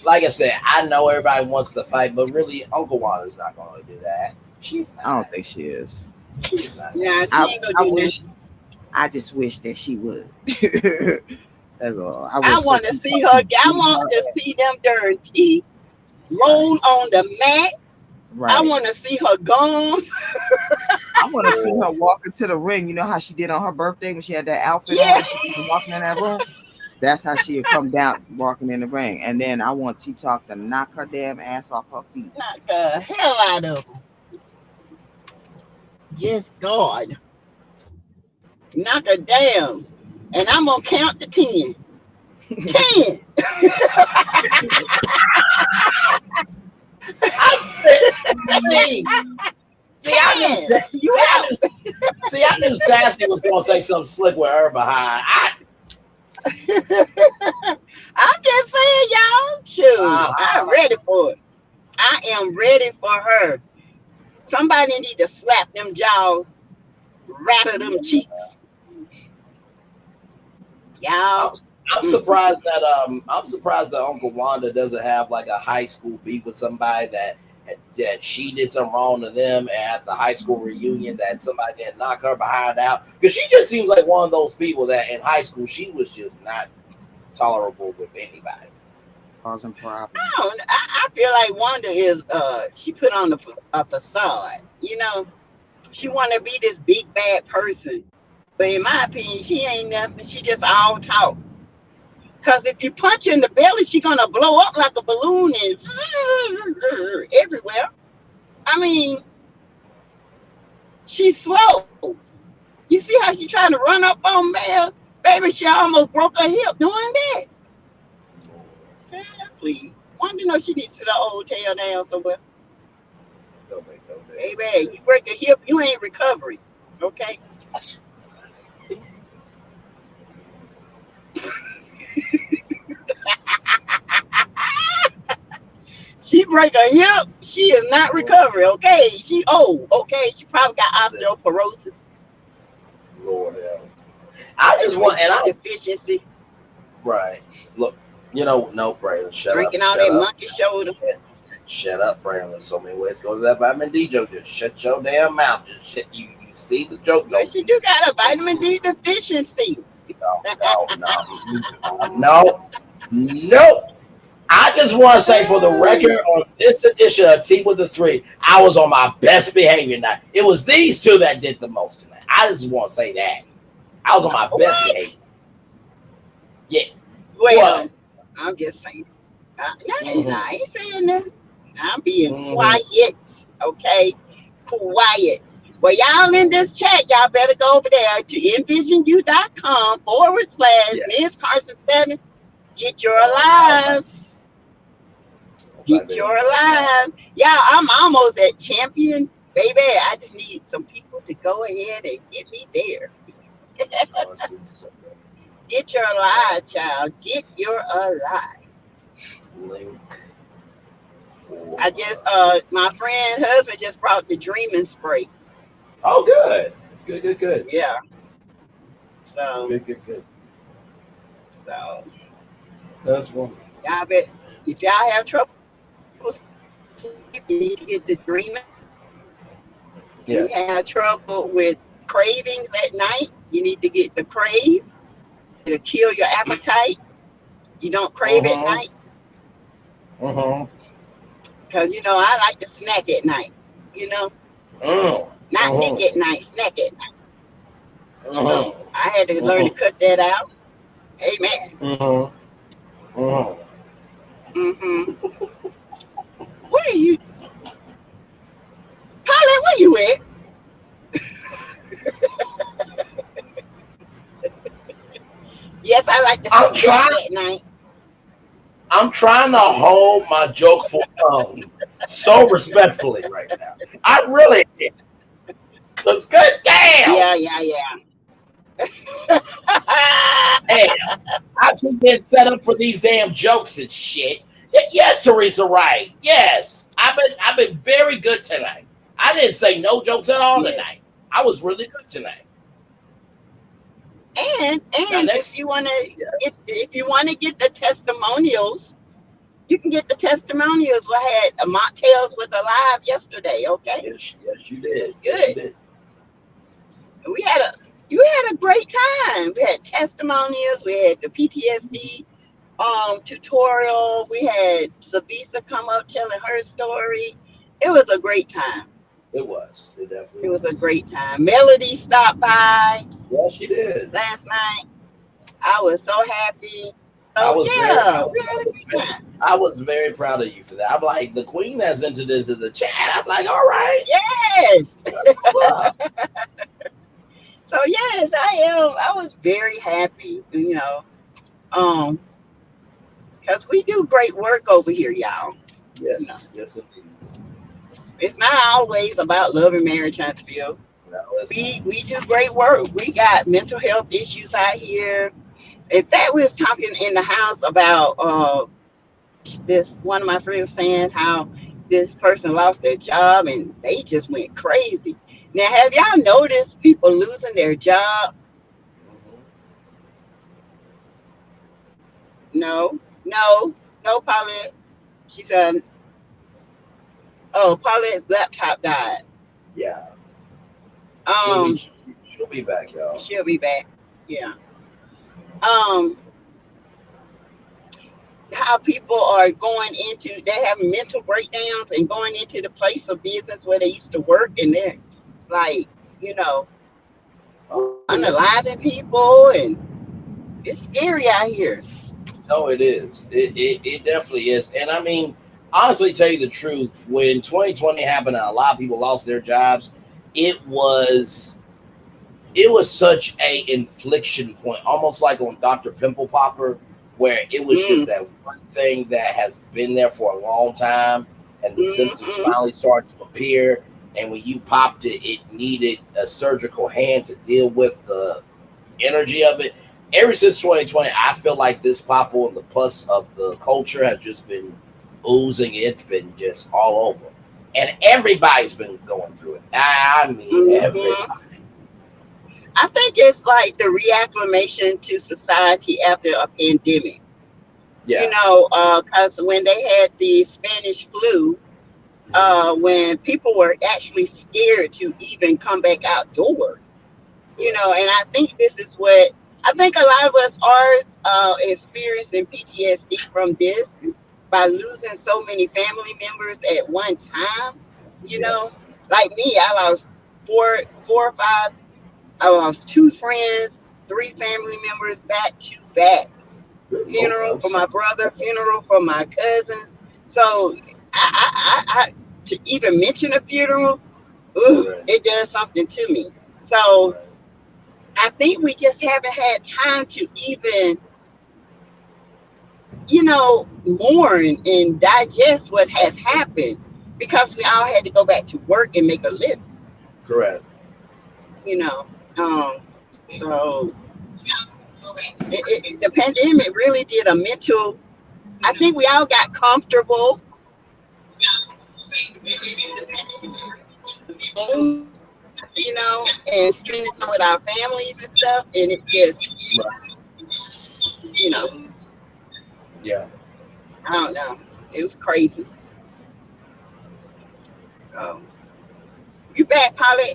Like I said, I know everybody wants to fight, but really, Uncle Wanda's not going to do that. She's I don't not. think she is. She's not. Nah, she I ain't gonna I do wish nothing. I just wish that she would. That's all. I I wish so want to T see her. could I beat want her to ass. see them dirty teeth Right. roll on the mat. I Right. want to see her gums. I want to see her Lord. walk into the ring. You know how she did on her birthday when she had that outfit on Yeah, and she was walking in that room? That's how she'd come down walking in the ring. And then I want T Talk to knock her damn ass off her feet. knock the hell out of them. Yes, God, knock her down. And I'm gonna count to 10. 10. I see. See, I knew. 10. You See, I out. knew. See, I knew Sassy was going to say something slick with her behind. I'm just saying, y'all. Shoot, I'm Uh-huh. ready for it. I am ready for her. Somebody need to slap them jaws, rattle them cheeks. I'm, Y'all. I'm Mm-mm. surprised that Uncle Wanda doesn't have like a high school beef with somebody that she did something wrong to them at the high school reunion that somebody didn't knock her behind out because she just seems like one of those people that in high school she was just not tolerable with anybody. Causing I problems. don't. I feel like Wanda is. She put on a facade. You know, she want to be this big bad person, but in my opinion, she ain't nothing. She just all talk. Cause if you punch her in the belly, she gonna blow up like a balloon and everywhere. I mean, she's slow. You see how she trying to run up on Mel? Baby, she almost broke her hip doing that. Child, please. Wanda know she needs to sit her old tail down somewhere. Don't make no damn Baby, sense. you break a hip, you ain't recovering. Okay? She break a hip, she is not recovering. Okay? She old. Okay? She probably got osteoporosis, Lord help. I just vitamin want and D I deficiency, right. Look, no, Braylon, shut up, drinking all shut that up. monkey shoulder. Shut up, Braylon. So many ways goes that vitamin D joke. Just shut your damn mouth. Just shit. You see the joke But go. she do got a vitamin D deficiency. No. No. I just want to say for the record on this edition of Tea with the Three, I was on my best behavior night. It was these two that did the most tonight. I just want to say that. I was on my best behavior. What? Yeah. What? Well, I'm just saying. Mm-hmm. I ain't saying nothing. I'm being Mm-hmm. quiet. Okay? Quiet. Well, y'all in this chat, y'all better go over there to envisionucom /Miss Yes. Carson 7. Get your I'll type. alive. I'll type Get it your in right now. alive. Yeah, I'm almost at champion, baby. I just need some people to go ahead and get me there. Carson Get your alive, Sassy. child. Get your alive. Link I for. just my friend husband just brought the dreaming spray. Oh, good. Good, good, good. Yeah. So Good, good, good. so That's wonderful. y'all bet if y'all have trouble sleeping, you need to get the dreaming. You have Yes. trouble with cravings at night, you need to get the crave. It'll kill your appetite. You don't crave at Mm-hmm. night Mm-hmm. because I like to snack at night. You know, Mm. not nick Mm-hmm. at night, snack at night. So Mm-hmm. I had to learn to Mm-hmm. cut that out. Amen. Mm-hmm. Mm-hmm. Mm-hmm. What are you, Pilot? Where you at? Yes, I like to I'm snack trying. at night. I'm trying to hold my jokeful tongue so respectfully right now. I really am. Cause good damn, Yeah, yeah, yeah. damn, I just been set up for these damn jokes and shit. Yes, Teresa, right? Yes, I've been very good tonight. I didn't say no jokes at all Yeah. tonight. I was really good tonight. Now And next, yes. if you want to get the testimonials, you can get the testimonials. I had a mocktails with Alive yesterday. Okay, Yes, you it was did. Yes, you good. did. We had a you had a great time. We had testimonials. We had the PTSD tutorial. We had Sabisa come up telling her story. It was a great time. It was. It definitely It was a was. great time. Melody stopped by Yes, you did. last night. I was so happy. I So was very, yeah, we had a great time. I was very proud of you for that. I'm like, the queen has entered into the chat. I'm like, all right, Yes. what's up? So yes, I am. I was very happy, um, because we do great work over here, y'all. You know, Yes, yes, indeed. it's not always about love and marriage, Huntsville. No, it's not. We do great work. We got mental health issues out here. In fact, we was talking in the house about this one of my friends saying how this person lost their job and they just went crazy. Now, have y'all noticed people losing their job? Hmm. No, no, no, Paulette. She said, "Oh, Paulette's laptop died." Yeah, she'll be, Um, she'll be back, y'all. she'll be back. Yeah. Um, how people are going into they have mental breakdowns and going into the place of business where they used to work, and they're like, you know, Oh yeah, unaliving people, and it's scary out here. no, it is. It definitely is. And I mean, honestly, tell you the truth, when 2020 happened and a lot of people lost their jobs, it was it was such a infliction point, almost like on Dr. Pimple Popper, where it was just Mm, that one thing that has been there for a long time, and the symptoms mm-hmm, finally start to appear. And when you popped it, it needed a surgical hand to deal with the energy of it. Ever since 2020, I feel like this popple and the pus of the culture has just been oozing. It's been just all over. And everybody's been going through it. I mean, everybody. mm-hmm. I think it's like the reacclimation to society after a pandemic. Yeah. Because when they had the Spanish flu, when people were actually scared to even come back outdoors, Correct. and I think this is what I think a lot of us are experiencing PTSD from this by losing so many family members at one time. You know, Yes. like me, I lost four or five. I lost two friends, three family members back to back. Good Lord. Funeral I'm for sorry. my brother, funeral for my cousins. So I to even mention a funeral, Right. it does something to me. So Right. I think we just haven't had time to even mourn and digest what has happened because we all had to go back to work and make a living, Correct. you know. Um, so the pandemic really did a mental. I think we all got comfortable homes, and spending time with our families and stuff, and it just, Right. you know, Yeah. I don't know, it was crazy. So you back, Polly?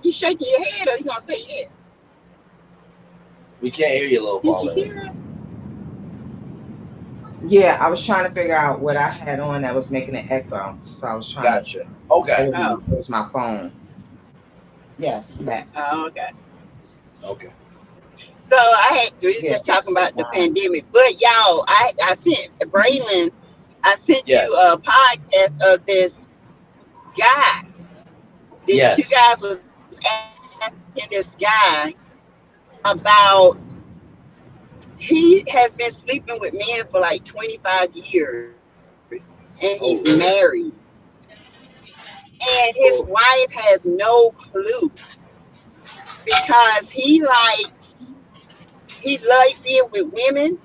You shaking your head, or you gonna say yeah? We can't hear you, Lil Did she Paulette. hear it? Yeah, I was trying to figure out what I had on that was making an echo. So I was trying to, Gotcha. Okay. it was my phone. Yes, back. Oh, okay. Okay. So we were Yeah. just talking about the pandemic, but y'all, I sent Braylon, I sent you Yes. a podcast of this guy. These two Yes. guys was asking this guy about, he has been sleeping with men for like 25 years, and he's Oh, married, really? and his wife has no clue because he likes being with women,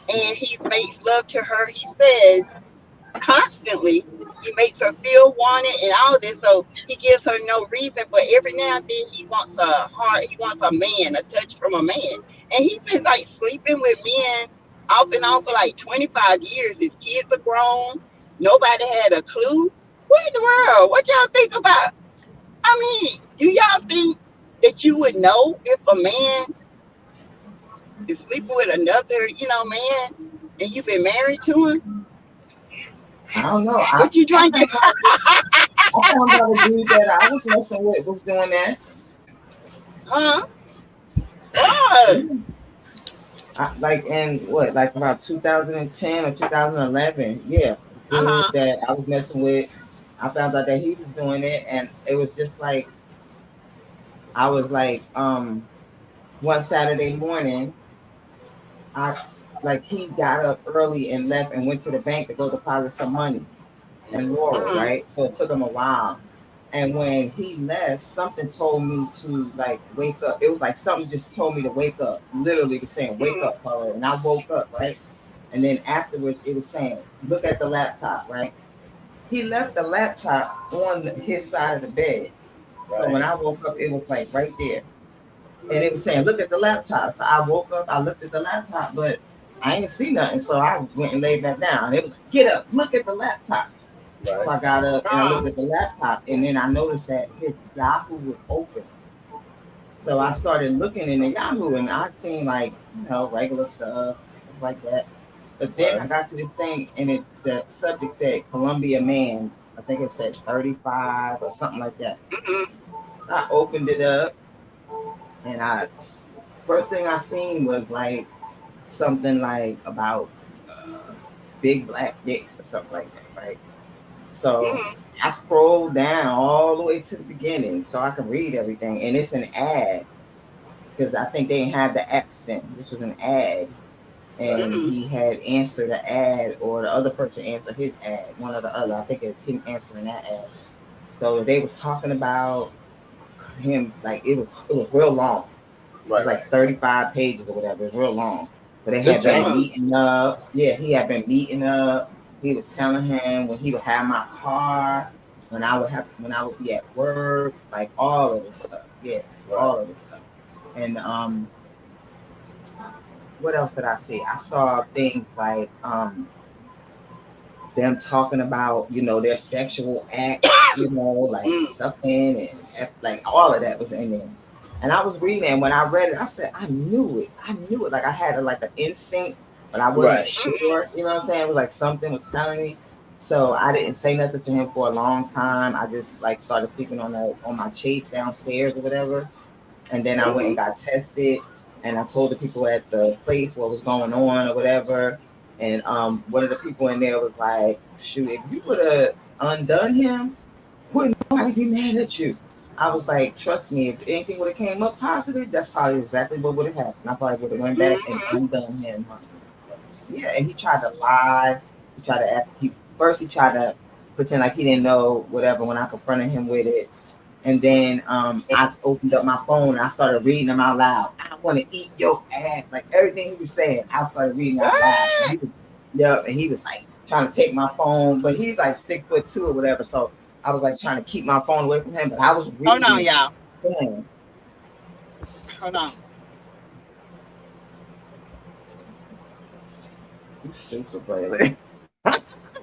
and he makes love to her, he says, constantly. He makes her feel wanted and all this. So he gives her no reason, but every now and then he wants a man, a touch from a man. And he's been like sleeping with men off and on for like 25 years. His kids are grown. Nobody had a clue. What in the world? What y'all think about? I mean, do y'all think that you would know if a man is sleeping with another, man, and you've been married to him? I don't know. What you drinking? I found out a dude that I was messing with was doing that. Huh? What? Like in what, like about 2010 or 2011. Yeah, dude Uh-huh. that I was messing with. I found out that he was doing it, and it was just like I was like, one Saturday morning, I like he got up early and left and went to the bank to go deposit some money in Laurel, Uh-huh. right? So it took him a while. And when he left, something told me to like wake up. It was like something just told me to wake up, literally was saying, wake Mhm. up, Paula. And I woke up, right? And then afterwards, it was saying, look at the laptop, right? He left the laptop on his side of the bed. So when Right. I woke up, it was like right there. And it was saying, look at the laptop. So I woke up, I looked at the laptop, but I ain't see nothing. So I went and laid that down. It was like, get up, look at the laptop. So Right. I got up and I Uh-huh. looked at the laptop, and then I noticed that his Yahoo was open. So I started looking in the Yahoo, and I seen like, regular stuff like that. But then I Right. got to this thing, and the subject said Columbia man. I think it said 35 or something like that. Mhm. I opened it up, and first thing I seen was like something like about big black dicks or something like that, right? So Mhm. I scrolled down all the way to the beginning so I could read everything, and it's an ad because I think they didn't have the app stem. This was an ad, Right. and Mhm. he had answered the ad, or the other person answered his ad, one or the other. I think it's him answering that ad. So they was talking about him like it was real long. It was Right. like Right. 35 pages or whatever. It's real long. But they Good had been thing. Uh-huh. meeting up. Yeah, he had been meeting up. He was telling him when he would have my car, when I would be at work, like all of this stuff. Yeah, Right. all of this stuff. And what else did I see? I saw things like them talking about, their sexual acts, like Mhm. sucking and like all of that was in there. And I was reading, and when I read it, I said, I knew it. I knew it. Like I had like an instinct, but I wasn't Right. Mhm. sure. You know what I'm saying? It was like something was telling me. So I didn't say nothing to him for a long time. I just like started sleeping on my chase downstairs or whatever. And then I went and Mhm. got tested, and I told the people at the place what was going on or whatever. And one of the people in there was like, shoot, if you would have undone him, wouldn't nobody be mad at you. I was like, trust me, if anything would have came up positive, that's probably exactly what would have happened. I probably would have went back and Mm-hmm. undone him. Yeah, and he tried to lie. He tried to act. First he tried to pretend like he didn't know whatever when I confronted him with it. And then I opened up my phone and I started reading them out loud. I want to eat your ass. Like everything he was saying, I started reading out loud. And What? he was, yeah, and he was like trying to take my phone, but he's like 6'2" or whatever. So I was like trying to keep my phone away from him, but I was Hold on, reading. y'all. Damn, Hold on. you super brother.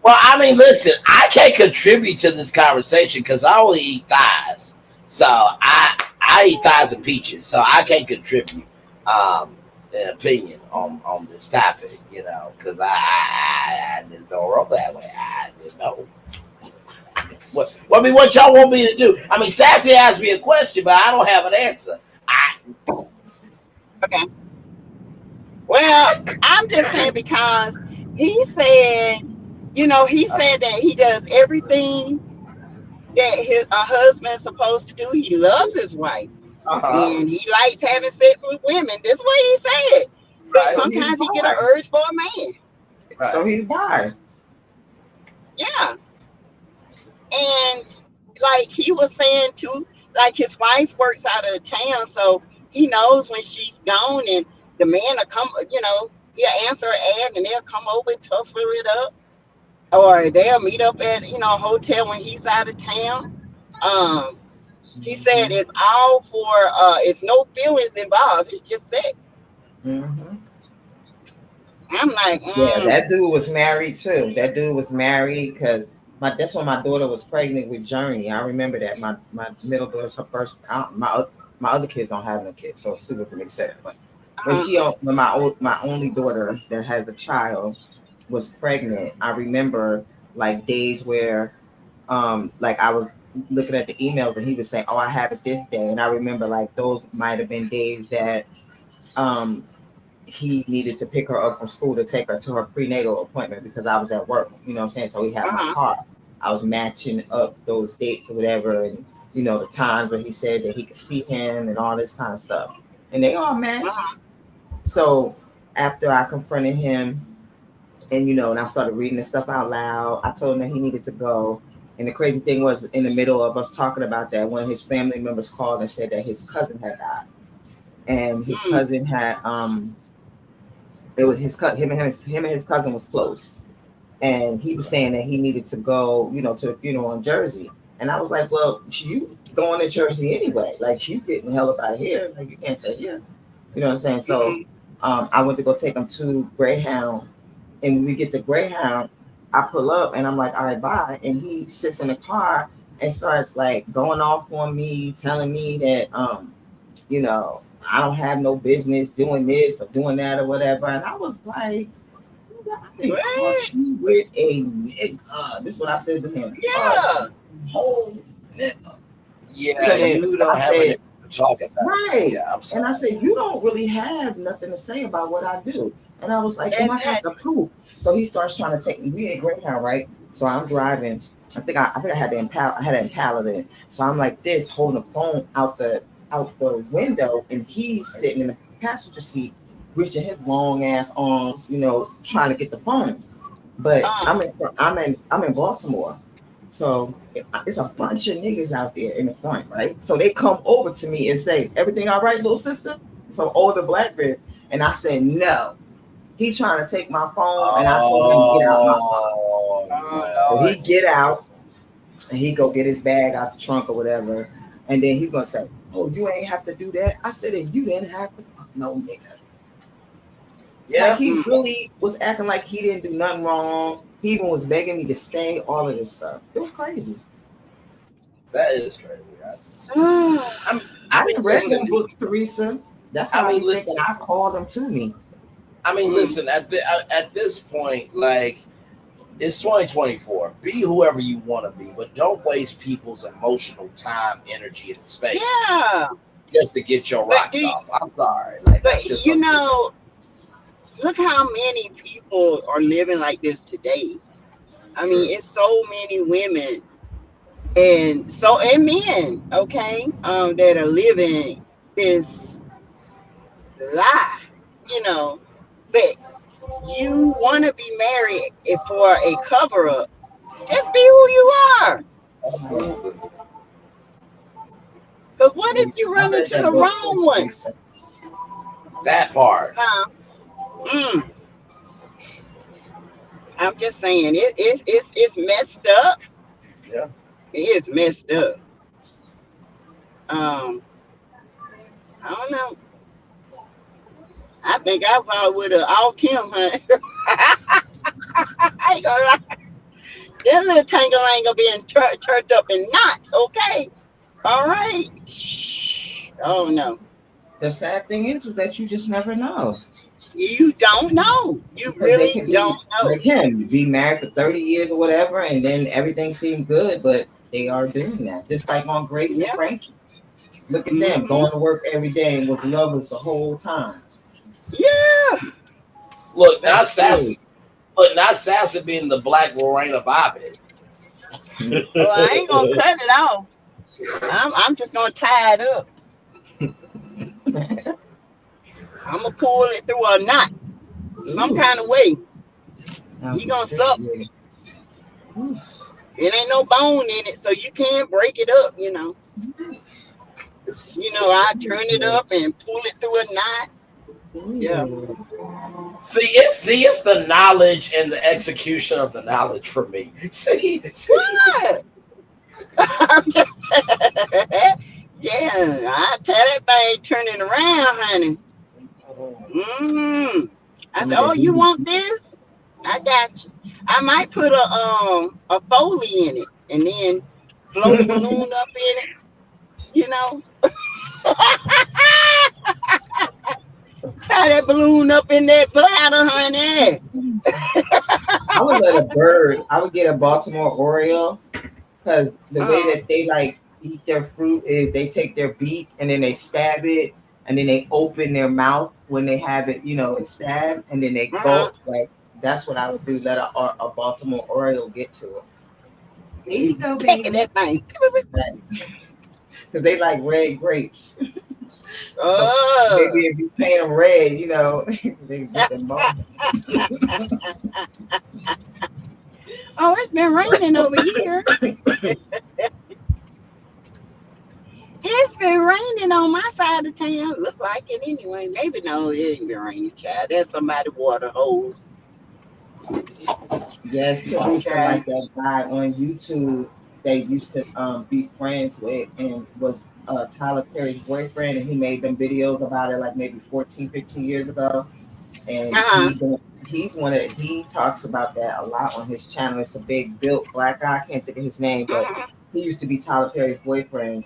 Well, I mean, listen, I can't contribute to this conversation because I only eat thighs. So I eat thighs and peaches, so I can't contribute an opinion on this topic, because I just don't roll that way. I just know. I mean, what y'all want me to do? I mean, Sassy asked me a question, but I don't have an answer. I Okay. Well, I'm just saying because he said, he said that he does everything that his a husband's supposed to do. He loves his wife uh-huh. and he likes having sex with women. This way he said. But Right, So he's sometimes he get an bi. urge for a man. So right. he's bi. Yeah. And like he was saying too, like his wife works out of town, so he knows when she's gone and the man will come, he'll answer her ad and they'll come over and tussle it up. Or they'll meet up at, a hotel when he's out of town. Um, he said Mm-hmm. it's all for it's no feelings involved, it's just sex. Mm-hmm. I'm like, Yeah, that dude was married too. That dude was married because that's when my daughter was pregnant with Journey. I remember that my middle daughter's her first. My other kids don't have no kids, so it's stupid for me to say that. But uh, when my only daughter that has a child was pregnant, I remember like days where like I was looking at the emails and he was saying, "Oh, I have it this day," and I remember like those might have been days that um he needed to pick her up from school to take her to her prenatal appointment because I was at work, you know what I'm saying? So he had my uh-huh, car. I was matching up those dates or whatever, and the times where he said that he could see him and all this kind of stuff. And they all matched. uh-huh, So after I confronted him and and I started reading this stuff out loud, I told him that he needed to go. And the crazy thing was in the middle of us talking about that, one of his family members called and said that his cousin had died. And his mm, cousin had it was him and his cousin was close, and he was saying that he needed to go, to the funeral in Jersey. And I was like, well, you going to Jersey anyway? Like you getting the hell up out of here? Like you can't stay here. You know what I'm saying? So mm, I went to go take him to Greyhound, and when we get to Greyhound, I pull up and I'm like, all right, bye. And he sits in the car and starts like going off on me, telling me that I don't have no business doing this or doing that or whatever. And I was like, I didn't what? caught you with a nigga. This is what I said to him. Yeah. Whole nigga. Yeah, So then you I don't have said, anything to talk about. right. Yeah, I'm And I sorry. said, you don't really have nothing to say about what I do. And I was like, and I got the Exactly. proof. So he starts trying to take me. We in Greyhound, right? So I'm driving. I think I had the Impala. I had an Impala then. So I'm like this, holding the phone out the window, and he's sitting in the passenger seat, reaching his long ass arms, trying to get the phone. But Uh, I'm in Baltimore, so it's a bunch of niggas out there in the front, right? So they come over to me and say, "Everything all right, little sister?" Some older black man, and I said, "No." He trying to take my phone, and I told him to get out my car. Oh oh So Lord. he no. get out and he go get his bag out the trunk or whatever, and then he gonna say, "Oh, you ain't have to do that." I said, "And you didn't have to." No, nigga. Like Yeah, he Mm, really was acting like he didn't do nothing wrong. He even was begging me to stay. All of this stuff. It was crazy. that is crazy. I I mean, didn't read listen. them books, Teresa. That's I why I mean, be thinking I called them to me. mm. listen. At this point, like it's 2024. Be whoever you want to be, but don't waste people's emotional time, energy, and space Yeah. just to get your But rocks off. I'm sorry. Like but that's just unfortunate. look how many people are living like this today. I memean, True. it's so many women And so, and men, okay, that are living this lie, you know, but you want to be married for a cover up. Just be who you are. Because what if you I run read into that the book, wrong Coach one? Lisa. That part. Huh? Mm, I'm just saying, it's messed up. Yeah. It is messed up. Um, I don't know. I think I probably would have out him, honey. I ain't gonna lie. That little tangle ain't gonna be turned up in knots, okay? All right. Shh. Oh no. The sad thing is that you just never know. You don't know. You Because they really could be don't know. like him, be married for 30 years or whatever, and then everything seems good, but they are doing that. Just like on Grace and Yeah. Frankie. Look at them Mm-hmm. going to work every day and with lovers the whole time. Yeah. Look, not That's Sassy. scary. Look, not Sassy being the black Lorena Bobbitt. Well, I ain't gonna cut it off. I'm just gonna tie it up. I'm gonna pull it through a knot some Ooh, kind of way. I'm He gonna suck. asphyxiated. Ooh, It ain't no bone in it, so you can't break it up. I turn it up and pull it through a knot. Yeah. ooh. See, it's the knowledge and the execution of the knowledge for me. See. What? I'm just yeah. I tell that thing turning around, honey. I Some said, of the oh, you booty. want this? I got you. I might put a Foley in it and then blow the balloon up in it, you know. Tie that balloon up in that bladder, honey. I would let a bird. I would get a Baltimore Oriole because the way Uh, that they like eat their fruit is they take their beak and then they stab it and then they open their mouth when they have it, it's stabbed and then they uh-huh. gulp. Like that's what I would do. Let a Baltimore Oriole get to it. Here you go, Pecking baby. that thing. Because they like red grapes. So Uh, maybe if you paint them red, they get them both. oh, it's been raining over here. It's been raining on my side of town. Look like it anyway. Maybe no, it ain't been raining, child. There's somebody water hose. Yes, Teresa, Okay. like that guy on YouTube they used to be friends with and was Tyler Perry's boyfriend, and he made them videos about it like maybe 14, 15 years ago. And Uh-huh. he talks about that a lot on his channel. It's a big built black guy. I can't think of his name, but Uh-huh. he used to be Tyler Perry's boyfriend.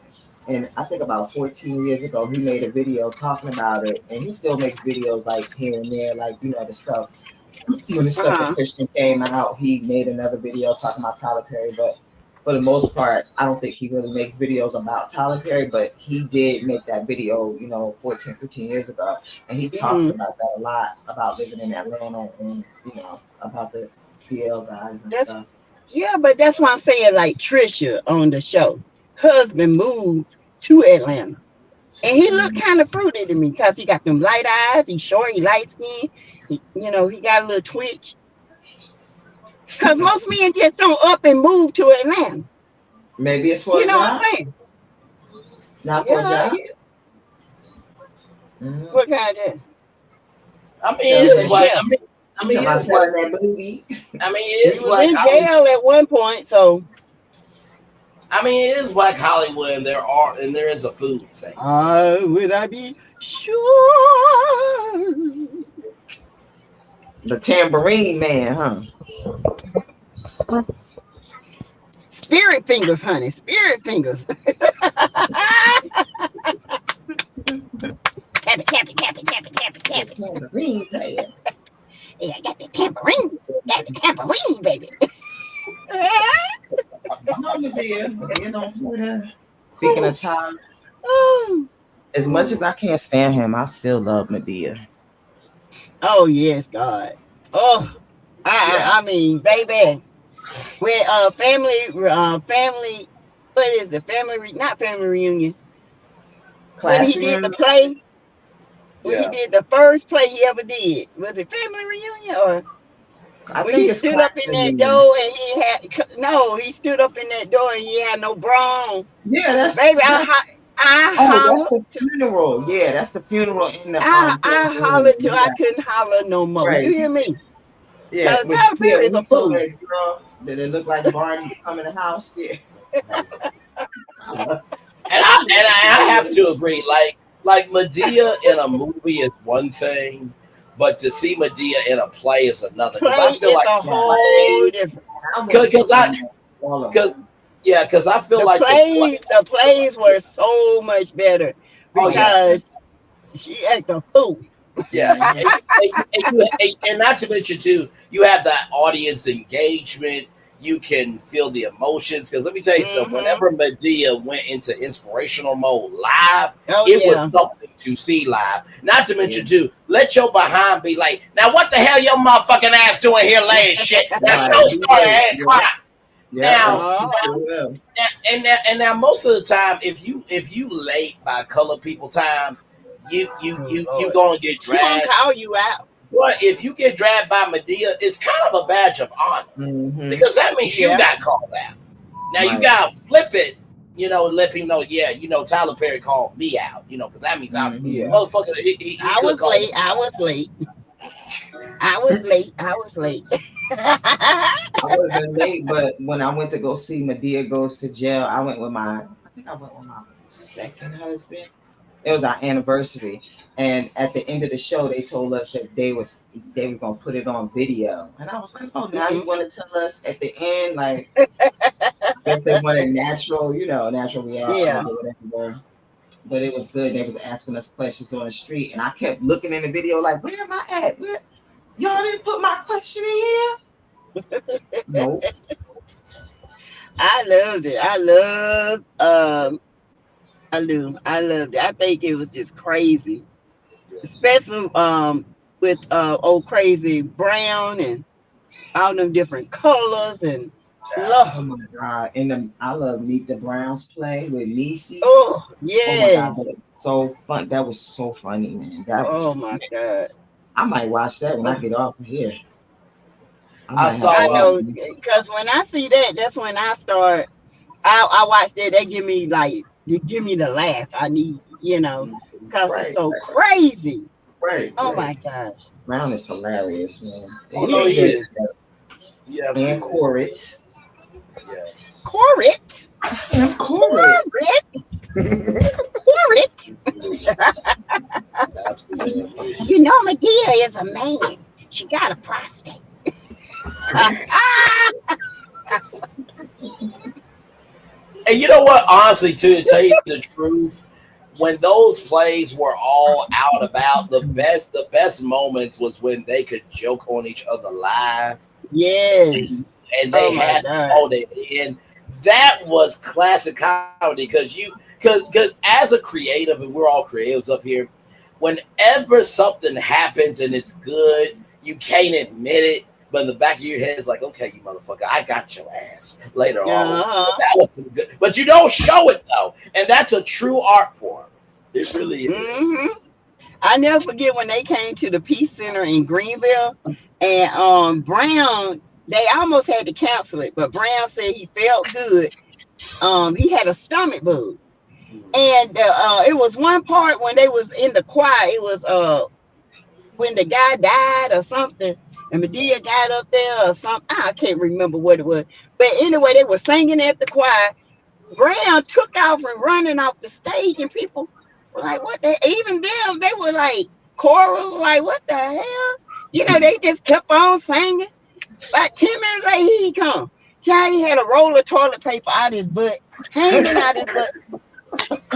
And I think about 14 years ago, he made a video talking about it. And he still makes videos like here and there, like, the stuff. When the stuff with Uh-huh. Christian came out, he made another video talking about Tyler Perry. But for the most part, I don't think he really makes videos about Tyler Perry, but he did make that video, 14, 15 years ago. And he talks Mm-hmm. about that a lot, about living in Atlanta and, about the PL guys and That's stuff. yeah, but that's why I'm saying like Trisha on the show. Husband moved to Atlanta. And he looked kind of fruity to me because he got them light eyes, he's short, he light skin, he got a little twitch. Because most men just don't up and move to Atlanta. Maybe it's for You a know what job, I'm saying? not for a Yeah, job. yeah. Mm-hmm. What kind of I mean, he Selling was a it's that, like chef. about it's like selling that movie. He it's was like in Hollywood. jail at one point, so I mean, it is like Hollywood, and there is a food scene. would I be sure? The Tambourine Man, huh? Spirit fingers, honey. Spirit fingers. Tap it, tap it, tap it, tap it, tap it, The tap it. Tambourine Man. Hey, I got the tambourine. Got the tambourine, baby. Mama dear, speaking of Tyler, as much as I can't stand him, I still love Medea. Oh yes, God. Oh, Yeah. I mean, baby, when family what is the not family reunion. When he Class did the reunion. play, when he Yeah. did the first play he ever did, was it family reunion or I when he think it's stood class up in that reunion. door and he had no, he stood up in that door and he had no bra on. Yeah, Baby, that's I oh, that's hollered the to funeral. Yeah, that's the funeral in the I hollered till I yeah, couldn't holler no more. You right. hear me? Yeah, Cause which Tyler yeah, Perry is when a he told fool. that girl that it looked like Barney to come in the house. Yeah. I love And I have to agree. Like Medea in a movie is one thing, but to see Medea in a play is another. Because I Play feel is like a yeah. whole play, different. I went to see because I all of because them. yeah, because I feel like the play. The plays were so much better Oh yeah, because she act a fool. yeah, Hmm. and not to mention too, you have that audience engagement. You can feel the emotions. Because let me tell you something. Mm-hmm. Whenever Medea went into inspirational mode live, Oh it was yeah. something to see live. Not to Yeah. mention too, let your behind be like, now what the hell your motherfucking ass doing here laying shit? Now Right. show He started did. at 8 o'clock. Yep. Yep. And Now, she Uh-huh. sure will. and now most of the time, if you late by color people time, Oh you Lord. gonna get She gonna dragged. call you out. But if you get dragged by Medea, it's kind of a badge of honor Hmm. because that means you Yeah. got called out. Now you Right. gotta flip it, let people know. Yeah, Tyler Perry called me out. Because that means Hmm. Yeah. motherfucker. He I could was call late. me I out. was late. I was late. I was late. I wasn't late, but when I went to go see Medea Goes to Jail, I think I went with my second husband. It was our anniversary, and at the end of the show, they told us that they were gonna put it on video, and I was like, oh, now you Mhm. want to tell us at the end, like, guess they wanted natural, natural Yeah. reactions or whatever. But it was good. They was asking us questions on the street, and I kept looking in the video, like, where am I at? Y'all didn't put my question in here? Nope. I loved it. I loved it. I think it was just crazy. Especially with old crazy brown and all them different colors and Child. love. Oh my god! And I love Meet the Browns play with Niecy. Oh Oh my god, yes. that was so fun. That was so funny, man. That Oh was. my God. I might watch that when I Oh, get off of here. I I might have to I saw. watch know it. because when I see that, that's when I start. I watch that. They give me like they give me the laugh I need, because it's Right, so crazy. right, Oh right. my gosh. Brown is hilarious, man. Oh They no, he Yes. good. is. He And absolutely is. Coritz. Yes. Corit. And Coritz. Corit. Corit. Absolutely. You know Medea is a man. She got a prostate. And you know what? Honestly, to tell you the truth, when those plays were all out about the best moments was when they could joke on each other live, Yes. and, and Oh they my had God. all that in. That was classic comedy because as a creative, and we're all creatives up here, whenever something happens and it's good, you can't admit it. But in the back of your head, it's like, okay, you motherfucker, I got your ass later on. But Uh-huh. that was some good. But you don't show it though, and that's a true art form. It really is. Hmm. I never forget when they came to the Peace Center in Greenville, and Brown. They almost had to cancel it, but Brown said he felt good. He had a stomach bug, and it was one part when they was in the choir. It was when the guy died or something, and Medea got up there or something. I can't remember what it was, but anyway, they were singing at the choir. Brown took off and running off the stage, and people were like, "What the?" Even them, they were like, chorus, like, "What the hell?" They just kept on singing. About 10 minutes later, here he come. Child, he had a roll of toilet paper out his butt, hanging out his butt.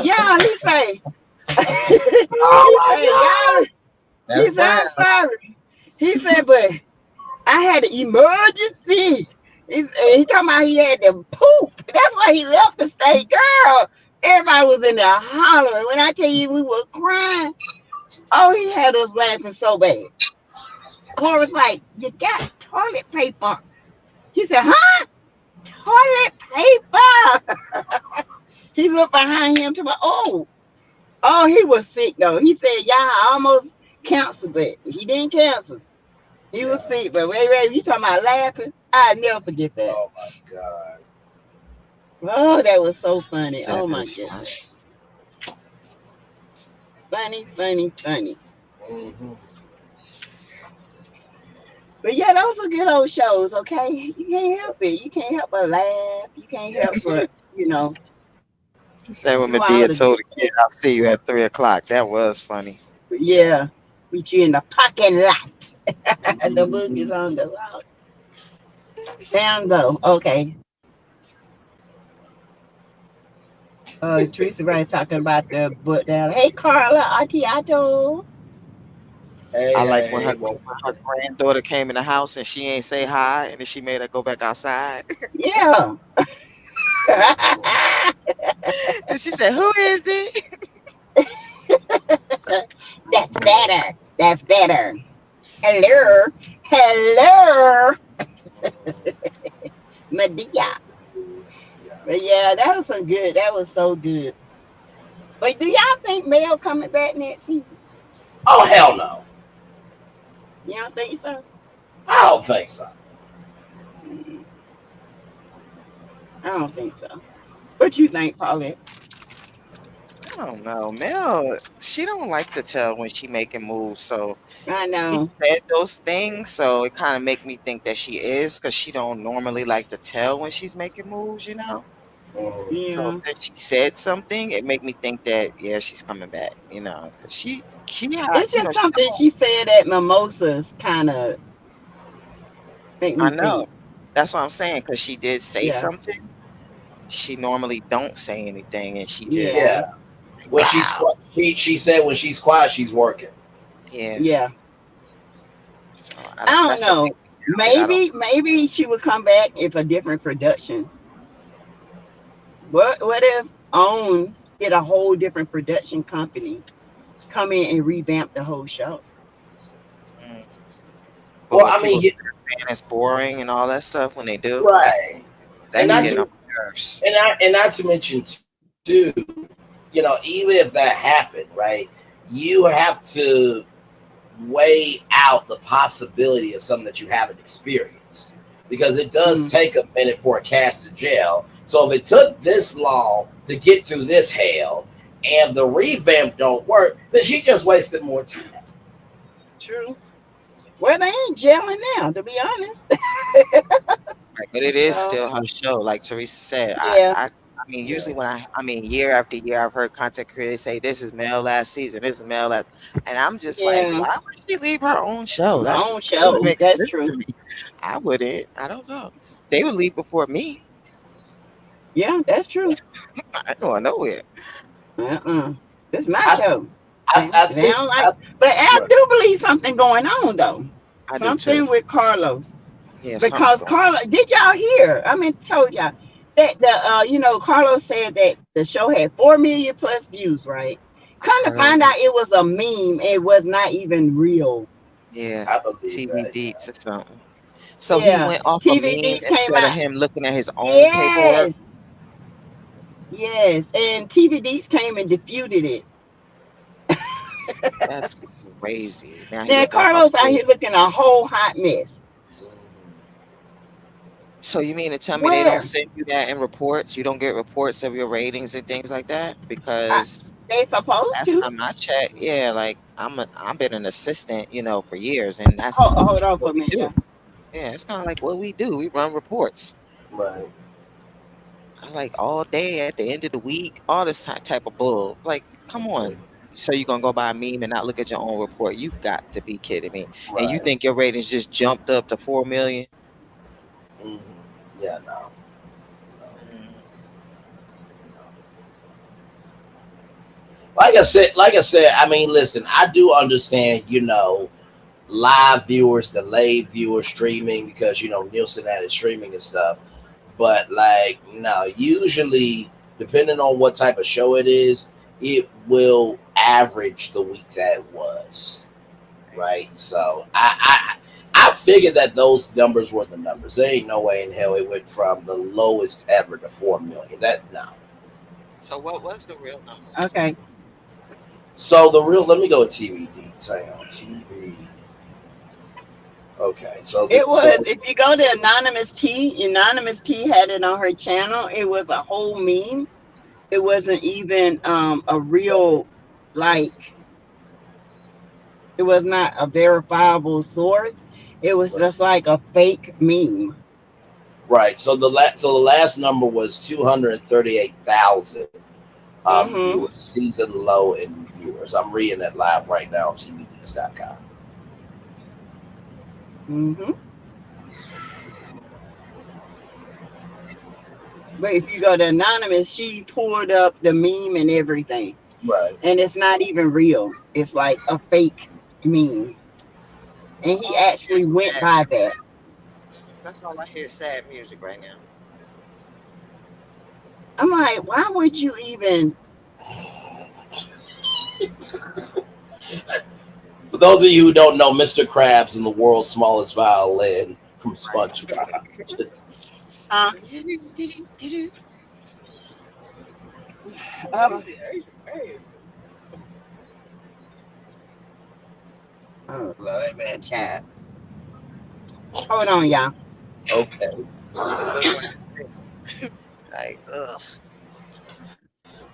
Yeah, he say, Oh he my said, "Y'all," god! he That's said, Brown. "I'm sorry." He said, "But I had an emergency." He talking about he had to poop. That's why he left the state. Girl, everybody was in there hollering. When I tell you we were crying, oh, he had us laughing so bad. Cloris like, you got toilet paper. He said, huh? Toilet Hey, Bob. He looked behind him to my, oh, he was sick though. He said, "Yeah, I almost canceled, but he didn't cancel. He was Yeah. sick, but wait, you talking about laughing? I never forget that. Oh my God. Oh, that was so funny. That Oh my is funny. goodness, funny, funny, funny. Hmm. But yeah, those are good old shows. Okay, you can't help it. You can't help but laugh. You can't help Yes. but That when do all Medea the told good the kid, stuff. "I'll see you at 3 o'clock." That was funny. But Yeah. yeah, meet you in the parking lot. The book is Mhm. on the road. Down go. Okay. Teresa Rice talking about the book down. Hey, Carla, Atiato. I Hey, like when hey, well, when her granddaughter came in the house and she ain't say hi, and then she made her go back outside. Yeah. And she said, "Who is it?" That's mhm, better. That's better. Hello. Hello. mhm. Medea. Yeah. But yeah, that was some good. That was so good. But do y'all think Mel coming back next season? Oh hell no. You don't think so? I don't think so. Mm, I don't think so. What you think, Paulette? I don't know. Mel, she don't like to tell when she making moves, so I she know. said those things, so it kind of make me think that she is, because she don't normally like to tell when she's making moves. Mhm. So Yeah. since she said something, it make me think that yeah, she's coming back. Because she had, It's just she something don't. she said at Mimosas kind of make I me know. think. That's what I'm saying. Because she did say Yeah. something. She normally don't say anything, and she just Yeah. Yeah. When she's wow. she said when she's quiet, she's working. Yeah. Yeah. So I don't that's what know. makes me doubt it. I don't. Maybe she would come back if a different production. What if OWN get a whole different production company come in and revamp the whole show? Mm. But Well, when I people mean, saying it's boring and all that stuff, when they do, right, that and be not getting on to my nerves. not to mention too, even if that happened, right, you have to weigh out the possibility of something that you haven't experienced because it does Mm. take a minute for a cast to gel. So if it took this long to get through this hell and the revamp don't work, then she just wasted more time. True. Well, they ain't gelling now, to be honest. Right, but it is So still her show, like Teresa said. yeah, I mean, Yeah, usually when I mean, year after year, I've heard content creators say, "This is Mel last season. This is Mel last," and I'm just like, yeah. why would she leave her own show? My That own just doesn't show. make That's sense true. to me. I wouldn't. I don't know. They would leave before me. Yeah, that's true. I don't want nowhere. Uh-uh. This is my I show. I If they think don't like, but I right. do believe something going on though. I do too. Something with Carlos. Yeah, something's Because going on. Carlos, did y'all hear? I mean, told y'all that Carlos said that the show had 4 million plus views, right? I Come to heard find it. out, it was a meme. It was not even real. Yeah, I believe TV that. deets or something. So he Yeah, went off a meme TVDs came instead of out. him looking at his own paperwork. Yes, yes, and TVDs came and defeated it. That's crazy. Now he Then looking like a Carlos out fool. here looking a whole hot mess. Mhm. So you mean to tell me they don't Where send you that in reports? You don't get reports of your ratings and things like that? I, Because they supposed last to? time I checked, yeah, like I've been an assistant, for years, and that's Hold on for what a we minute, do. yeah. Yeah, it's kind of like what we do. We run reports. Right. I was like all day at the end of the week, all this type of bull. Like, come on. So you gonna go by a meme and not look at your own report? You got to be kidding me. And you Right. think your ratings just jumped up to 4 million? Hmm. Yeah. No. No. Mm, No. Like I said, I mean, listen, I do understand, live viewers, delayed viewers, streaming because Nielsen added streaming and stuff. But like, no, usually depending on what type of show it is, it will average the week that it was. Right. So I figured that those numbers were the numbers. There ain't no way in hell it went from the lowest ever to 4 million. That no. So what was the real number? Okay. So the real, let me go with TVD. Hang on, TV. Okay, so It so was, if you go to Anonymous T had it on her channel. It was a whole meme. It wasn't even a real, like, it was not a verifiable source. It was just like a fake meme. right. So the last number was 238,000 Mm-hmm. viewers, season low in viewers. I'm reading that live right now on TVDs.com. Mm-hmm. But if you go to Anonymous, she pulled up the meme and everything. Right. And it's not even real. It's like a fake meme. And he All I hear actually is went sad by music. that. That's all I hear is sad music right now. I'm like, why would you even? For those of you who don't know, Mr. Krabs and the world's smallest violin from Right. SpongeBob. Uh, um, oh, Lord, man, chat. Hold on, y'all. Okay, The look on your face. Like, ugh.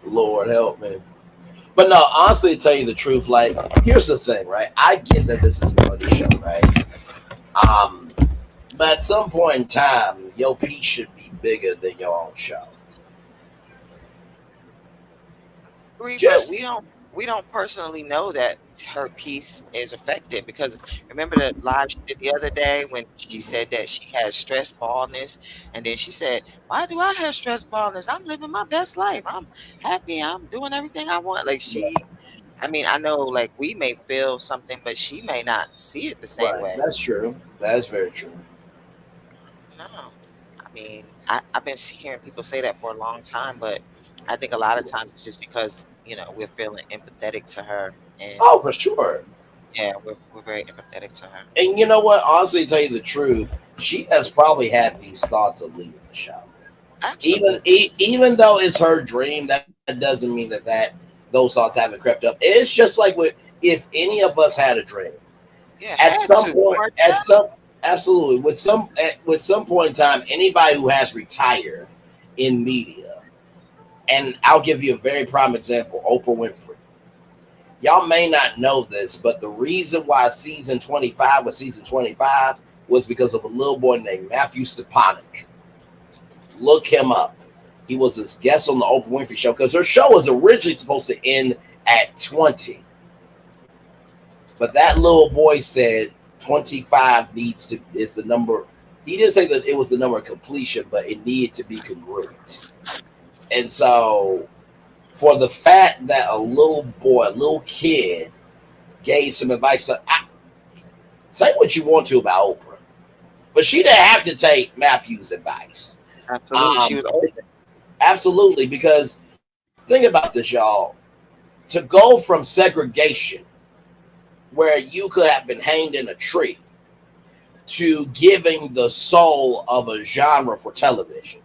Lord help me. But no, honestly, to tell you the truth, like, here's the thing, right? I get that this is a money show, right? Um, but at some point in time, your piece should be bigger than your own show. Agree, but Just we don't personally know that her piece is affected because remember the live she did the other day when she said that she had stress baldness, and then she said, "Why do I have stress baldness? I'm living my best life. I'm happy. I'm doing everything I want." Like she, I mean, I know like we may feel something, but she may not see it the same right. way. That's true. That is very true. No, I mean, I've been hearing people say that for a long time, but I think a lot of times it's just because we're feeling empathetic to her, and Oh, for sure. yeah, we're very empathetic to her. And you know what? Honestly, to tell you the truth, she has probably had these thoughts of leaving the show. Absolutely, Even though it's her dream, that doesn't mean that those thoughts haven't crept up. It's just like with if any of us had a dream, yeah, at had some to point, for a at job. some absolutely with some point in time, anybody who has retired in media, and I'll give you a very prime example: Oprah Winfrey. Y'all may not know this, but the reason why season 25 was season 25 was because of a little boy named Matthew Stepanek. Look him up. He was a guest on the Oprah Winfrey show because her show was originally supposed to end at 20. But that little boy said 25 is the number. He didn't say that it was the number of completion, but it needed to be congruent. And so for the fact that a little boy, a little kid, gave some advice to say what you want to about Oprah, but she didn't have to take Matthew's advice. Absolutely, she Um, was open. absolutely, because think about this, y'all. To go from segregation, where you could have been hanged in a tree, to giving the soul of a genre for television,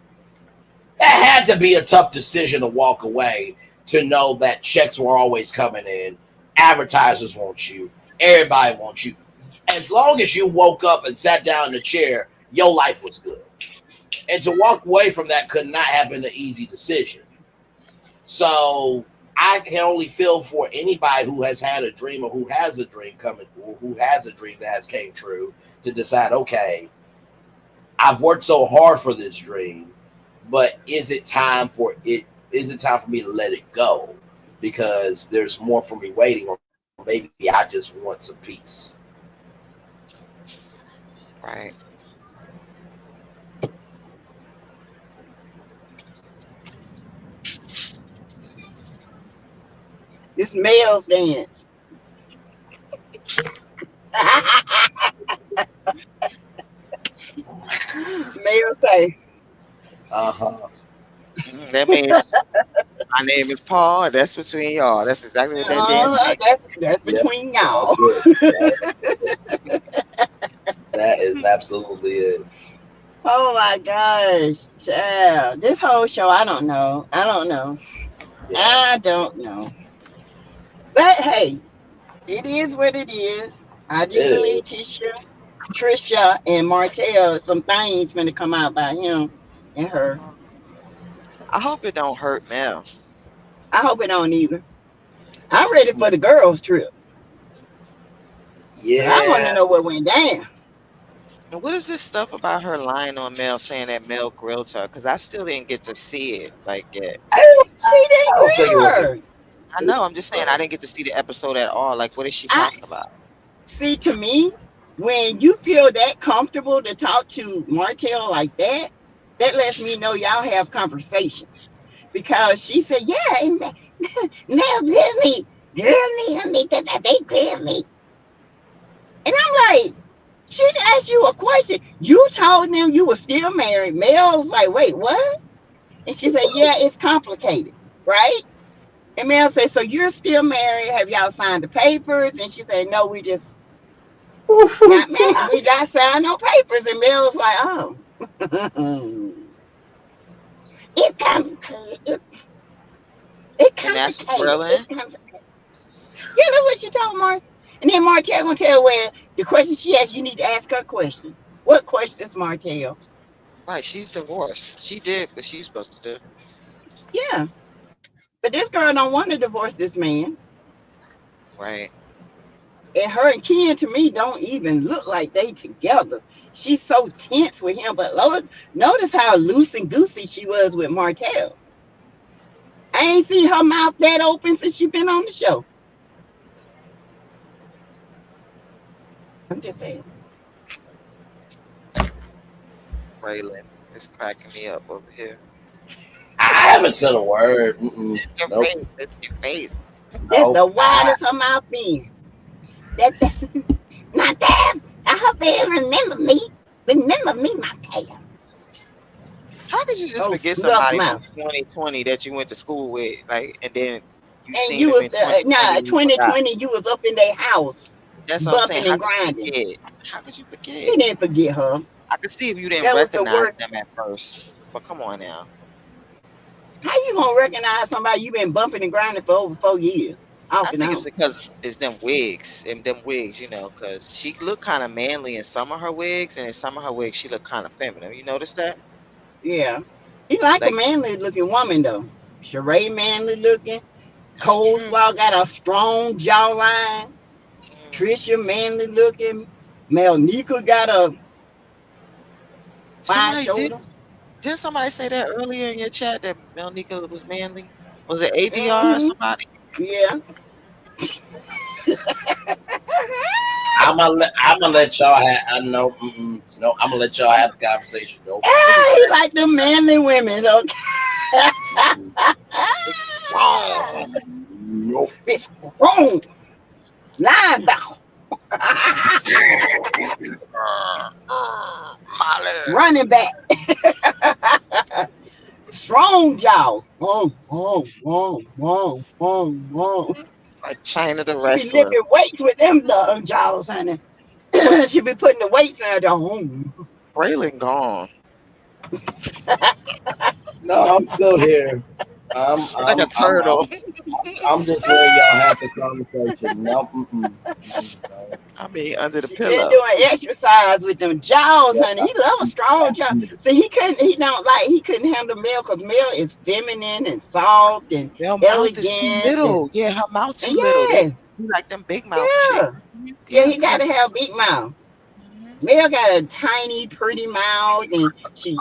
that had to be a tough decision to walk away. To know that checks were always coming in, advertisers want you, everybody wants you. As long as you woke up and sat down in a chair, your life was good. And to walk away from that could not have been an easy decision. So I can only feel for anybody who has had a dream or who has a dream coming, or who has a dream that has came true, to decide, okay, I've worked so hard for this dream, but is it time for it? Is it time for me to let it go because there's more for me waiting, or maybe I just want some peace? Right. This male's dance. Male say, Uh huh. That means my name is Paul. That's between y'all. That's exactly what that dance means. that's Yeah, between y'all. that's it. Yeah. That is absolutely it. Oh my gosh, child. This whole show, I don't know. I don't know. Yeah, I don't know. But hey, it is what it is. I do it believe is. Trisha, and Martell, some things gonna come out about him and her. I hope it don't hurt Mel. I hope it don't either. I'm ready for the girls' trip. But I want to Yeah. know what went down. And what is this stuff about her lying on Mel, saying that Mel grilled her? Because I still didn't get to see it like yet. She didn't I don't think it grill was a. her. I know. I'm just saying I didn't get to see the episode at all. Like, what is she I talking about? see. To me, when you feel that comfortable to talk to Martell like that, that lets me know y'all have conversations. Because she said, "Yeah, and now grill me, they grill me," and I'm like, she asked you a question. You told them you were still married. Mel was like, "Wait, what?" And she said, "Yeah, it's complicated, right?" And Mel said, "So you're still married? Have y'all signed the papers?" And she said, "No, we just not married. We not signed no papers." And Mel was like, "Oh, it's complicated. It's And that's complicated. It's grilling. complicated." Yeah, that's what she told Martha. And then Martell gonna tell where the questions she asked, you need to ask her questions. What questions, Martell? Right. She's divorced. She did what she's supposed to do. Yeah, but this girl don't want to divorce this man. Right. And her and Ken to me don't even look like they together. She's so tense with him, but Lord, notice how loose and goosey she was with Martell. I ain't seen her mouth that open since she been on the show. I'm just saying. Braylon is cracking me up over here. I haven't said a word. Mm-mm. It's your Nope. face. It's your face. That's Nope. the widest her mouth been. That my damn. I hope they remember me. Remember me, my damn. How could you just Oh, forget snuff somebody from mouth. 2020 that you went to school with, like, and then you And seen you them was in 2020 nah, and you forgot? 2020, you was up in their house, That's what I'm saying. bumping How and could you grinding. forget? How could you He forget? didn't forget her. I could see if you didn't That was the recognize worst. them at first, but come on now. How you gonna recognize somebody you been bumping and grinding for over 4 years, off I and think it's on? because it's them wigs and them wigs, because she looked kind of manly in some of her wigs, and in some of her wigs she looked kind of feminine. You notice that? Yeah, he like a Like, manly looking woman though. Sheree manly looking. that's true. Coleslaw got a strong jawline. Mm. Trisha manly looking. Melnika got a wide Somebody did. shoulder. Didn't somebody say that earlier in your chat that Melnika was manly? Was it ADR or Mm-hmm. somebody? Yeah. I'm gonna let y'all have. I know. Mm-mm, no, I'm gonna let y'all have the conversation. Nope. Maybe Ah, he like the manly women. Okay. Mm-mm, it's strong. nope. It's strong. Linebacker. Molly. Running back. Strong jaw. Oh. Like China the She be wrestler. lifting weights with them dog jaws, honey. She be putting the weights in her home. Braylon gone. No, I'm still here. I'm. Like a I'm. I'm. turtle. I'm. I'm just letting y'all have the conversation. No. Mm-mm, mm-mm, no. I mean, under the She been pillow. doing exercise with them jaws, Yeah. honey. He love a strong jaw. So he couldn't handle Mel because Mel is feminine and soft and Your mouth is too elegant little. Yeah, her mouth and too little. They yeah, you like them big mouth chicks. yeah. Yeah, Yeah, he you like. gotta have big mouth. Mhm. Mel got a tiny, pretty mouth, and she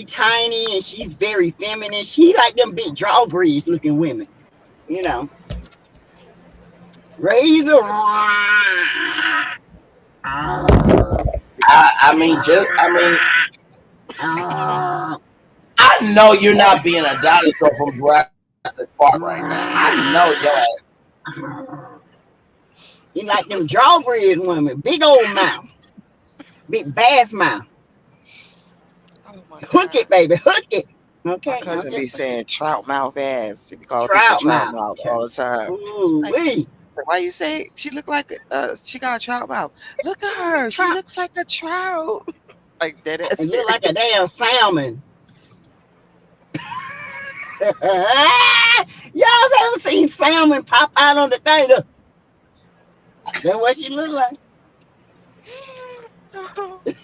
tiny and she's very feminine. She like them big drawbridge looking women, you know. Razor. I mean, just. I mean, I know you're not being a dinosaur from Jurassic Park right now. I know your ass. He like them drawbridge women, big old mouth, big bass mouth. Oh my Hook god. it, baby, hook it. My Okay, I'm cousin be just saying. saying trout mouth ass. She be calling people Trout trout mouth. mouth all the time. Ooh Like, wee. Why you say she look like she got a trout mouth? Look at her. She Trump, looks like a trout. Like dead ass it look serious. like a damn salmon. Y'all ever seen salmon pop out on the thing? That's what she look like.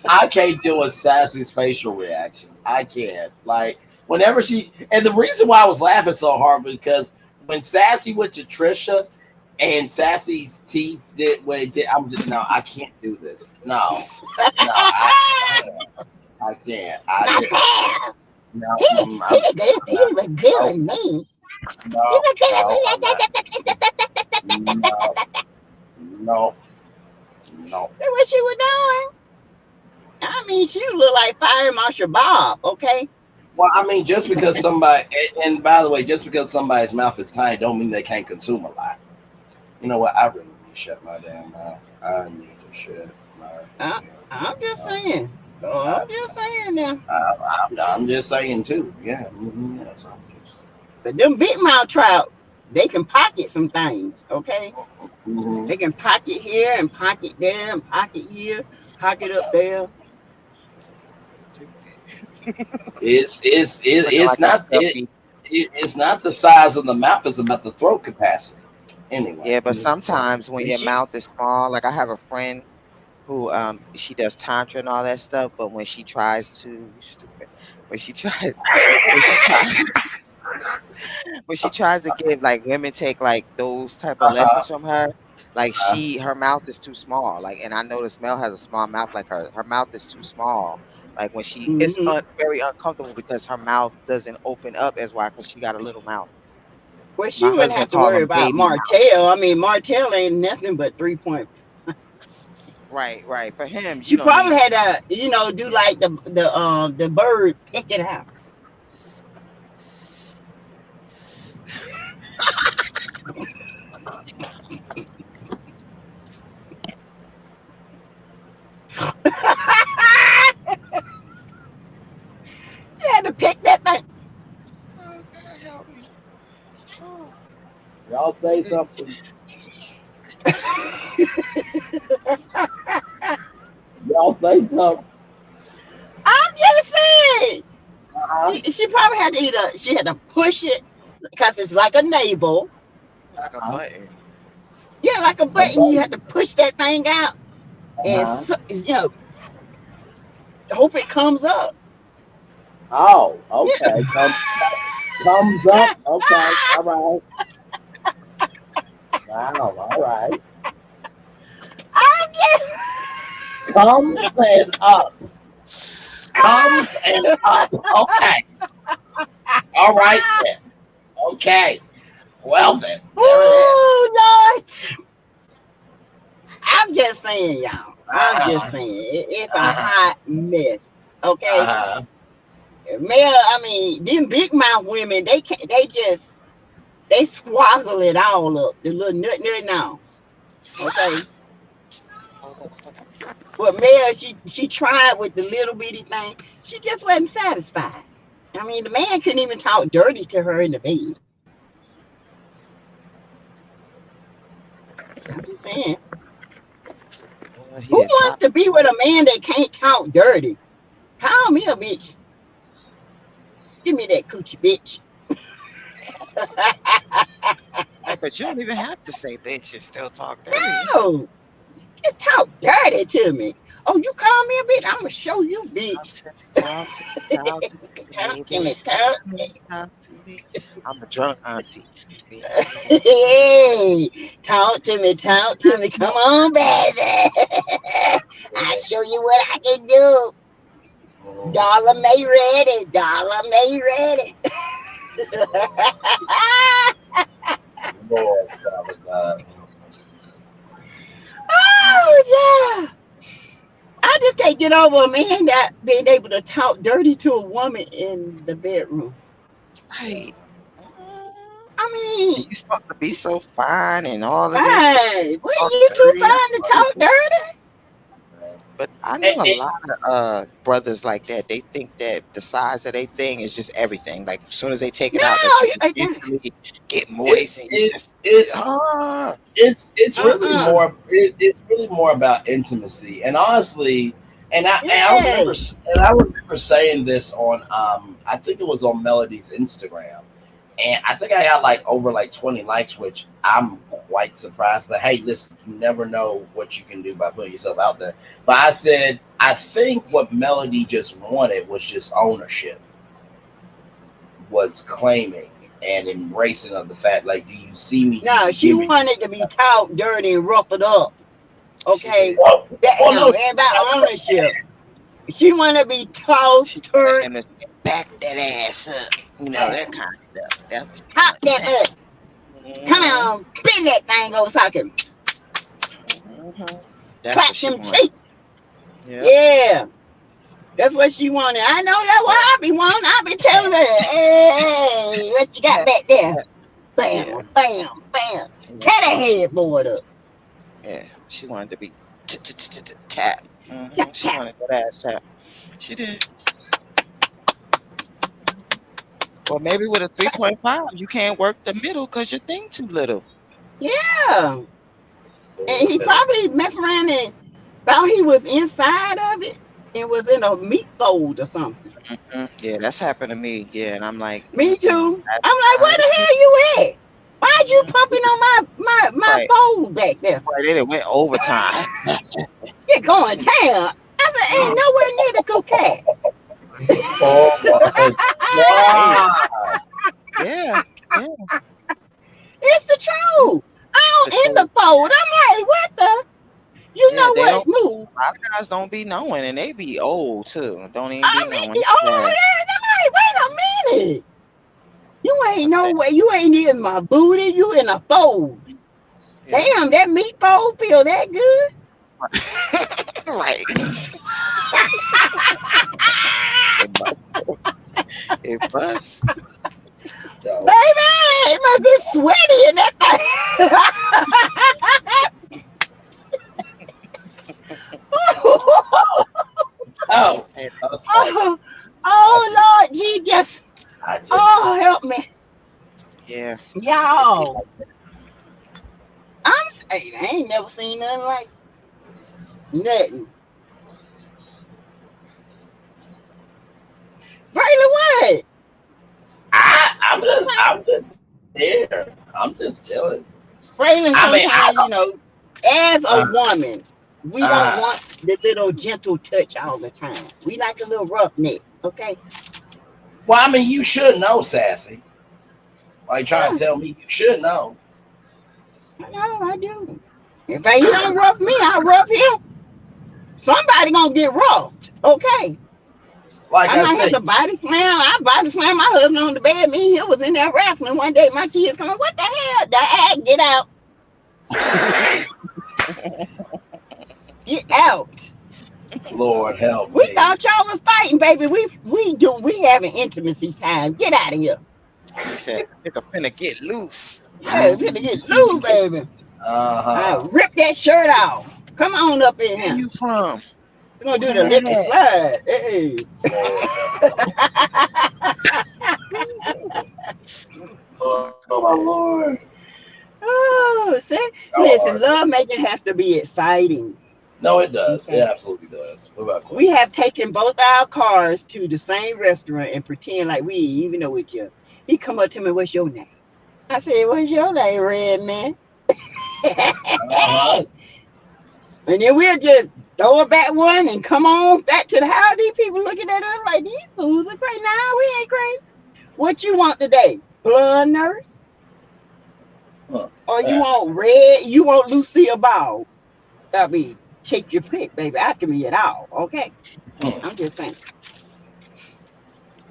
I can't do a Sassy's facial reactions. I can't. Like whenever she, and the reason why I was laughing so hard was because when Sassy went to Trisha and Sassy's teeth did what it did, I'm just no, I can't do this. No, no, I can't. I did Damn. no, He was good. He no, was good no, with me. He no, was good no, I'm not. with me. No, no, no. That's what she was doing. I mean, she look like Fire Marshal Bob, okay? Well, I mean, just because somebody, and by the way, just because somebody's mouth is tiny, don't mean they can't consume a lot. You know what? I really need to shut my damn mouth. I need to shut my I, I'm damn just mouth. saying. Oh, I, I'm just saying now. I'm just saying too. Yeah. Yes, I'm just. But them big mouth trout, they can pocket some things, okay? Mm-hmm. They can pocket here and pocket there and pocket here, pocket up there. Looking It's like a not guppy. it's not the size of the mouth. It's about the throat capacity. Anyway. Yeah, but sometimes when And your she, mouth is small, like I have a friend who she does tantra and all that stuff, but when she tries to you stupid, when she tries when she tries when she tries to give like women take like those type of Uh lessons huh. from her, like Uh her mouth is too small. Like, and I notice Mel has a small mouth like her mouth is too small. Like when it's hmm very uncomfortable because her mouth doesn't open up as wide because she got a little mouth. well, she My wouldn't husband have to call worry them about baby mouth. Martell. I mean, Martell ain't nothing but 3 point. Right, right. For him, you She don't probably need. had to, do like the bird pick it out. You had to pick that thing. Oh God, help me! Oh, Y'all say it- something. Y'all say something. I'm just saying. Uh-huh. She probably had to she had to push it because it's like a navel. like a Uh-huh. button. Yeah, like a A button. You have to button. push that thing out and Uh-huh. hope it comes up. Oh, Yeah. okay. Comes up. Okay. All right. Wow. All right. I'm just Comes and up. Comes and up. Okay. All right then. Okay. Well then, there it is. oh Lord. I'm just saying, y'all. I'm just Uh-huh. saying. It's a Uh-huh. hot mess. Okay. Uh-huh. Male, I mean, them big mouth women, they can't they squazzle it all up. The little nut now. Okay. Hold on, hold on. But Mel, she tried with the little bitty thing. She just wasn't satisfied. I mean, the man couldn't even talk dirty to her in the bed. I'm just saying. Well, he Who didn't try. wants to be with a man that can't talk dirty? Call me a bitch. Give me that coochie bitch. Hey, but you don't even have to say bitch and still talk dirty. No, just talk dirty to me. Oh, you call me a bitch? I'm gonna show you, Talk bitch. to me, talk to me, talk to me, Talk to baby. me, Talk talk. to me, talk to me. I'm a drunk auntie. Baby, Hey, talk to me. Come on, baby. I'll show you what I can do. Dollar May ready. Dollar May ready. Lord, Father God. Oh, yeah. I just can't get over a man that being able to talk dirty to a woman in the bedroom. right. I mean, You supposed to be so fine and all of this, but fine. Well, talk you too dirty. fine to talk dirty. But I know And, a lot of brothers like that. They think that the size of their thing is just everything. Like as soon as they take it out, that you just instantly get it, moist and you it, just it's ah it's really uh-uh. more it's really more about intimacy. And honestly, Yes. and I remember saying this on I think it was on Melody's Instagram, and I think I had like over like 20 likes, which I'm quite surprised. But hey, listen, you never know what you can do by putting yourself out there. But I said I think what Melody just wanted was just ownership, was claiming and embracing of the fact, like, do you see me? Do No, you she give me? wanted to be talked dirty and ruffled up. she Okay. did. Well, well, Damn, no, and about ownership. She wanted to be tossed, She wanted turned, him to back that ass up. You know, that kind of stuff. That's what she pop wanted. that up. Come Mm-hmm. on, bend that thing over socket. Mm-hmm. That's Clap what she them wanted. cheeks. Yep. Yeah. That's what she wanted. I know that's what I be wanting. I be telling Tap, her, tap, hey, what you got tap, back there? tap. Yeah. Bam, bam, bam. Yeah. Tear that She, headboard up. yeah. She wanted to be tap. Tap, She tap. wanted that ass tap. She did. Or maybe with a 3.5, you can't work the middle because your thing too little. Yeah. And he probably messed around and thought he was inside of it and was in a meat fold or something. Yeah, that's happened to me. Yeah, and I'm like, Me too. that's I'm like, not where the it. hell you at? Why'd you Mhm. pumping on my Right, fold back there? right. They done went overtime. You're going down. I said, ain't Mhm. nowhere near the coquette. oh my Hey, god! yeah, yeah. It's the truth. It's the All in truth. the fold. I'm like, what the? You Yeah, know they what? don't. Move. A lot of guys don't be knowing, and they be old too. Don't even I be mean, knowing. oh, Yeah, I'm like, wait a minute. You ain't but no they, way. You ain't in my booty. You in a fold. yeah, Damn, that meat fold feel that good? right. It must. It must. No. Baby, it must be sweaty in that thing. Oh, And, okay. Oh, I just, oh Lord Jesus. I Oh, just, help me. yeah, it be Y'all. like that. I ain't never seen nothing like nothing. Braylon, what? I'm just here. I'm just chilling. Braylon, I mean, I sometimes, as a don't. woman, we don't Uh, want the little gentle touch all the time. We like a little roughneck, okay? well, I mean, you should know, Sassy. Why you trying Yeah, to tell me you should know? I know, I do. If he don't rough me, I rough him. Somebody gonna get roughed, okay? Like I I might have say, to body slam. I body slam my husband on the bed. Me and him was in there wrestling one day. My kids coming, what the hell? Dad, get out. Get out. Lord help We me. thought y'all was fighting, baby. We having intimacy time. Get out of here. She said, "Nigga finna get loose." Yeah, it's gonna get loose, baby. I Uh rip that shirt off. Come on up in Where here. you from? We're gonna do Where the that lip and at? slide. Hey. Lord help. Oh my Oh my god. Lord. Oh, see? Y'all Listen, are. love making has to be exciting. No, it does. It Okay. absolutely does. Without We question. have taken both our cars to the same restaurant and pretend like we ain't even know each other. He come up to me, what's your name? I said, what's your name, red man? Uh And then we'll just throw it back one and come on back to the house. These people looking at us like, these fools are crazy. Nah, we ain't crazy. What you want today? Blood nurse? huh. Or you Yeah. want red? You want Lucille Ball? I mean, take your pick, baby. I can be it all. Okay. Hmm. I'm just saying.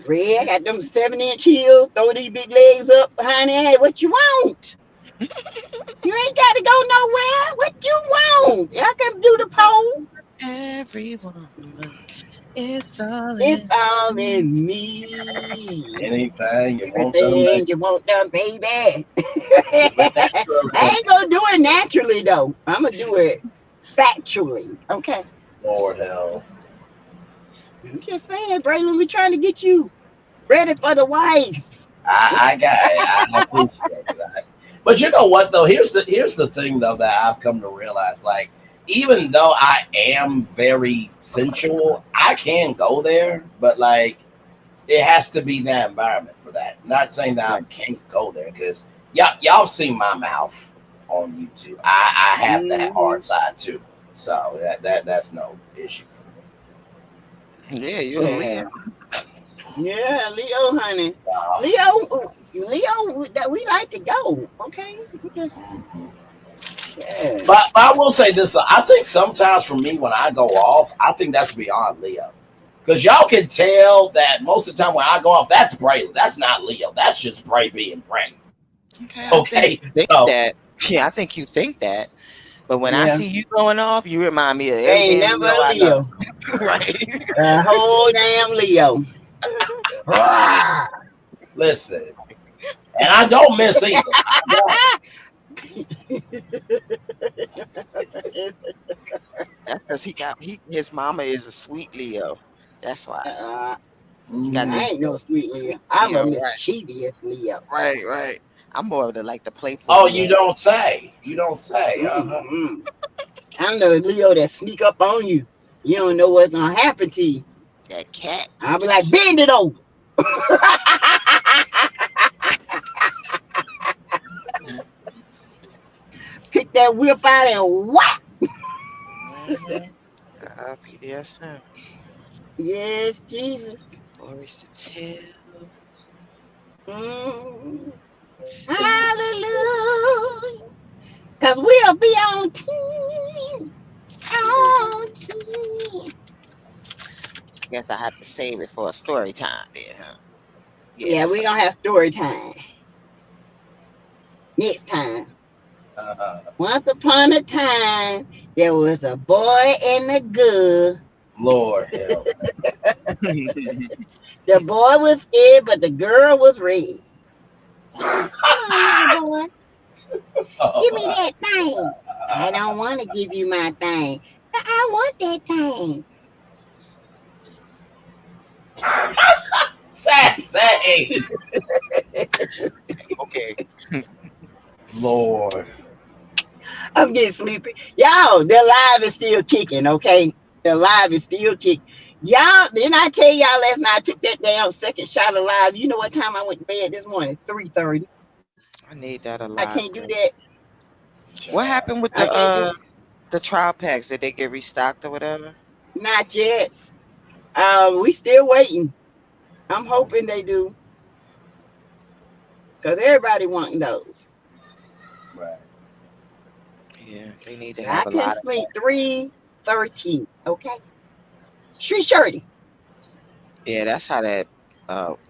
Red, got them 7-inch heels, throw these big legs up behind there. Hey, what you want? You ain't got to go nowhere. What you want? I can do the pole. Everyone, it's all It's in all me. in me. Anything you want done, Everything baby. you want done, baby. Do it I naturally. ain't gonna do it naturally though. I'm gonna do it factually. Okay. Lord hell. I'm just saying, Braylon, we're trying to get you ready for the wife. I got it. I appreciate it. But you know what though? Here's the thing though that I've come to realize. Like, even though I am very sensual, I can go there, but like it has to be that environment for that. Not saying that I Right. can't go there because y'all seen my mouth on YouTube. I have that Mm-hmm. hard side too. So that's no issue for me. Yeah, you're a Yeah. Leo. Yeah, Leo, honey. Uh, Leo, that we like to go. Okay, we just mhm. yeah. But I will say this: I think sometimes for me, when I go off, I think that's beyond Leo. Because y'all can tell that most of the time when I go off, that's Braylon. That's not Leo. That's just Bray being Bray. Okay, I think Okay, you think so that. Yeah, I think you think that. But when I Yeah, see you going off, you remind me of every ain't damn never Leo a I know. Leo. Right? A whole damn Leo. Rawr. listen, and I don't miss either. I don't. That's because his mama is a sweet Leo. That's why uh, he got Mhm. I this ain't no sweet sweet Leo. I'm a Leo. Right, mischievous Leo. right. I'm more of the like the playful Oh, you Leo. don't say. You don't say. Uh huh. Mm-hmm. I'm the Leo that sneak up on you. You don't know what's gonna happen to you. That cat. I'll be like, bend it over. Pick that whip out and whack. Mm-hmm. BDSM. Yes, Jesus. Stories to tell. Mm. Story. Hallelujah. Because we'll be on team. On team. Guess I have to save it for a story time then, huh? Yeah, Yeah, that's we're a going to have story time next time. Uh-huh. Once upon a time, there was a boy and a girl. Lord help. The boy was scared, but the girl was ready. Come on, little boy. Give me that thing. I don't want to give you my thing. But I want that thing. Sassy. Okay. Lord. I'm getting sleepy. Y'all, the live is still kicking, okay? The live is still kicking. Y'all, didn't I tell y'all last night I took that damn second shot of live? You know what time I went to bed this morning? 3:30. I need that I alive, can't do girl. that. What happened with I can't do the trial packs? Did they get restocked or whatever? not yet. We still waiting. I'm hoping they do. Because everybody wanting those. Right. Yeah, they need to I have a couldn't lot of sleep that. 3:13. Okay. Street shirty. Yeah, that's how that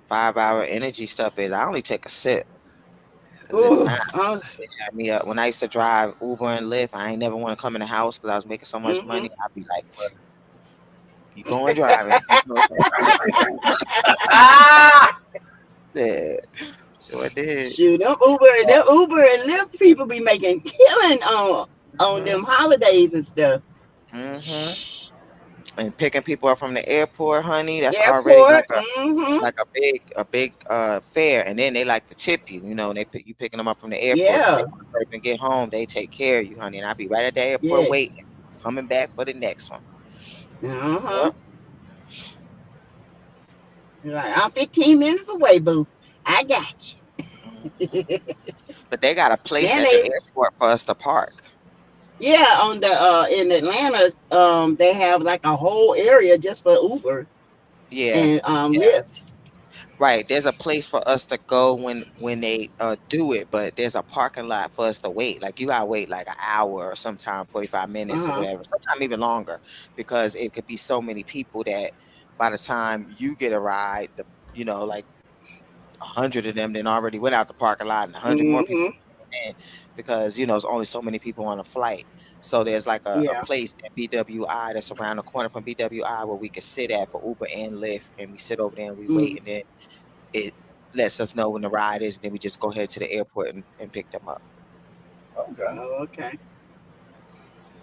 5 hour energy stuff is. I only take a sip because it Oh, had me up. When I used to drive Uber and Lyft, I ain't never want to come in the house because I was making so much mm-hmm. money. I'd be like, keep on driving. Keep on Ah! driving. So I did. Shoot, them Uber and Lyft people be making killing on them holidays and stuff. Mm-hmm. And picking people up from the airport, honey, that's already Airport. Mm-hmm. like a big fare, and then they like to tip you. You know, and they pick you picking them up from the airport because they Yeah. want to get home. They take care of you, honey, and I'll be right at the airport Yes. waiting, coming back for the next one. Uh-huh. Yep. Like, I'm 15 minutes away, boo. I got Mhm. you. But they got a place Then at the they airport for us to park. yeah, on the in Atlanta, they have like a whole area just for Uber Yeah, and yeah, Lyft. right. There's a place for us to go when they do it, but there's a parking lot for us to wait. Like you gotta wait like an hour or sometime 45 minutes or Uh-huh. whatever, sometimes even longer, because it could be so many people that by the time you get a ride, like 100 of them then already went out the parking lot, and 100 more people Mm-hmm. in because there's only so many people on a flight. So there's like a Yeah. place at BWI that's around the corner from BWI where we could sit at for Uber and Lyft, and we sit over there and we wait, Mm. and then it lets us know when the ride is, and then we just go ahead to the airport and pick them up. Okay. Oh, okay.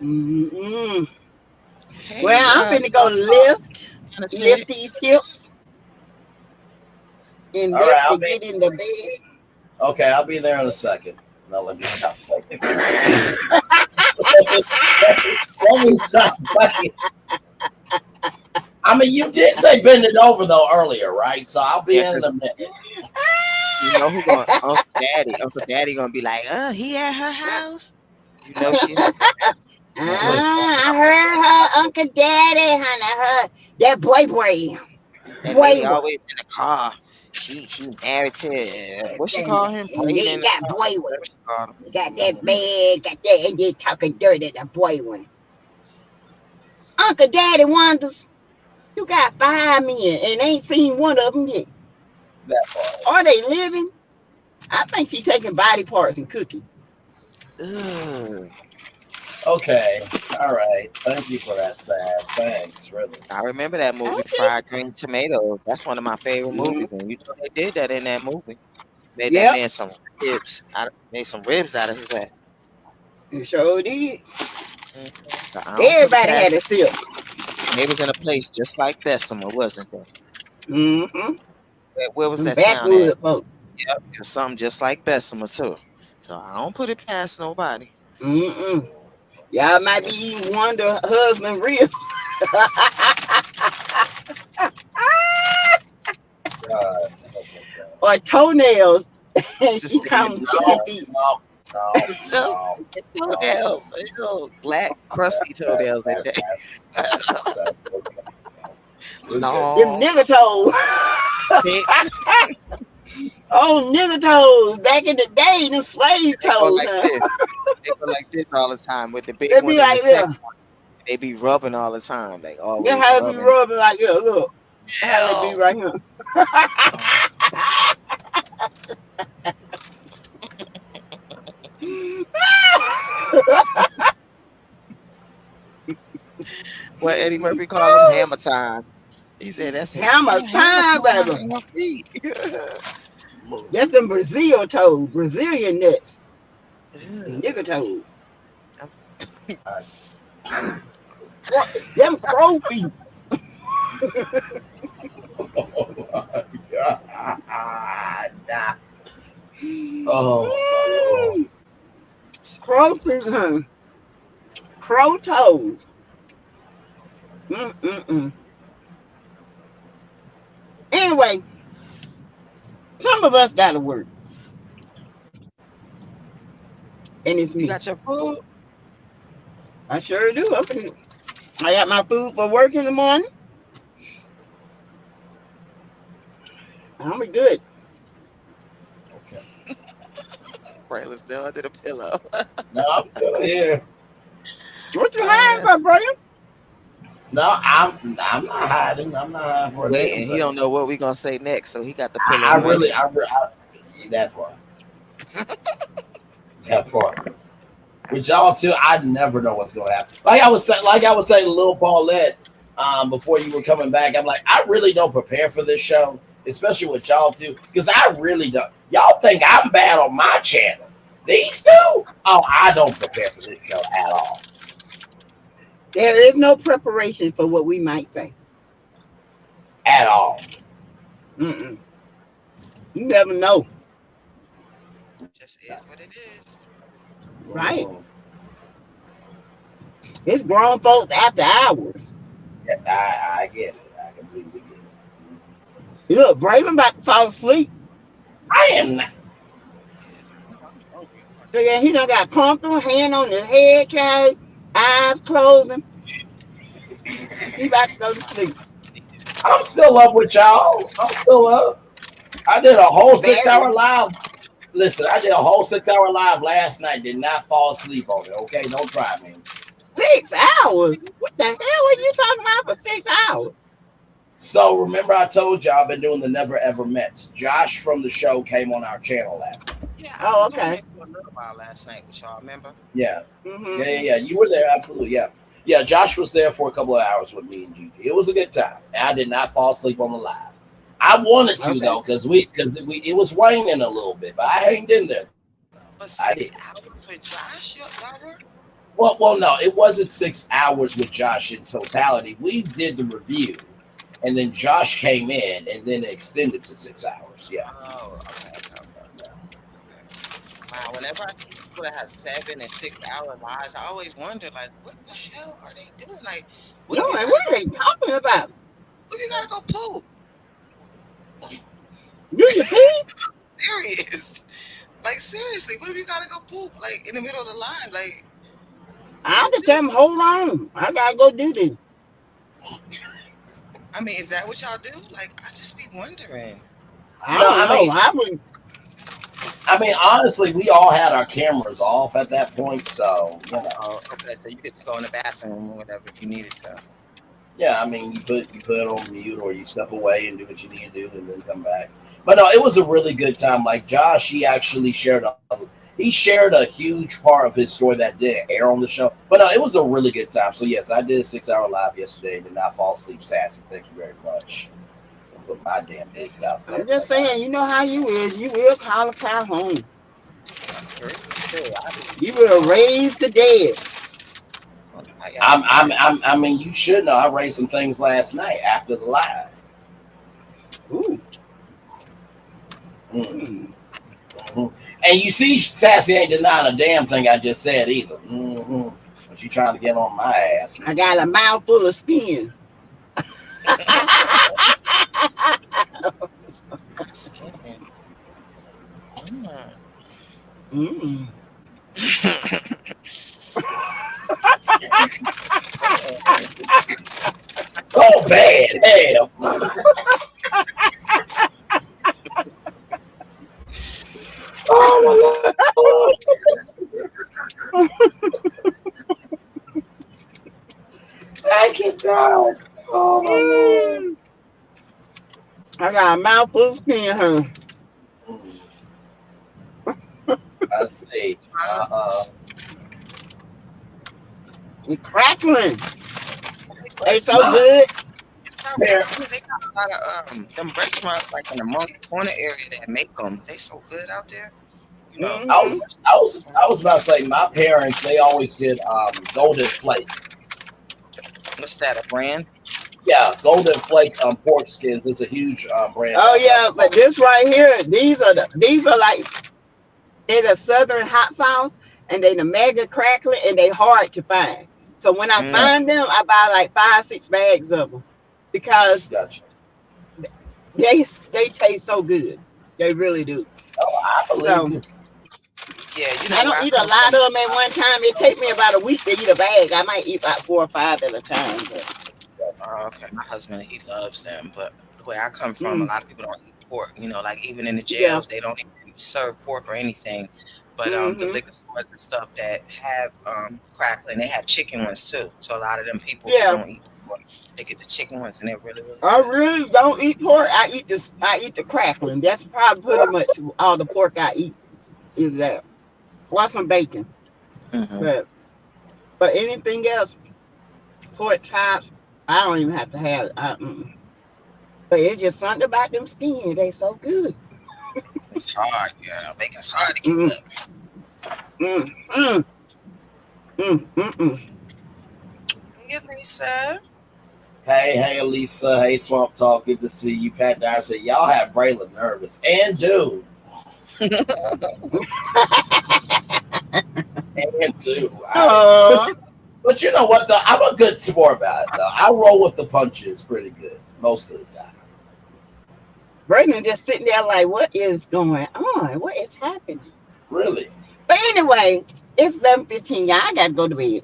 Mm-hmm. Well, Hey, I'm finna go Papa, lift these hips and All right, lift to get in the bed. okay. I'll be there in a second. No, let me stop playing. Let me stop playing. I mean, you did say bend it over though earlier, right? So I'll be yeah, in 'cause a minute. you know who going Uncle Daddy. Uncle Daddy gonna be like, he at her house. You know she at Listen, I heard her Uncle Daddy, honey, her that that boy, lady always in the car. She married to what she and call him? they Braylon or got something. boy one. Whatever she called him. You got that bag, got that, and they talking dirty, the boy one. Uncle Daddy wonders, you got 5 men and ain't seen one of them yet. that part. Are they living? I think she taking body parts and cooking. Ugh. Okay. All right. Thank you for that, Sass. Thanks, really. I remember that I movie, Fried just, Green Tomatoes. That's one of my favorite mm, movies, and you know they did that in that movie. Made that yep, man some made some ribs out of his ass. it sure did. Mhm. So I don't put it Everybody past had a sip. They was in a place just like Bessemer, wasn't they? Mm-hmm. Where was Them that town at? backwood folks. Yep, it was something just like Bessemer too. So I don't put it past nobody. Mm-mm. Y'all might be Yes. eating one the husband ribs. God, help us, God. Or toenails. And It's she just thinking call them chicken No, feet. no, no, it's just no, no. toenails, black crusty toenails at that. That's okay. No. We're good. Them No, nigger toes. thick. Oh, nigger toes. Back in the day, them slave They go toes, like huh? this. They go like this all the time with the big They be one in the like center. this. They be rubbing all the time, like That's always how they be rubbing. rubbing like this. Look. How they be Hell, right here. what Eddie Murphy call them? Hammer time. He said that's it. Hammer Hammer time, time baby. in her feet. That's them Brazil toes. Brazilian nuts. Ew. Nigger toes. I'm- Them crow feet. Oh my God. Nah. Oh my Lord. Crow feet, huh? Crow toes. Mm-mm-mm. Anyway, some of us gotta work, and it's You me. got your food? I sure do. I got my food for work in the morning. I'm good. Okay. Braylon still under the pillow. No, I'm still here. What you hiding Uh, for, brother? No, I'm not hiding. I'm not hiding he for a damn waiting. He thing. don't know what we gonna say next, so he got the I pillow really, ready. that part. That part. With y'all too, I never know what's gonna happen. Like I was saying to Lil Paulette, before you were coming back, I'm like, I really don't prepare for this show, especially with y'all too, because I really don't. Y'all think I'm bad on my channel. These two, oh, I don't prepare for this show at all. There is no preparation for what we might say. At all. Mm-mm. You never know, Just is what it is. right? Mm. It's grown folks after hours. Yeah, I get it. I completely get it. Look, Braylon about to fall asleep. I am not. No, I'm hungry. I'm about So to yeah, eat me he done some. got comfortable, hand on his head, child, eyes closing. He about to go to sleep. I'm still up with y'all. I'm still up. I did a whole six Barely. hour live. Listen, I did a whole 6 hour live last night. Did not fall asleep on it. Okay, don't try me. 6 hours? What the hell are you talking about for 6 hours? So remember, I told y'all I've been doing the Never Ever Mets. Josh from the show came on our channel last night. Yeah, I Oh, was on okay. there for a little while last night with y'all. Remember? Yeah, Mm-hmm. yeah. You were there, absolutely. Yeah, yeah. Josh was there for a couple of hours with me and Gigi. It was a good time. And I did not fall asleep on the live. I wanted to Okay. though, because it was waning a little bit, but I hanged in there. Though. I For did. 6 hours with Josh, y'all were? Well, no, it wasn't 6 hours with Josh in totality. We did the review, and then Josh came in, and then it extended to 6 hours. Yeah. Oh, okay. Wow, whenever I see people that have 7 and 6 hour lives, I always wonder, like, what the hell are they doing? Like, what No, if you and gotta what go? are they talking about? What if you gotta go poop? Do you pee? Serious? Like, seriously, what if you gotta go poop? Like in the middle of the live? Like, what do I you just do? tell them, hold on. I gotta go do this. I mean, is that what y'all do? Like, I just be wondering. I No, don't know. I would. I mean, honestly, we all had our cameras off at that point, so Oh, okay, so you could just go in the bathroom or whatever if you needed to. yeah. I mean, you put it on mute, or you step away and do what you need to do, and then come back. But no, it was a really good time. Like Josh, he actually shared a huge part of his story that didn't air on the show. But no, it was a really good time. So yes, I did a 6 hour live yesterday and did not fall asleep. Sassy, thank you very much. Put my damn face out I'm there. just Like I, saying, you know how you is. You will call a cow home. True, true. I be You will raise the dead. wondering how y'all be doing. I mean, you should know. I raised some things last night after the live. Ooh. Mm. Mm. hmm And you see, Sassy ain't denying a damn thing I just said either. But you trying to get on my ass. I got a mouth full of skin. Skins. Mm. Mm. Oh, bad. Hell. Oh, my God. Thank you, God. Oh, my Lord. Mm. I got a mouth full of skin, huh? Mm, I see. Uh-huh. It's crackling. But They so My good. in South parents. Carolina, they got a lot of them restaurants like in the Moncton Corner area that make them. They so good out there. You know, I Hmm. was, I was about to say my parents. They always did Golden Flake. what's that? A brand? Yeah, Golden Flake pork skins is a huge brand Oh down south yeah, of but Baltimore. this right here, these are like they're the southern hot sauce and they the mega crackling and they hard to find. So when I Mm. Gotcha, find them, I buy like 5, 6 bags of them because gotcha. they taste so good. They really do. Oh, I believe So you. Yeah, you know I where don't I eat a come lot from. of them at one time. It takes me about a week to eat a bag. I might eat about 4 or 5 at a time. But, Okay, my husband he loves them, but where I come from, a mm, lot of people don't eat pork. You know, like even in the yeah. jails, they don't even serve pork or anything. But the Hmm. liquor stores and stuff that have crackling, they have chicken ones too. So a lot of them people who Yeah. don't eat pork, they get the chicken ones and they're really really I good. really don't eat pork. I eat this. I eat the crackling. That's probably pretty much all the pork I eat is that. Or some bacon. Hmm. But anything else, pork chops, I don't even have to have it. But it's just something about them skin. They so good. It's hard, yeah. Bacon's hard to keep Mm, up. mm, mm, mm. Hey, Lisa. Hey, Elisa. Hey, Swamp Talk. Good to see you. Pat Dyer said y'all have Braylon nervous, and dude, and dude. But Oh, but you know what though? I'm a good sport about it though. I roll with the punches pretty good most of the time. Brandon just sitting there like, what is going on? What is happening? Really. But anyway, it's 11:15. Y'all, I gotta go to bed.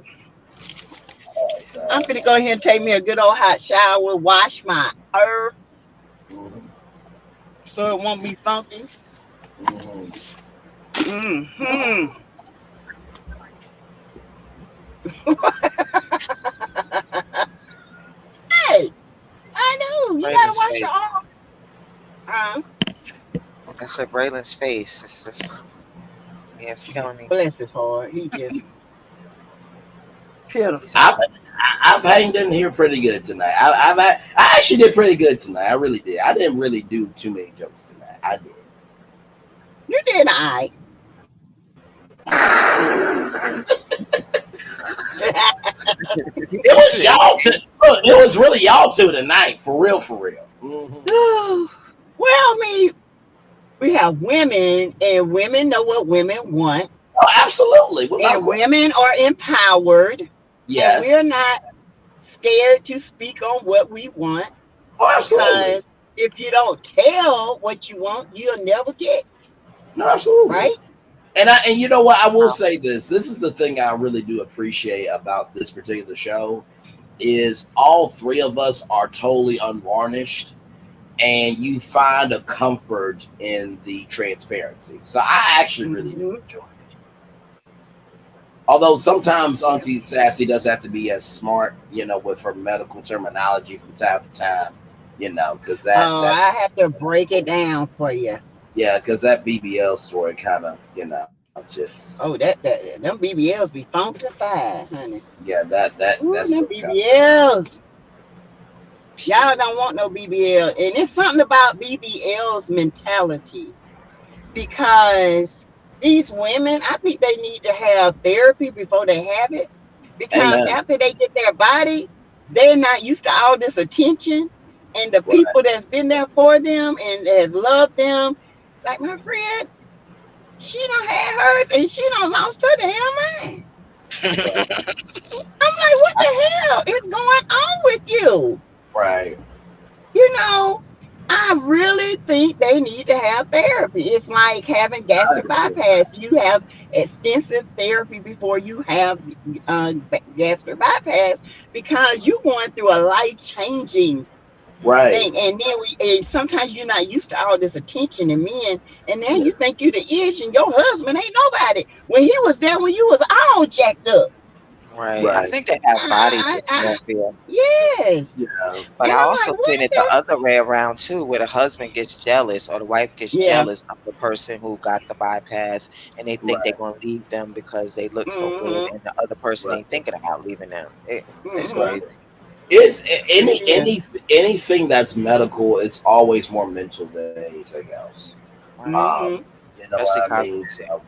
It's, I'm gonna go ahead and take me a good old hot shower, wash my ear mhm, so it won't be funky. mhm. Hmm. Hey, I know you gotta Braylon's wash your face. arm. That's a Braylon's face. It's just, yeah, it's killing me. Bless his heart. He just He's pitiful. I've hot. I've hanged in here pretty good tonight. I actually did pretty good tonight. I really did. I didn't really do too many jokes tonight. I did. You did I. It was y'all two. Look, it was really y'all two tonight, for real, for real. Well, I mean, we have women, and women know what women want, Oh, absolutely, without and question. women are empowered, and Yes. we're not scared to speak on what we want Oh, absolutely. because if you don't tell what you want, you'll never get, No, absolutely. right? And you know what? I will say this. This is the thing I really do appreciate about this particular show is all three of us are totally unvarnished, and you find a comfort in the transparency. So I actually really do Hmm. enjoy it. Although sometimes Auntie Sassy does have to be as smart, with her medical terminology from time to time, because that Oh, that I have to break it down for you. yeah, because that BBL story kind of, just Oh, that them BBLs be funkified, honey. yeah, that Ooh, them story kind of. BBLs. Y'all Shoot. don't want no BBL. And it's something about BBL's mentality because these women, I think they need to have therapy before they have it. Because Amen. after they get their body, they're not used to all this attention. And the Right. people that's been there for them and has loved them, like my friend, she don't have hers and she don't lost her damn mind. Right. I'm like, what the hell is going on with you? Right. You know, I really think they need to have therapy. It's like having I gastric agree. bypass. You have extensive therapy before you have gastric bypass because you're going through a life changing Right. thing. And sometimes you're not used to all this attention and men, and now Yeah. you think you the ish, and your husband ain't nobody. When he was there, when you was all jacked up. Right. I Right. think they have body I dysmorphia. yes, Yeah. But and I I'm also like, what seen is it the this? other way around too, where the husband gets jealous or the wife gets Yeah. jealous of the person who got the bypass, and they think they're Right. gonna leave them because they look so good, Mm-hmm. and the other person Right. ain't thinking about leaving them. It's Mm-hmm. crazy. It's It is. anything that's medical. It's always more mental than anything else. Right. Mm-hmm. You know Especially what I mean? cosmetic. So,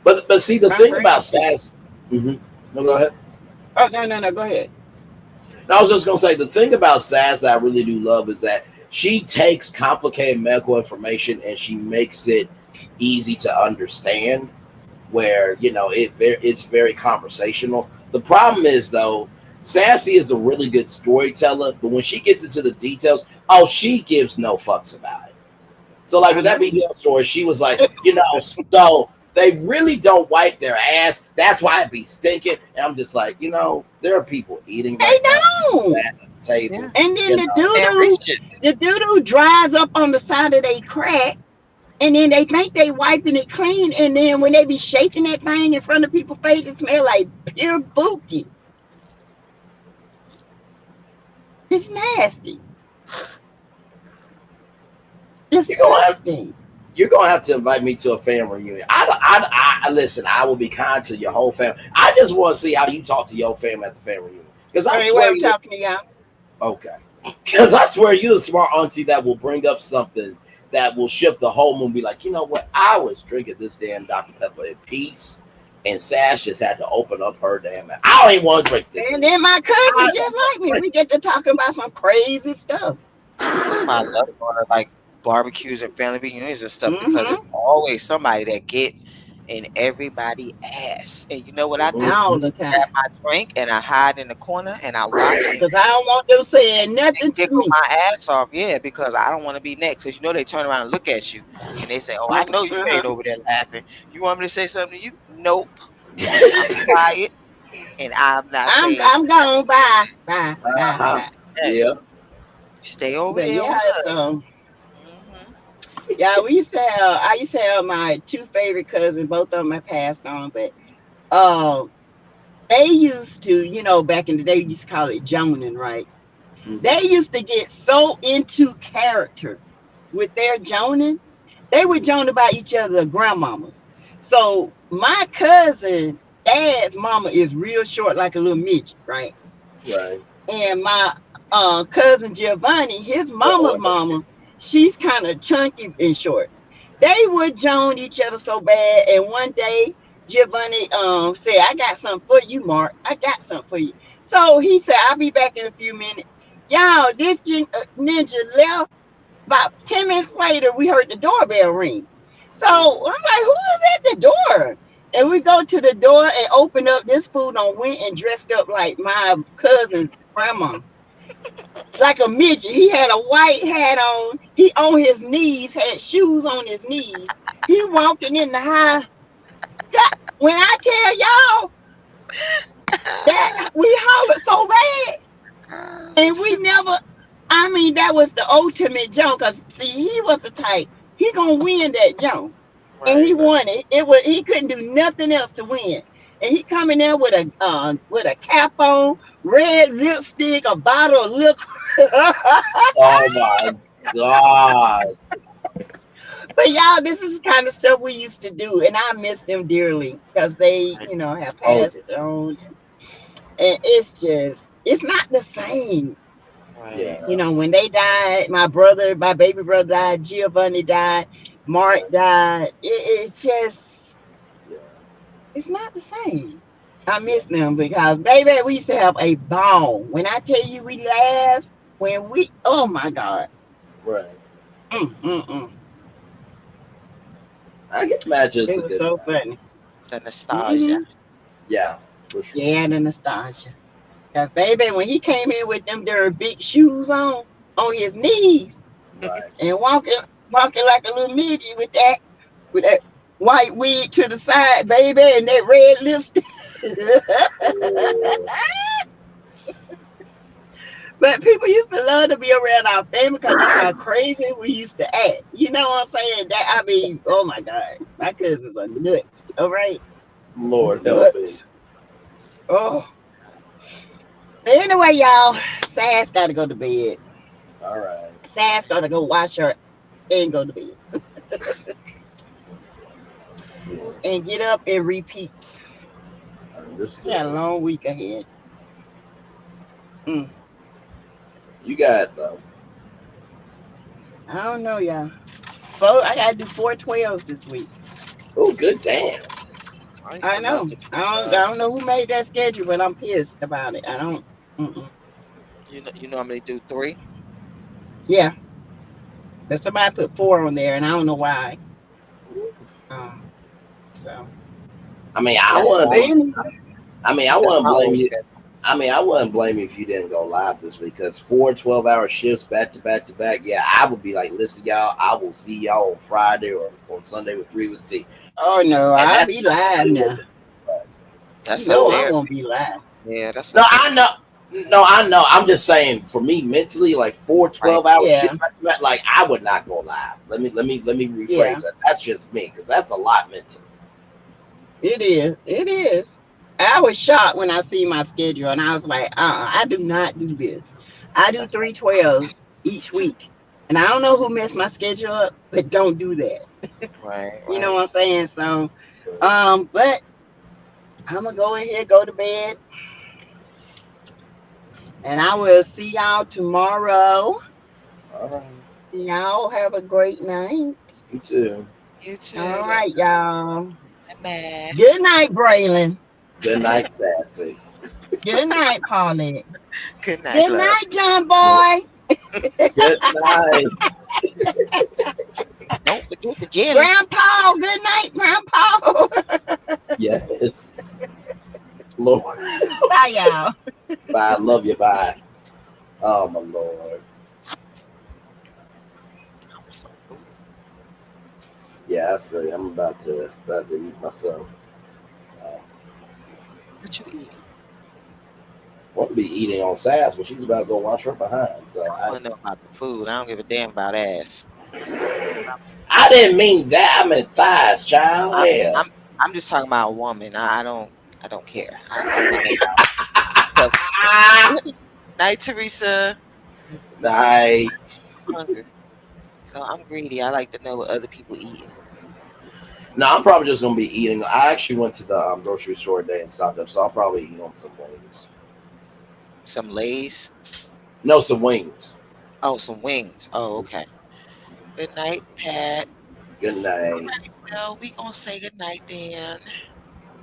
but see, the My thing friend about said, Sass. Hmm. No, go ahead. oh, no, no, no, go ahead. No, I was just gonna say the thing about Sass that I really do love is that she takes complicated medical information and she makes it easy to understand. Where it's very conversational. The problem is though, Sassy is a really good storyteller, but when she gets into the details, oh, she gives no fucks about it. So like I with that know. BBL story, she was like, so they really don't wipe their ass. That's why it be stinking. And I'm just like, there are people eating They right now, don't. at the table. Yeah. And then You the know, And doo-doo, reach it. the doo-doo dries up on the side of their crack. And then they think they wiping it clean. And then when they be shaking that thing in front of people's face, it smell like pure bookie. It's nasty. you're gonna have Disgusting. you're gonna have to invite me to a family reunion. I listen. I will be kind to your whole family. I just want to see how you talk to your family at the family reunion because I I mean, what swear I'm you talking to y'all. okay. Because I swear you're the smart auntie that will bring up something that will shift the whole mood. Be like, you know what? I was drinking this damn Dr Pepper in peace, and Sash just had to open up her damn mouth. I don't even want to drink this And anymore. then my cousin I just don't want like to me. drink. We get to talking about some crazy stuff. That's why I love going to like barbecues and family reunions and stuff because Mm-hmm. there's always somebody that get in everybody ass. And you know what I do? All Mhm. the Grab time. my drink and I hide in the corner and I watch and Because I don't want them saying they nothing to giggle me. my ass off. Yeah, because I don't want to be next. Because you know they turn around and look at you and they say, "Oh, I know you Uh-huh. ain't over there laughing. You want me to say something to you? Nope. I'm quiet and I'm not saying I'm gone. Bye. Bye. Bye. Uh-huh. Bye. hey, Yeah. stay over But there yeah, on it's the." Hmm. yeah, we used to have I used to have my two favorite cousins, both of them have passed on, but um they used to, back in the day, we used to call it joning, right? Mhm. They used to get so into character with their joning, they would Mhm. joan about each other grandmamas. So my cousin, dad's mama is real short, like a little midget, right? Right. And my cousin Giovanni, his Oh, mama's mama, she's kind of chunky and short. They would join each other so bad, and one day Giovanni said, I got something for you, Mark. I got something for you. So he said, I'll be back in a few minutes. Y'all, this ninja left. About 10 minutes later, we heard the doorbell ring. So I'm like, who is at the door? And we go to the door and open up. This fool on went and dressed up like my cousin's grandma, like a midget. He had a white hat on. He on his knees, had shoes on his knees. He walking in the high. God, when I tell y'all that we hollered so bad, and we never. I mean, that was the ultimate jump. Cause see, he was the type. He gonna win that jump, and he Right, right. won it. It was he couldn't do nothing else to win. And he coming there with a cap on, red lipstick, a bottle of liquor. Oh my God. But y'all, this is the kind of stuff we used to do, and I miss them dearly because they, Right, have Oh passed on, and it's not the same. right, yeah. When they died, my baby brother died, Giovanni died, Mark Yeah. died. It's just, Yeah. it's not the same. I Yeah. miss them because, baby, we used to have a ball. When I tell you we laughed, oh my God. Right. Mm, mm, mm. I can imagine it's It a was good so time. funny. the nostalgia. Hmm. Yeah, for sure. Yeah, the nostalgia. Because, baby, when he came in with them there big shoes on his knees, Right. and walking like a little midget with that white wig to the side, baby, and that red lipstick. Oh, But people used to love to be around our family because that's how crazy we used to act. You know what I'm saying? That I mean, oh my God, my cousins are nuts. All right, Lord help me. nuts. Oh, anyway, y'all, Sass got to go to bed. All right. Sass got to go wash her and go to bed Yeah. and get up and repeat. We got a Understood. long week ahead. Mm, You got I don't know, y'all. I gotta do 412s this week. oh, good damn. I used I to love know. to do I don't know who made that schedule, but I'm pissed about it. I don't. Mm-mm. you normally do three. Yeah, but somebody put 4 on there, and I don't know why. Um, so, I mean, I That's wouldn't but be. long. anyway, I mean, I That's wouldn't my blame old you. schedule. I wouldn't blame you if you didn't go live this week because 4 12-hour shifts back to back to back. Yeah, I would be like, listen, y'all, I will see y'all on Friday or on Sunday with 3 with T. oh no, And I'll that's be not live really now. what but You That's a know no, I therapy. won't be live. Yeah, that's a no, therapy. I know. No, I know. I'm just saying for me mentally, like four Right. 12-hour Yeah, shifts back to back, like I would not go live. Let me yeah, rephrase that. That's just me because that's a lot mentally. it is. It is. I was shocked when I see my schedule, and I was like, I do not do this. I do That's right. 312s each week, and I don't know who messed my schedule up, but don't do that. Right, You know right. what I'm saying? So, but I'm gonna go ahead, go to bed, and I will see y'all tomorrow. All right. Y'all have a great night. You too. You too. All right, y'all. Man. Good night, Braylon. Good night, Sassy. Good night, Paulette. Good night, Good love. night, John Boy. Good night. Don't forget the jelly. Grandpa. Good night, Grandpa. Yes. Lord. Bye, y'all. Bye. Love you. Bye. Oh my Lord. Yeah, I feel you. I'm about to eat myself. So I What you eat? want to be eating on Sass, but she's about to go wash her behind. So I want to know about the food. I don't give a damn about ass. I didn't mean that. I meant thighs, child. I'm Hell. I'm I'm just talking about a woman. I don't care. I want to know about substance. Night, Teresa. Night. I'm hungry, so I'm greedy. I like to know what other people eating. No, I'm probably just gonna be eating. I actually went to the grocery store today and stocked up, so I'll probably eat on some wings. Some Lay's. No, some wings. Oh, some wings. Oh, okay. Good night, Pat. Good All night. right, well, we gonna say good night then.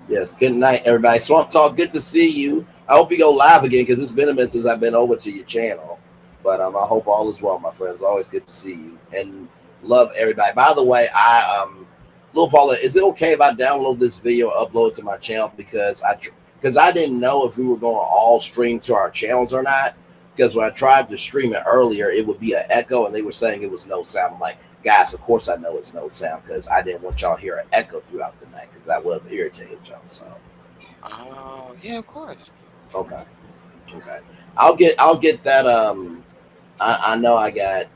Yes. Good night, everybody. Swamp Talk. Good to see you. I hope you go live again because it's been a minute since I've been over to your channel. But I hope all is well, my friends. Always good to see you and love everybody. By the way, Lil Paulette, is it okay if I download this video, upload it to my channel because I didn't know if we were going to all stream to our channels or not. Because when I tried to stream it earlier, it would be an echo, and they were saying it was no sound. I'm like, guys, of course I know it's no sound because I didn't want y'all to hear an echo throughout the night because that would have irritated y'all. So Oh, yeah, of course. okay, okay, I'll get that. I know I got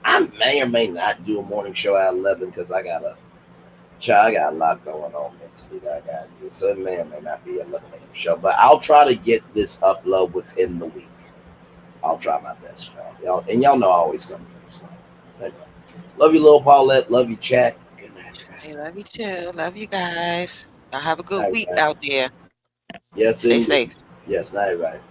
I may or may not do a morning show at 11 because I got a lot going on mentally that I got to do. So it may or may not be an 11 a.m. show, but I'll try to get this upload within the week. I'll try my best, y'all know I always come through. So anyway, love you, Lil Paulette. Love you, chat. Good night, Hey, love you too. Love you guys. Y'all have a good guys. week Night, out there. yes, Stay indeed. safe. Yes, night, right.